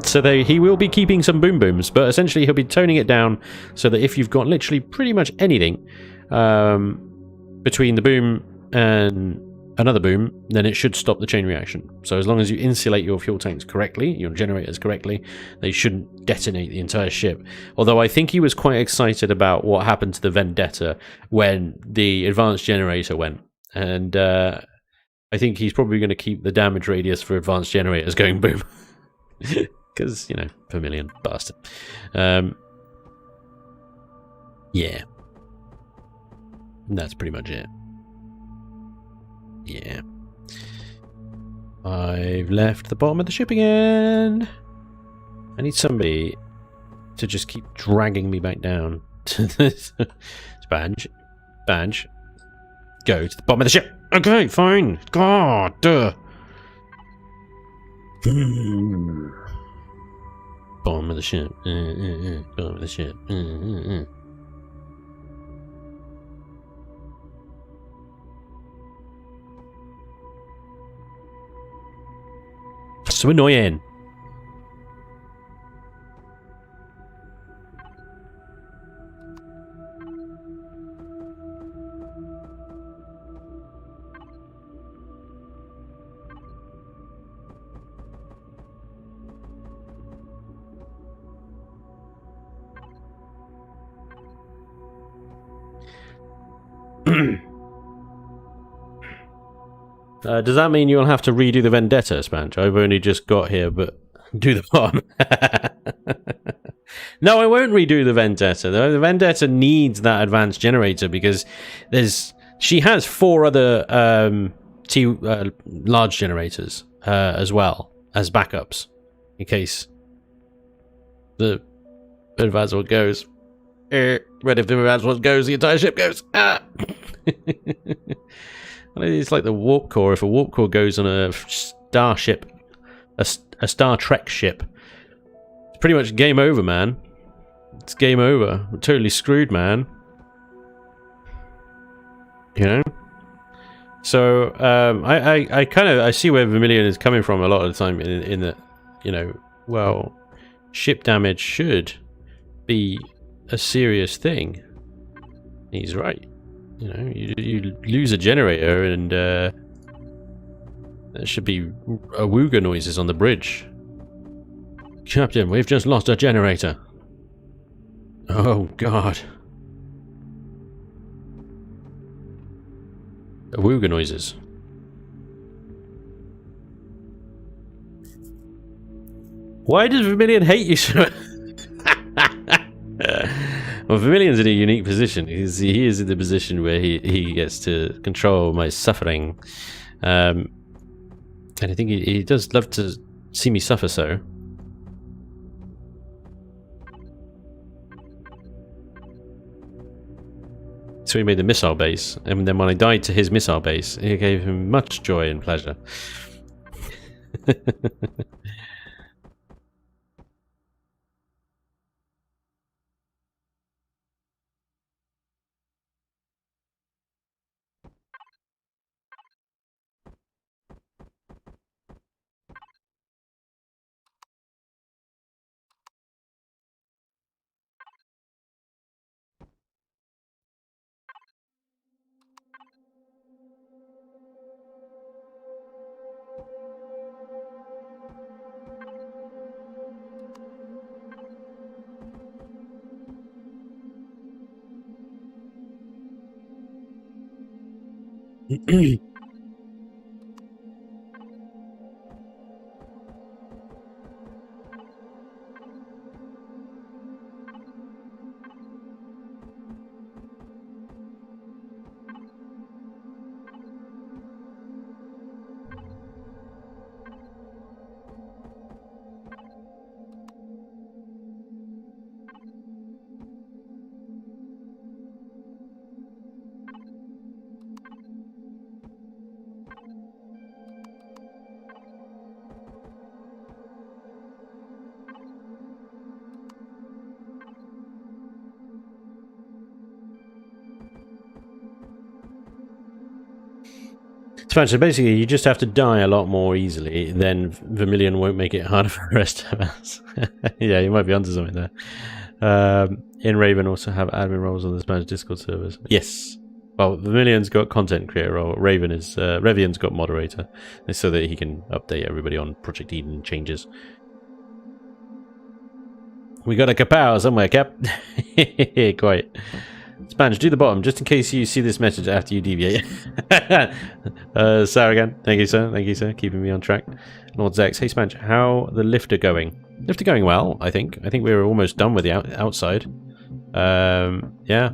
So he will be keeping some boom booms, but essentially he'll be toning it down so that if you've got literally pretty much anything between the boom and another boom, then it should stop the chain reaction. So as long as you insulate your fuel tanks correctly, your generators correctly, they shouldn't detonate the entire ship. Although I think he was quite excited about what happened to the Vendetta when the advanced generator went. And I think he's probably going to keep the damage radius for advanced generators going boom. Because, you know, Vermilion bastard. Yeah. That's pretty much it. Yeah. I've left the bottom of the ship again. I need somebody to just keep dragging me back down to this. Spanj. Go to the bottom of the ship. Okay, fine. God, duh. Bottom of the ship. Bottom of the ship. So annoying. Does that mean you'll have to redo the Vendetta, Spanj? I've only just got here, but do the bottom. No, I won't redo the Vendetta. The Vendetta needs that advanced generator because she has 4 other large generators as well as backups in case the advanced one goes. But if the advanced one goes, the entire ship goes. Ah! It's like the warp core. If a warp core goes on a starship, a Star Trek ship, it's pretty much game over, man. It's game over. We're totally screwed, man. You know? So, I see where Vermilion is coming from a lot of the time in that, you know, well, ship damage should be a serious thing. He's right. You know, you lose a generator and there should be awooga noises on the bridge. Captain, we've just lost a generator. Oh, God. Awooga noises. Why does Vermilion hate you so much? Well, Vermilion's in a unique position. He is in the position where he gets to control my suffering. And I think he does love to see me suffer so. So he made the missile base, and then when I died to his missile base, it gave him much joy and pleasure. Spanj, so basically you just have to die a lot more easily, then Vermilion won't make it harder for the rest of us. Yeah, you might be onto something there. In Raven also have admin roles on the Spanj Discord servers. Yes. Well, Vermilion's got content creator role. Revian's got moderator, so that he can update everybody on Project Eden changes. We got a kapow somewhere, Cap. Quite. Spanj, do the bottom, just in case you see this message after you deviate. Sarah, thank you, sir. Thank you, sir. Keeping me on track. Lord Zex, hey, Spanj, how the lifter going? Lifter going well, I think. I think we're almost done with the outside. Yeah.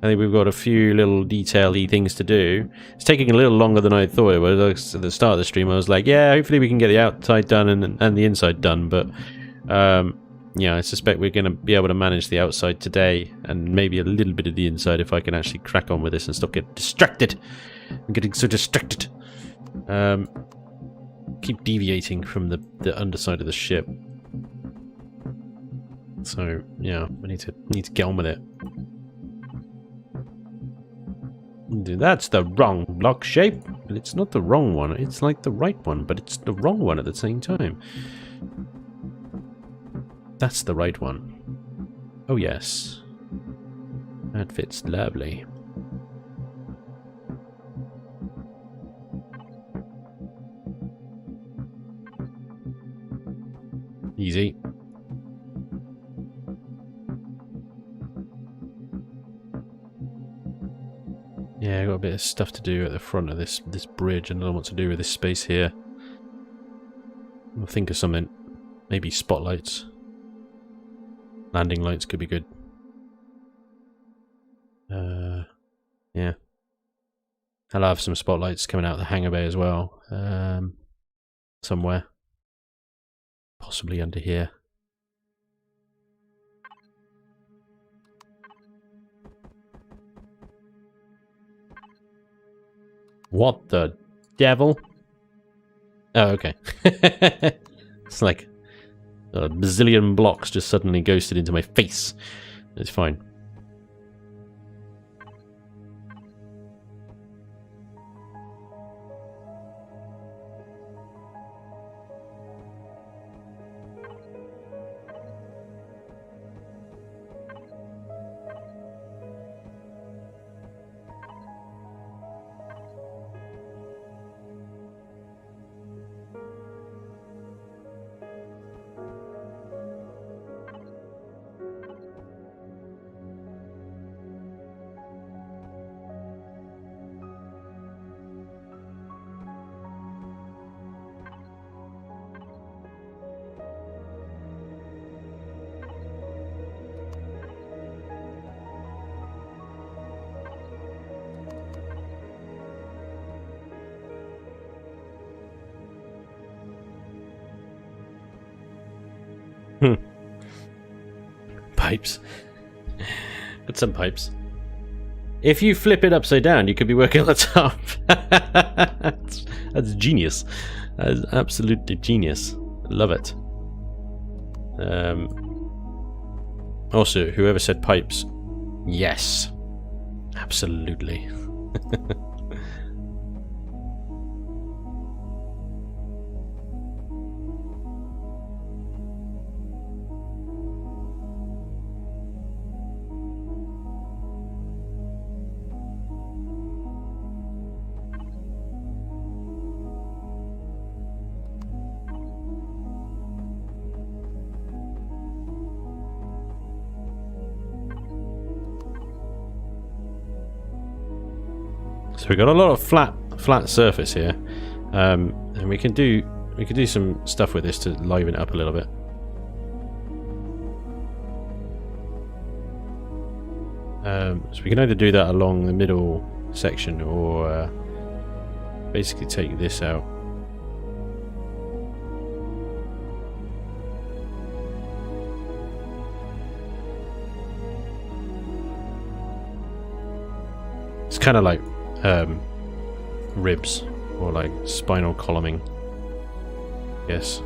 I think we've got a few little detail-y things to do. It's taking a little longer than I thought it would. At the start of the stream, I was like, yeah, hopefully we can get the outside done and the inside done, but... yeah, I suspect we're going to be able to manage the outside today, and maybe a little bit of the inside if I can actually crack on with this and stop getting distracted. I'm getting so distracted. Keep deviating from the underside of the ship. So yeah, we need to get on with it. Dude, that's the wrong block shape, but it's not the wrong one. It's like the right one, but it's the wrong one at the same time. That's the right one. Oh yes. That fits lovely. Easy. Yeah, I got a bit of stuff to do at the front of this bridge, and I don't know what to do with this space here. I'll think of something. Maybe spotlights. Landing lights could be good. Yeah. I'll have some spotlights coming out of the hangar bay as well. Somewhere. Possibly under here. What the devil? Oh, okay. It's like a bazillion blocks just suddenly ghosted into my face. It's fine. Pipes. Got some pipes. If you flip it upside down, you could be working on the top. That's genius. That is absolutely genius. Love it. Also, whoever said pipes, yes. Absolutely. So we've got a lot of flat surface here, and we can do some stuff with this to liven it up a little bit. So we can either do that along the middle section, or basically take this out. It's kind of like ribs, or like spinal columning, yes.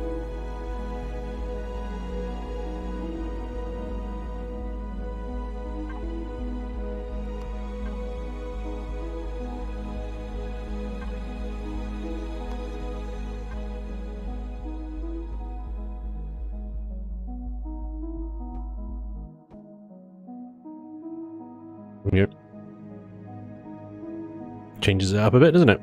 Yep. Changes it up a bit, doesn't it?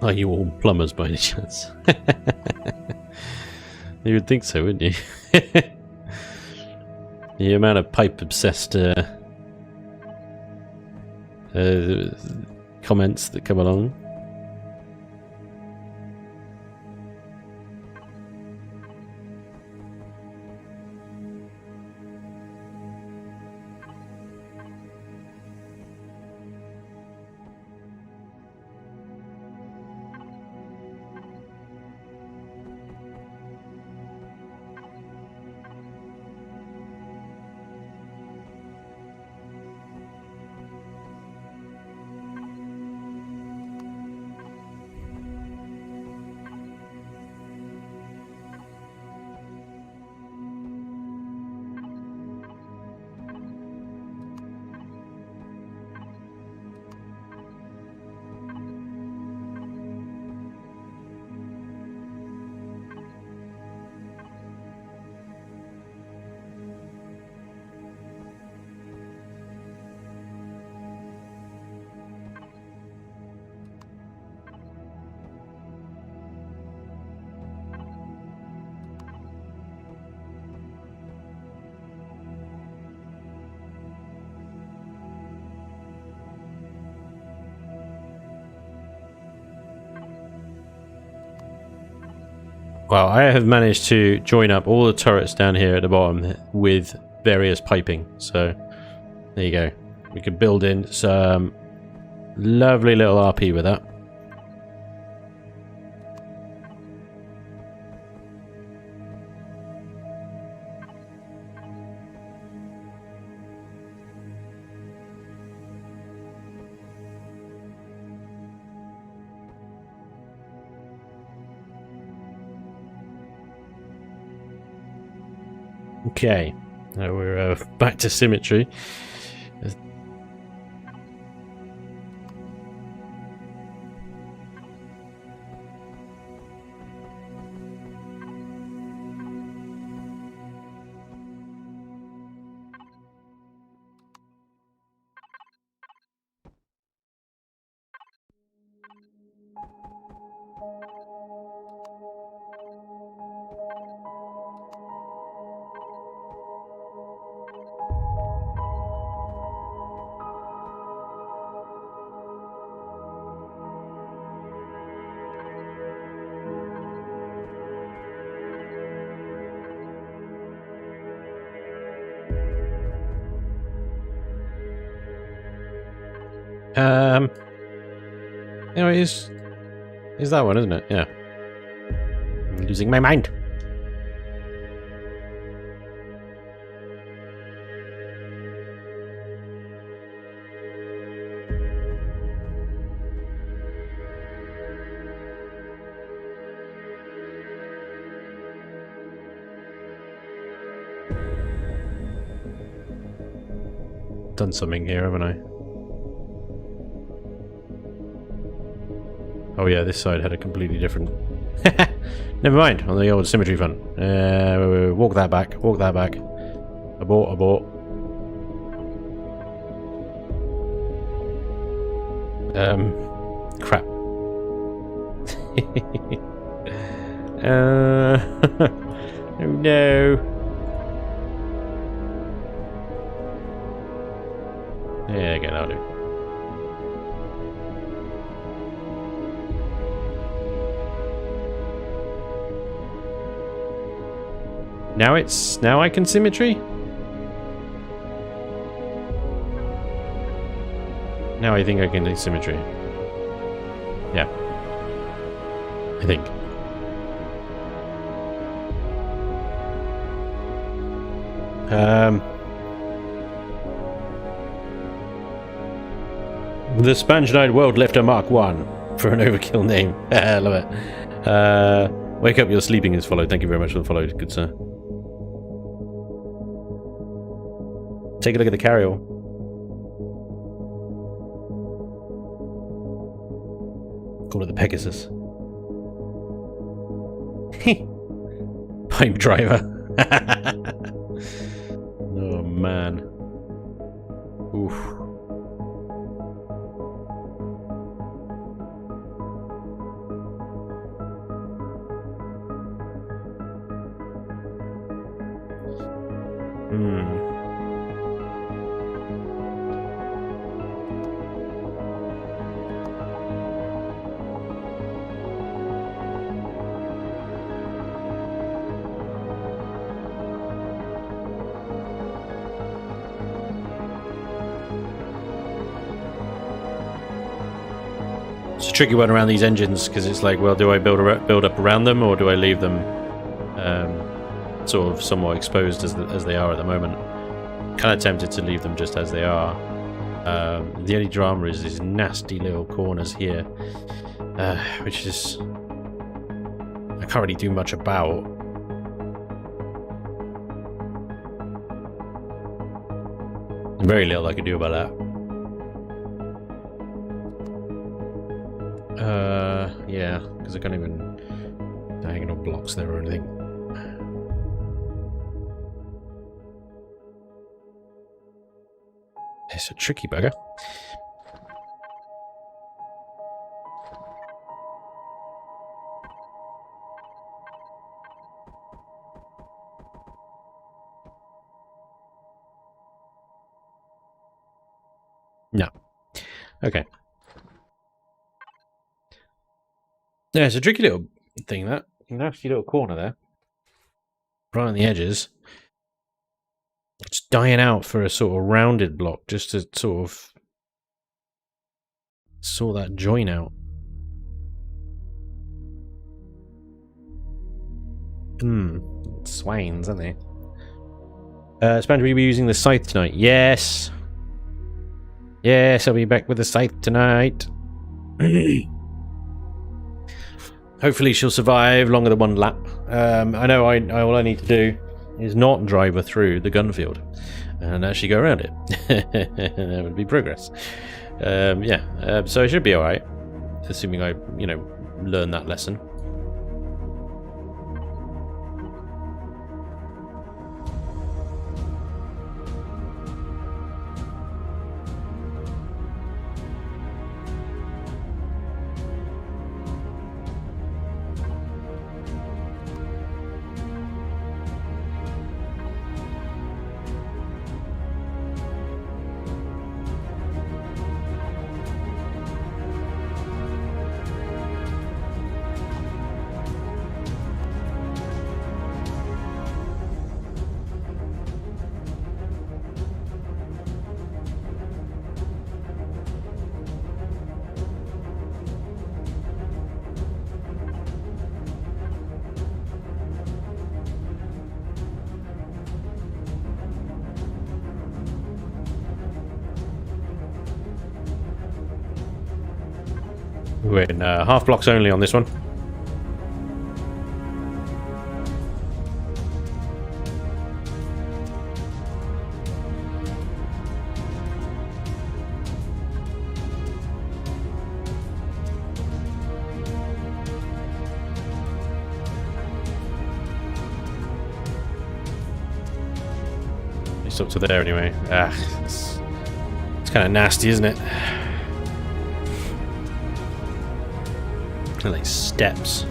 Are you all plumbers by any chance? You would think so, wouldn't you? The amount of pipe-obsessed comments that come along. Well, I have managed to join up all the turrets down here at the bottom with various piping, so there you go. We could build in some lovely little RP with that. Okay, now we're back to symmetry. Anyway, is that one, isn't it? Yeah. I'm losing my mind. Done something here, haven't I? Oh yeah, this side had a completely different... Never mind, on the old symmetry front. Walk that back, walk that back. Abort, abort. Crap. Oh no. Yeah, again, I'll do. Now I can symmetry? Now I think I can do symmetry. Yeah. I think. The Spanj Knight World Lifter Mark 1 for an overkill name. I love it. Wake up, you're sleeping is followed. Thank you very much for the follow, good sir. Take a look at the carrier. Call it the Pegasus. Pipe driver. Oh man. Oof. It's a tricky one around these engines because it's like, well, do I build up around them or do I leave them sort of somewhat exposed as they are at the moment? Kind of tempted to leave them just as they are. The only drama is these nasty little corners here, which is I can't really do much about. Very little I could do about that. Yeah, because I can't even hang on blocks there or anything. It's a tricky bugger. No. Okay. Yeah, it's a tricky little thing, that. Nasty little corner there. Right on the edges. It's dying out for a sort of rounded block just to sort of sort that join out. Swains, aren't they? Spanj, will you be using the scythe tonight? Yes. Yes, I'll be back with the scythe tonight. Hopefully she'll survive longer than one lap. I know all I need to do is not drive her through the gun field and actually go around it. That would be progress. Yeah, so I should be alright, assuming I, learn that lesson. We're in half blocks only on this one. It's up to there anyway. It's kind of nasty, isn't it? Like steps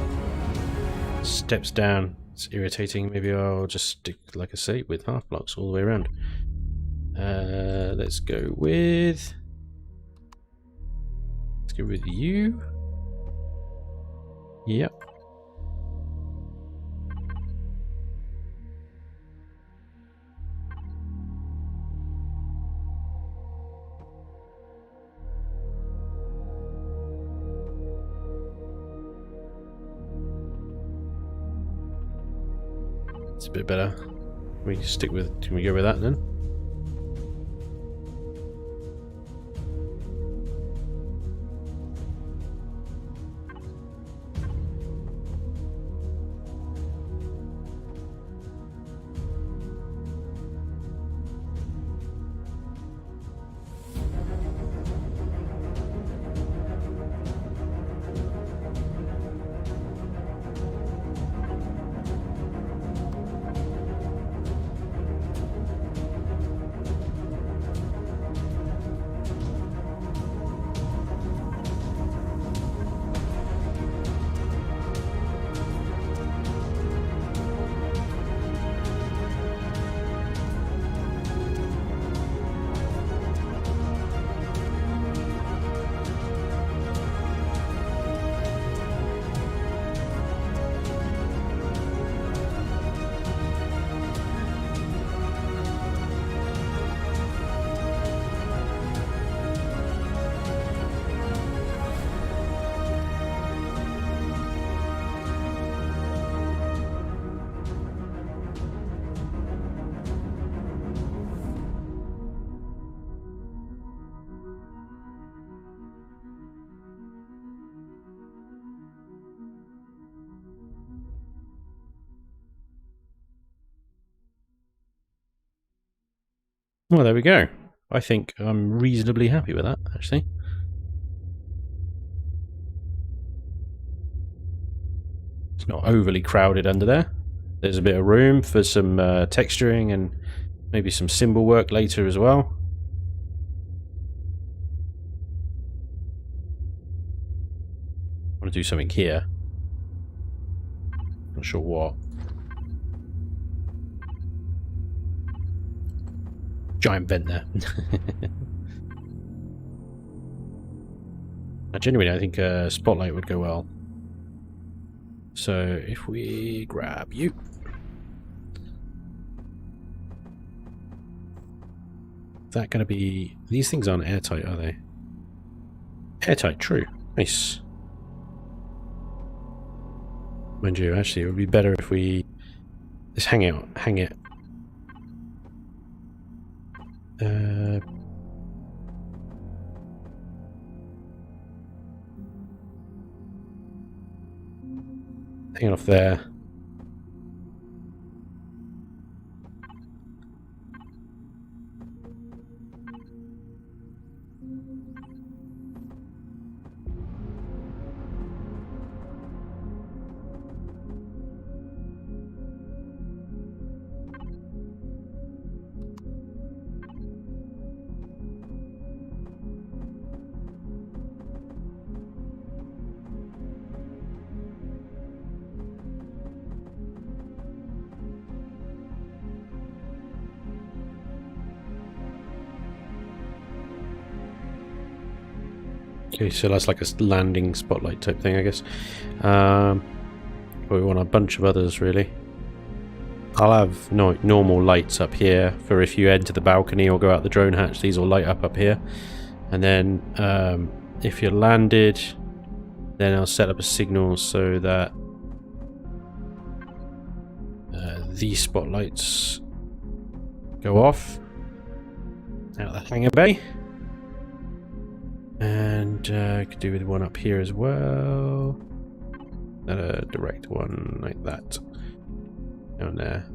down. It's irritating. Maybe I'll just stick, like I say, with half blocks all the way around. Let's go with you. Yep. It's a bit better. Can we go with that then? Well, there we go. I think I'm reasonably happy with that, actually. It's not overly crowded under there. There's a bit of room for some texturing and maybe some symbol work later as well. I want to do something here. Not sure what. Giant vent there. Genuinely, I think a spotlight would go well. So if we grab you. Is that going to be... These things aren't airtight, are they? Airtight, true. Nice. Mind you, actually, it would be better if we... Just hang it. Hang it off there. Okay, so that's like a landing spotlight type thing, I guess. But we want a bunch of others, really. I'll have normal lights up here for if you enter the balcony or go out the drone hatch. These will light up here. And then if you're landed, then I'll set up a signal so that these spotlights go off out the hangar bay. And could do with one up here as well. A direct one like that. Down there.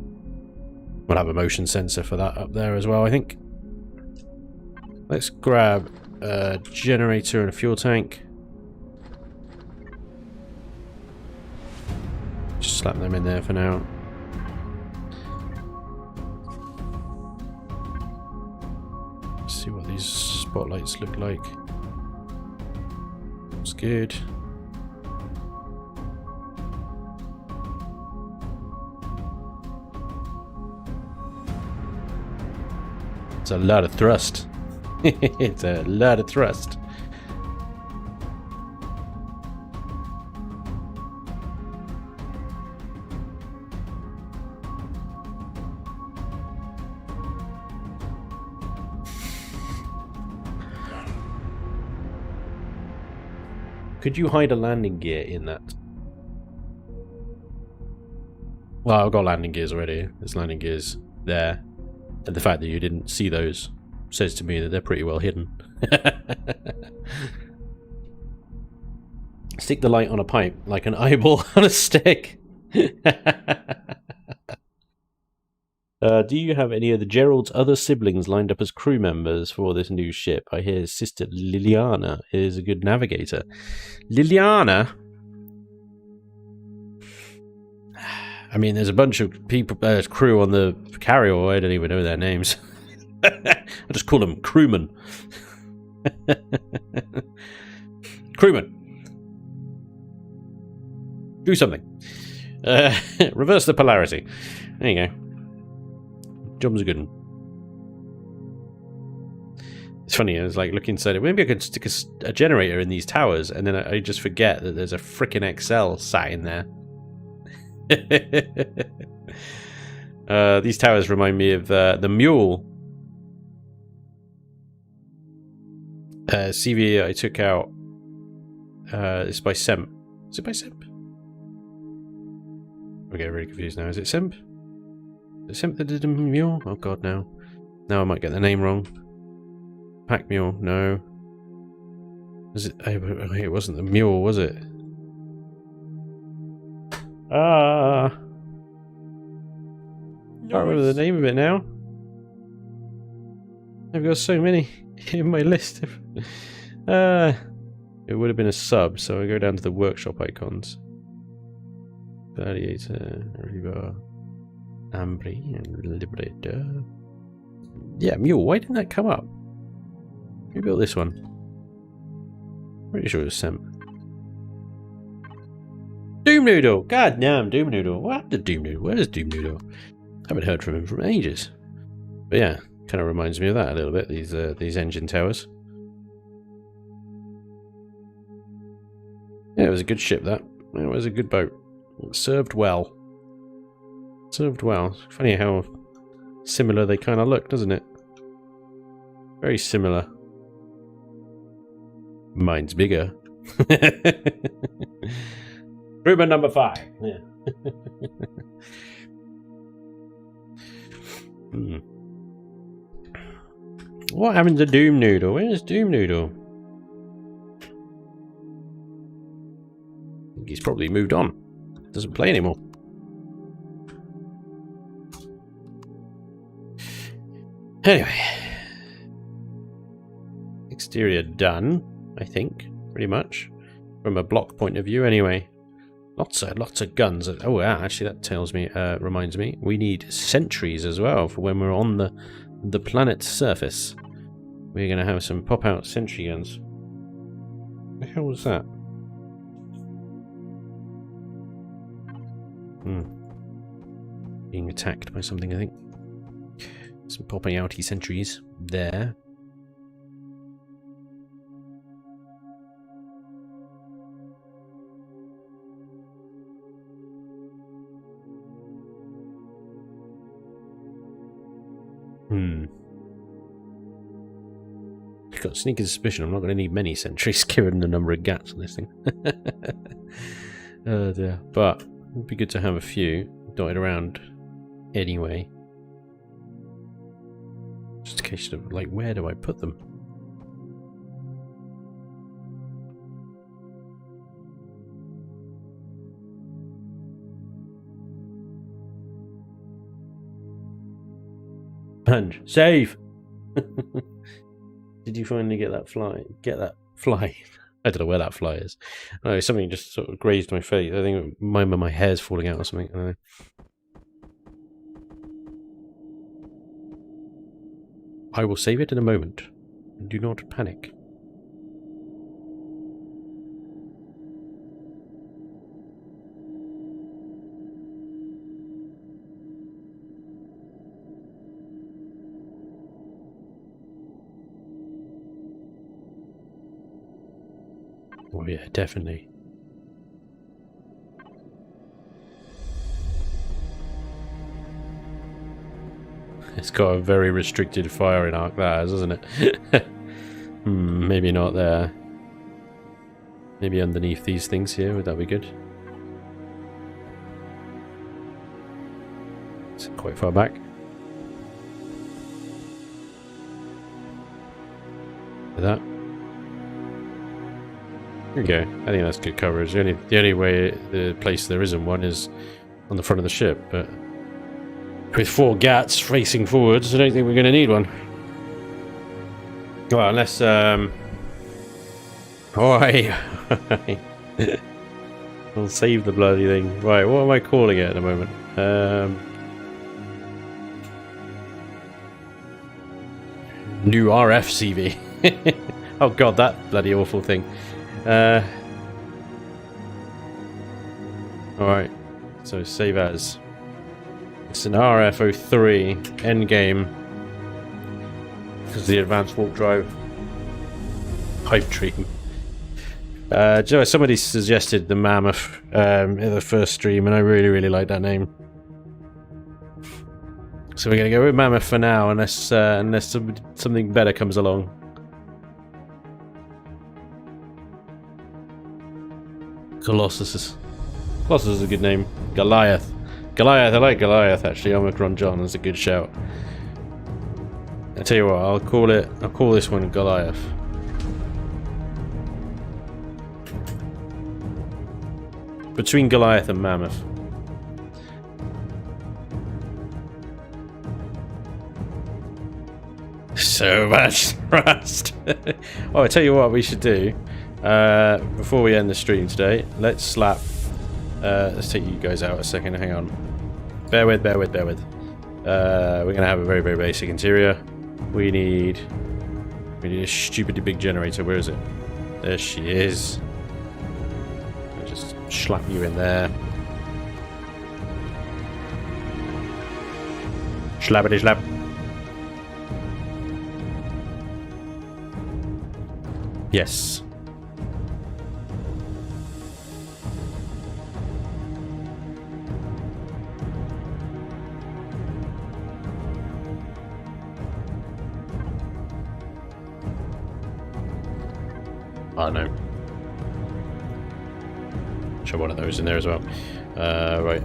We'll have a motion sensor for that up there as well, I think. Let's grab a generator and a fuel tank. Just slap them in there for now. Let's see what these spotlights look like. Looks good. It's a lot of thrust. It's a lot of thrust. Could you hide a landing gear in that? Well, I've got landing gears already. There's landing gears there. And the fact that you didn't see those says to me that they're pretty well hidden. Stick the light on a pipe like an eyeball on a stick. Do you have any of the Gerald's other siblings lined up as crew members for this new ship? I hear his sister Liliana is a good navigator. Liliana? I mean, there's a bunch of people, crew on the carrier. I don't even know their names. I just call them crewmen. Crewmen. Do something. Reverse the polarity. There you go. Job's a good one. It's funny, I was like looking inside it. Maybe I could stick a generator in these towers, and then I just forget that there's a frickin' XL sat in there. These towers remind me of the Mule. CV I took out. It's by Semp. Is it by Semp? I get really confused now. Is it Semp? Is it Semp that did the Mule? Oh god, no. Now I might get the name wrong. Pack Mule, no. Is it? It wasn't the Mule, was it? Ah. Can't remember the name of it now. I've got so many in my list. It would have been a sub, so I go down to the workshop icons. Gladiator, Riva, Ambry, and Liberator. Yeah, Mule. Why didn't that come up? Who built this one? Pretty sure it was Semp. Doom Noodle! God damn, Doom Noodle. What happened to Doom Noodle? Where is Doom Noodle? Haven't heard from him for ages. But yeah, kind of reminds me of that a little bit, these engine towers. Yeah, it was a good ship, that. It was a good boat. It served well. Served well. Funny how similar they kind of look, doesn't it? Very similar. Mine's bigger. Crewman number 5. Yeah. What happened to Doom Noodle? Where's Doom Noodle? I think he's probably moved on. Doesn't play anymore. Anyway. Exterior done, I think, pretty much. From a block point of view anyway. Lots of guns. Oh, yeah, actually that tells me, reminds me, we need sentries as well for when we're on the planet's surface. We're going to have some pop-out sentry guns. What the hell was that? Being attacked by something, I think. Some popping outy sentries there. I've got a sneaking suspicion I'm not going to need many sentries given the number of gaps on this thing. Oh dear. But it would be good to have a few dotted around anyway. Just a case of, like, where do I put them? Spanj, save! Did you finally get that fly? Get that fly? I don't know where that fly is. Oh, something just sort of grazed my face. I think my hair's falling out or something. I don't know. I will save it in a moment. Do not panic. Oh yeah, definitely. It's got a very restricted firing arc, that has, doesn't it? Maybe not there. Maybe underneath these things here, would that be good? It's quite far back. That. There we go. I think that's good coverage. The only way, the place there isn't one is on the front of the ship, but with 4 gats facing forwards, I don't think we're going to need one. Well, unless, Oi! I'll save the bloody thing. Right, what am I calling it at the moment? New RFCV. Oh god, that bloody awful thing. Alright, so save as. It's an RF03 endgame. This is the advanced warp drive pipe dream. Do you know, somebody suggested the Mammoth in the first stream, and I really like that name. So we're gonna go with Mammoth for now, unless something better comes along. Colossus is a good name. Goliath. I like Goliath actually. Omicron John is a good shout. I tell you what, I'll call this one Goliath. Between Goliath and Mammoth. So much thrust. Oh, I tell you what we should do. Before we end the stream today, let's slap. Let's take you guys out a second. Hang on. Bear with. We're gonna have a very basic interior. We need a stupidly big generator. Where is it? There she is. I'll just slap you in there. Slappity slap. Yes. Oh no. Show one of those in there as well. Right.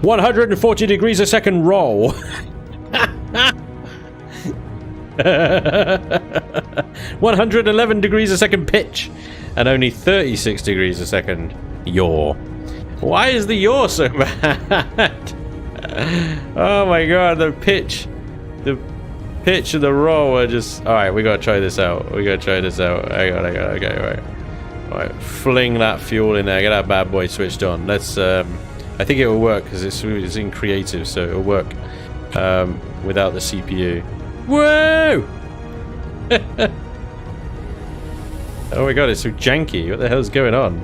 140 degrees a second roll. 111 degrees a second pitch. And only 36 degrees a second yaw. Why is the yaw so bad? Oh my god, the pitch and the roll are just... Alright, we gotta try this out. Hang on, okay, right. Fling that fuel in there, get that bad boy switched on. Let's, I think it will work, because it's in creative, so it'll work without the CPU. Whoa! Oh my god, it's so janky. What the hell's going on?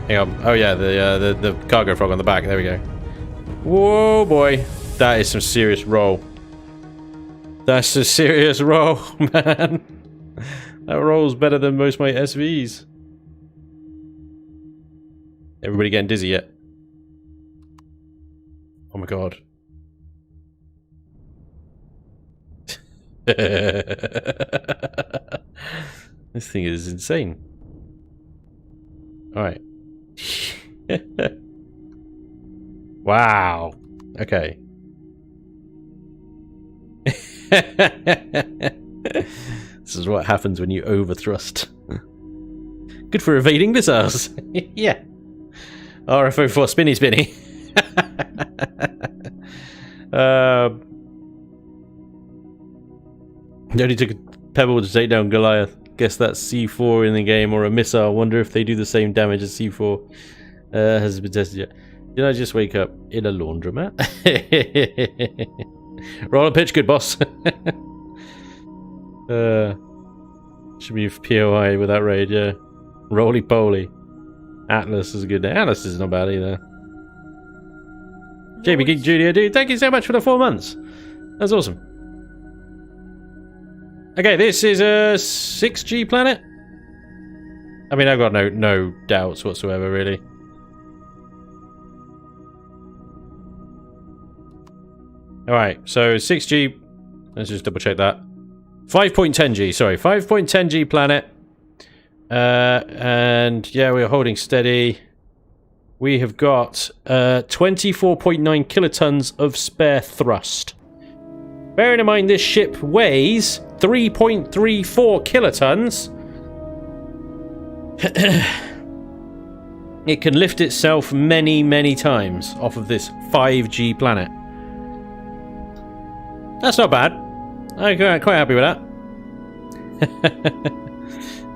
Hang on. Oh yeah, the cargo frog on the back. There we go. Whoa, boy. That is some serious roll. That's a serious roll, man. That rolls better than most of my SVs. Everybody getting dizzy yet? Oh my god. This thing is insane. Alright. Wow. Okay. This is what happens when you overthrust. Good for evading missiles. Yeah. RFO4 spinny. They only took a pebble to take down Goliath. Guess that's C4 in the game or a missile. Wonder if they do the same damage as C4. Hasn't been tested yet. Did I just wake up in a laundromat? Roll and pitch, good boss. Should be POI with that raid, yeah. Roly poly. Atlas is a good name. Atlas is not bad either. JB Geek Junior, dude, thank you so much for the 4 months. That's awesome. Okay, this is a 6G planet. I mean, I've got no doubts whatsoever, really. Alright, so 6G. Let's just double check that. 5.10G, sorry, 5.10G planet. And yeah, we're holding steady. We have got 24.9 kilotons of spare thrust. Bearing in mind this ship weighs 3.34 kilotons. It can lift itself many, many times off of this 5G planet. That's not bad. I'm quite happy with that.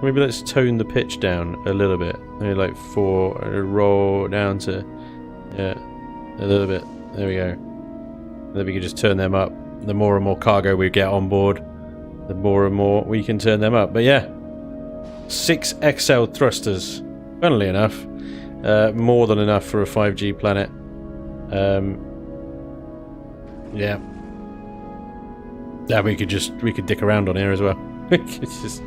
Maybe let's tone the pitch down a little bit. Maybe like 4, roll down to, yeah, a little bit. There we go. And then we can just turn them up. The more and more cargo we get on board, the more and more we can turn them up. But yeah, 6 XL thrusters. Funnily enough, more than enough for a 5G planet. Yeah. Yeah, we could dick around on here as well. We could just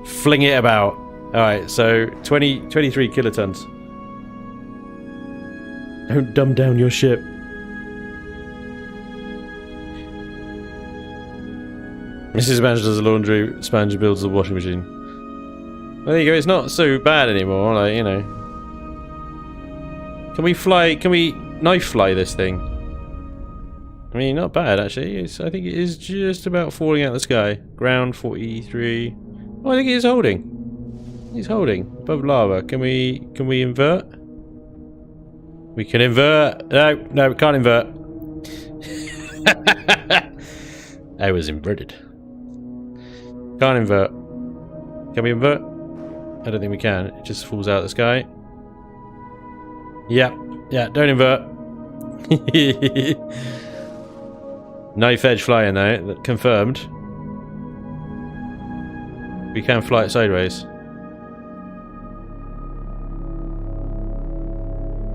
fling it about. Alright, so 23 kilotons. Don't dumb down your ship. Mrs. Spanj does the laundry, Spanj builds the washing machine. Well, there you go, it's not so bad anymore, like, you know. Can we knife fly this thing? I mean, not bad, actually. I think it is just about falling out of the sky. Ground 43. Oh, I think it is holding. It's holding. Above lava. Can we invert? We can invert. No, we can't invert. I was inverted. Can't invert. Can we invert? I don't think we can. It just falls out of the sky. Yeah, don't invert. Knife edge flying though, confirmed. We can fly it sideways.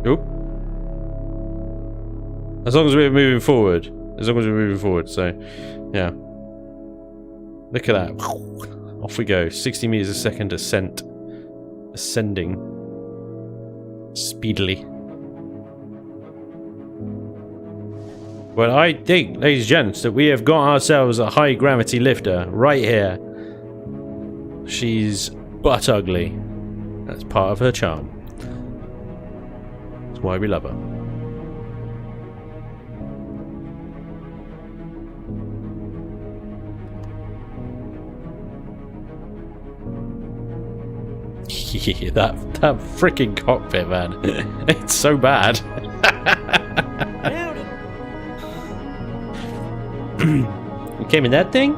Oop. As long as we're moving forward. So, yeah. Look at that. Off we go. 60 meters a second ascent. Ascending. Speedily. Well, I think, ladies and gents, that we have got ourselves a high gravity lifter right here. She's butt ugly. That's part of her charm. That's why we love her. Yeah, that freaking cockpit, man. It's so bad. You came in that thing?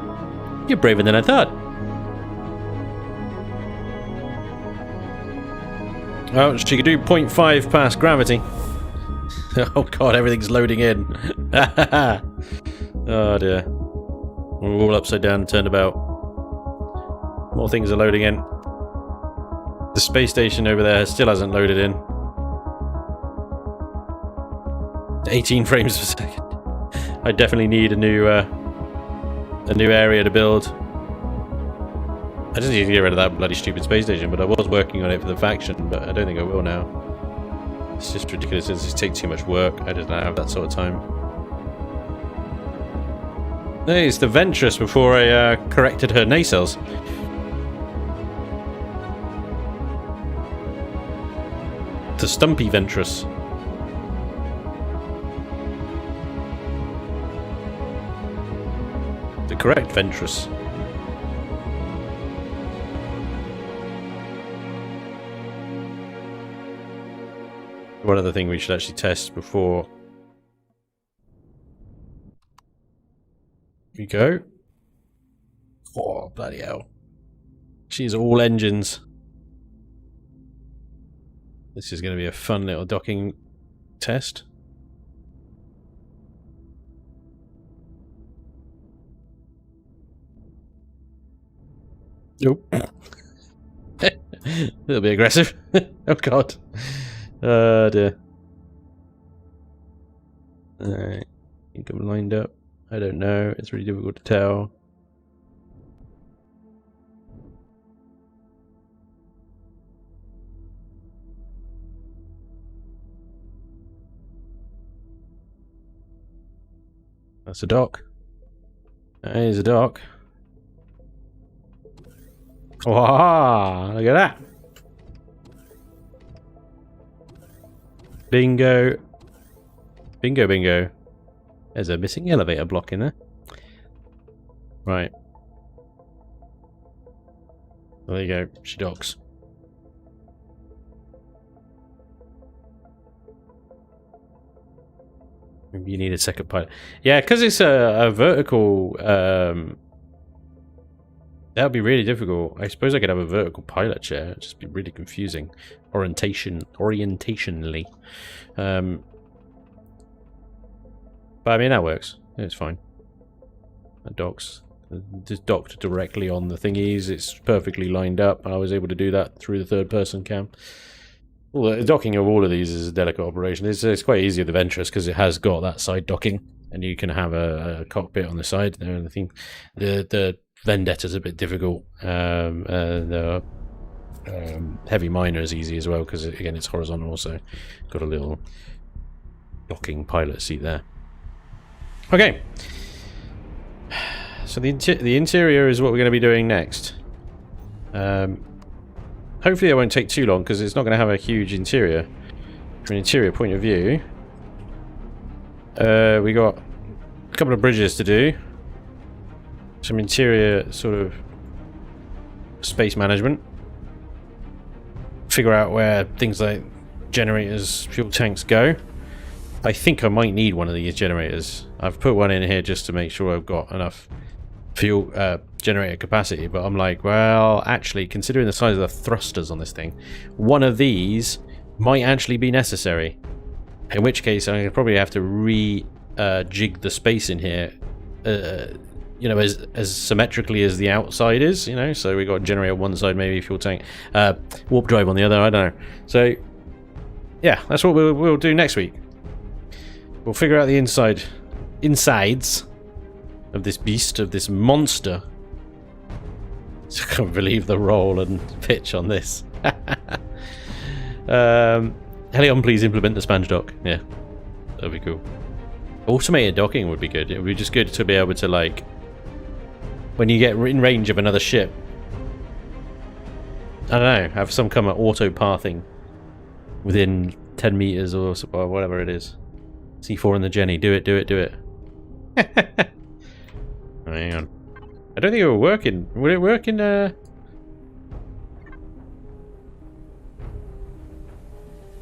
You're braver than I thought. Oh, she could do 0.5 past gravity. Oh god, everything's loading in. Oh dear. We're all upside down and turned about. More things are loading in. The space station over there still hasn't loaded in. 18 frames per second. I definitely need a new area to build. I just need to get rid of that bloody stupid space station, but I was working on it for the faction, but I don't think I will now. It's just ridiculous. It just takes too much work. I just don't have that sort of time. Hey, it's the Ventress before I corrected her nacelles. The Stumpy Ventress. The correct Ventress. One other thing we should actually test before we go. Oh, bloody hell. She's all engines. This is going to be a fun little docking test. Nope. A little bit aggressive. Oh god. Dear. Alright. I think I'm lined up. I don't know. It's really difficult to tell. That's a dock. That is a dock. Wow, look at that. Bingo. Bingo, bingo. There's a missing elevator block in there. Right. Well, there you go. She docks. Maybe you need a second pilot. Yeah, because it's a vertical... that would be really difficult. I suppose I could have a vertical pilot chair. It'd just be really confusing. Orientationally. But I mean, that works. It's fine. That docks. Just docked directly on the thingies. It's perfectly lined up. I was able to do that through the third person cam. Well, the docking of all of these is a delicate operation. It's quite easy with the Ventress because it has got that side docking, and you can have a cockpit on the side there. And the Vendetta's a bit difficult. The Heavy Miner is easy as well because again it's horizontal, so got a little docking pilot seat there. Okay, so the interior is what we're going to be doing next. Hopefully it won't take too long because it's not going to have a huge interior. From an interior point of view, we got a couple of bridges to do. Some interior sort of space management. Figure out where things like generators, fuel tanks go. I think I might need one of these generators. I've put one in here just to make sure I've got enough fuel generator capacity, but I'm like, well, actually, considering the size of the thrusters on this thing, one of these might actually be necessary. In which case, I'm gonna probably have to jig the space in here, you know, as symmetrically as the outside is, you know. So we got a generator on one side, maybe fuel tank, warp drive on the other. I don't know. So yeah, that's what we'll do next week. We'll figure out the insides of this beast, of this monster. I can't believe the roll and pitch on this. Helion, please implement the Spanj dock. Yeah, that'd be cool. Automated docking would be good. It would be just good to be able to, like, when you get in range of another ship, I don't know, have some kind of auto-pathing within 10 meters or whatever it is. C4 and the Jenny. Do it, do it, do it. Hang on. I don't think it will work in... Will it work in...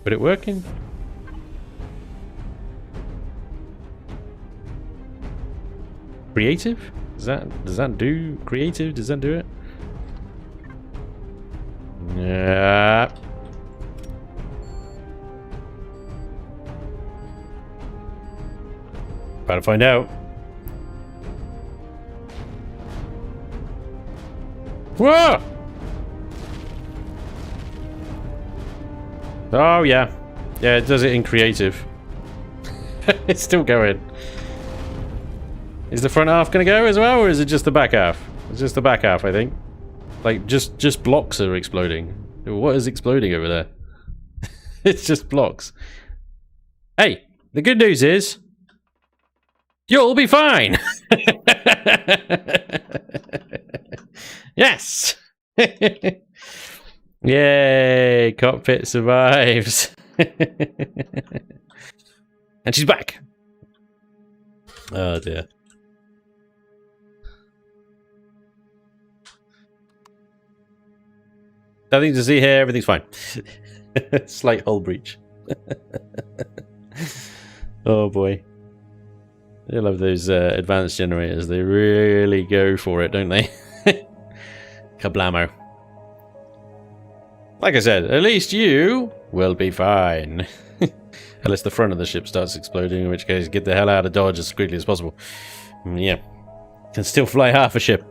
Would it work in... Creative? Does that do... Creative? Does that do it? Yeah. About to find out. Whoa! Oh yeah, yeah. It does it in creative. It's still going. Is the front half gonna go as well, or is it just the back half? It's just the back half, I think. Like just blocks are exploding. What is exploding over there? It's just blocks. Hey, the good news is you'll be fine. Yes. Yay, cockpit survives. And she's back. Oh dear. Nothing to see here, everything's fine. Slight hull breach. Oh boy. I love those advanced generators. They really go for it, don't they? Kablamo. Like I said, at least you will be fine. Unless the front of the ship starts exploding, in which case get the hell out of Dodge as quickly as possible. Yeah. Can still fly half a ship.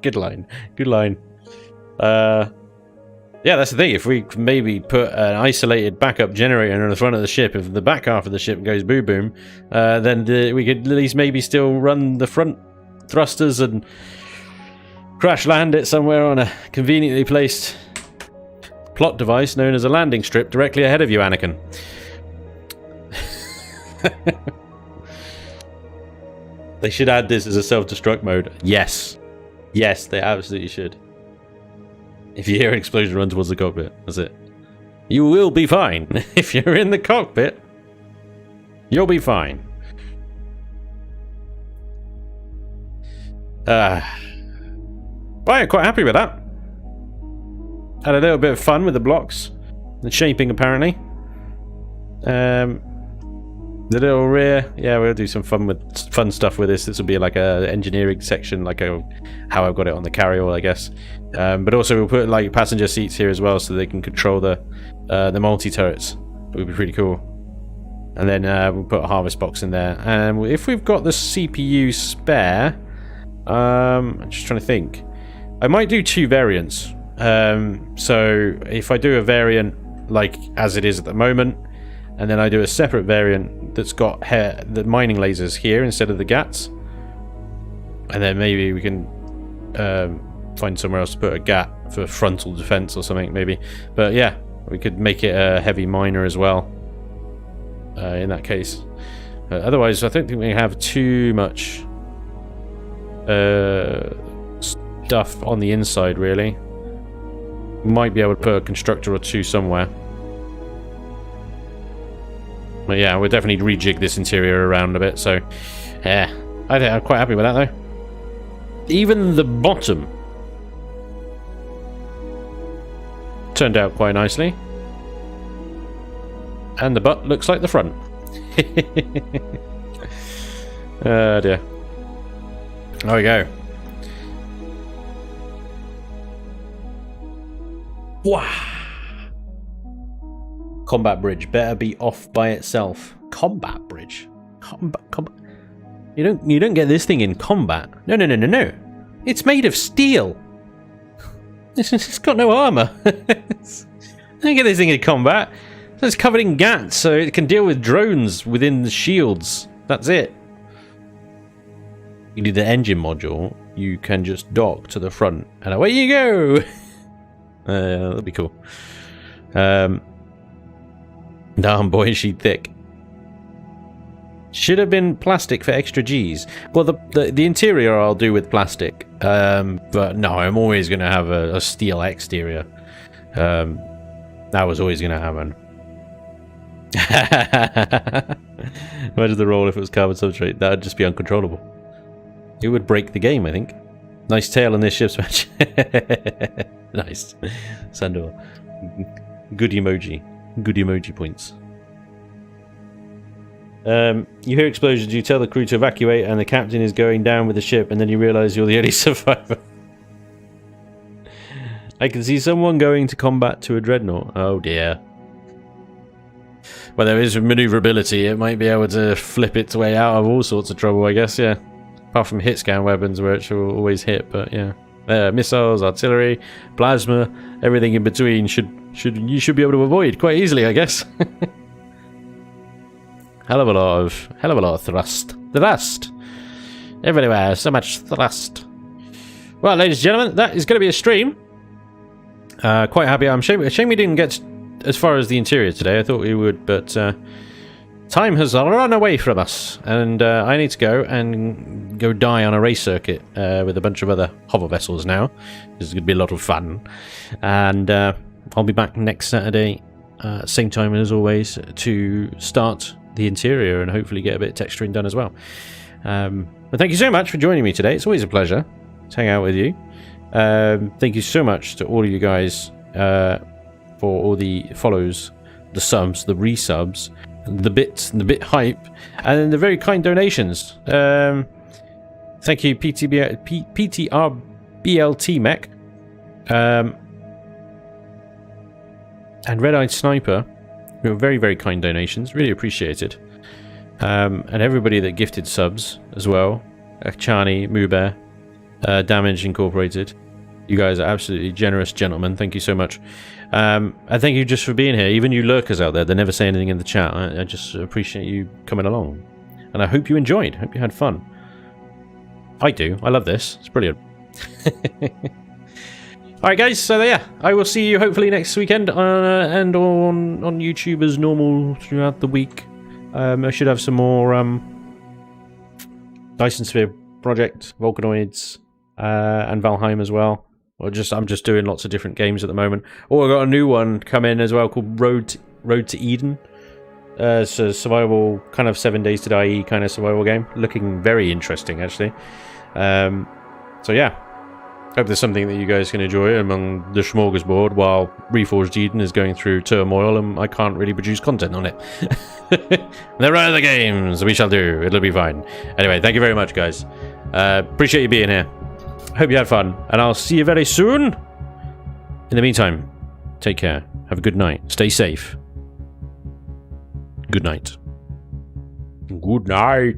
Good line. Good line. Yeah, that's the thing. If we maybe put an isolated backup generator on the front of the ship, if the back half of the ship goes boom boom, then we could at least maybe still run the front thrusters and crash land it somewhere on a conveniently placed plot device known as a landing strip directly ahead of you, Anakin. They should add this as a self-destruct mode. Yes. Yes, they absolutely should. If you hear an explosion, run towards the cockpit. That's it. You will be fine. If you're in the cockpit, you'll be fine. Right, quite happy with that. Had a little bit of fun with the blocks. The shaping, apparently. The little rear, yeah, we'll do some fun stuff with this. This will be like a engineering section, like how I've got it on the carryall, I guess. But also we'll put like passenger seats here as well, so they can control the multi-turrets. It would be pretty cool. And then we'll put a harvest box in there. And if we've got the CPU spare, I'm just trying to think. I might do 2 variants. So if I do a variant like as it is at the moment, and then I do a separate variant that's got the mining lasers here instead of the GATs, and then maybe we can find somewhere else to put a GAT for frontal defense or something, maybe. But yeah, we could make it a heavy miner as well in that case. Otherwise, I don't think we have too much stuff on the inside, really. Might be able to put a constructor or 2 somewhere. But yeah, we'll definitely rejig this interior around a bit, so yeah, I think I'm quite happy with that though. Even the bottom turned out quite nicely. And the butt looks like the front. Oh dear. There we go. Wow. Combat bridge better be off by itself. Combat bridge. Combat. You don't get this thing in combat. No. It's made of steel. It's got no armor. Don't get this thing in combat. It's covered in GATs, so it can deal with drones within the shields. That's it. You do the engine module, you can just dock to the front, and away you go. That'd be cool. Damn boy, is she thick. Should have been plastic for extra G's. Well, the interior I'll do with plastic, but no, I'm always going to have a steel exterior. That was always going to happen. Imagine the roll if it was carbon substrate. That would just be uncontrollable. It would break the game, I think. Nice tail on this ship's match. Nice. Sandor. Good emoji. Good emoji points. You hear explosions, you tell the crew to evacuate, and the captain is going down with the ship, and then you realise you're the only survivor. I can see someone going to combat to a dreadnought. Oh dear. Well, there is maneuverability. It might be able to flip its way out of all sorts of trouble, I guess, yeah. Apart from hit scan weapons, which will always hit, but yeah. Missiles, artillery, plasma, everything in between you should be able to avoid quite easily, I guess. Hell of a lot of thrust. Thrust! Everywhere, so much thrust. Well, ladies and gentlemen, that is going to be a stream. Quite happy. I'm shame we didn't get as far as the interior today. I thought we would, but time has run away from us, and I need to go die on a race circuit with a bunch of other hover vessels now. This is going to be a lot of fun, and I'll be back next Saturday, same time as always, to start the interior and hopefully get a bit of texturing done as well. But thank you so much for joining me today. It's always a pleasure to hang out with you. Thank you so much to all of you guys for all the follows, the subs, the resubs, the bit hype, and then the very kind donations. Thank you, PTRBLT Mech, and Red Eyed Sniper. Your very, very kind donations, really appreciated. And everybody that gifted subs as well. Chani, Mubear, Damage Incorporated. You guys are absolutely generous gentlemen. Thank you so much. And thank you just for being here. Even you lurkers out there that never say anything in the chat. I just appreciate you coming along. And I hope you enjoyed. Hope you had fun. I do. I love this. It's brilliant. Alright guys, so yeah, I will see you hopefully next weekend and on YouTube as normal throughout the week. I should have some more Dyson Sphere Project, Volcanoids, and Valheim as well. I'm just doing lots of different games at the moment. Oh, I got a new one come in as well called Road to Eden. It's a survival, kind of 7 Days to Die kind of survival game. Looking very interesting, actually. So yeah, hope there's something that you guys can enjoy among the smorgasbord while Reforged Eden is going through turmoil and I can't really produce content on it. There are other games we shall do. It'll be fine. Anyway, thank you very much, guys. Appreciate you being here. Hope you had fun, and I'll see you very soon. In the meantime, take care. Have a good night. Stay safe. Good night. Good night.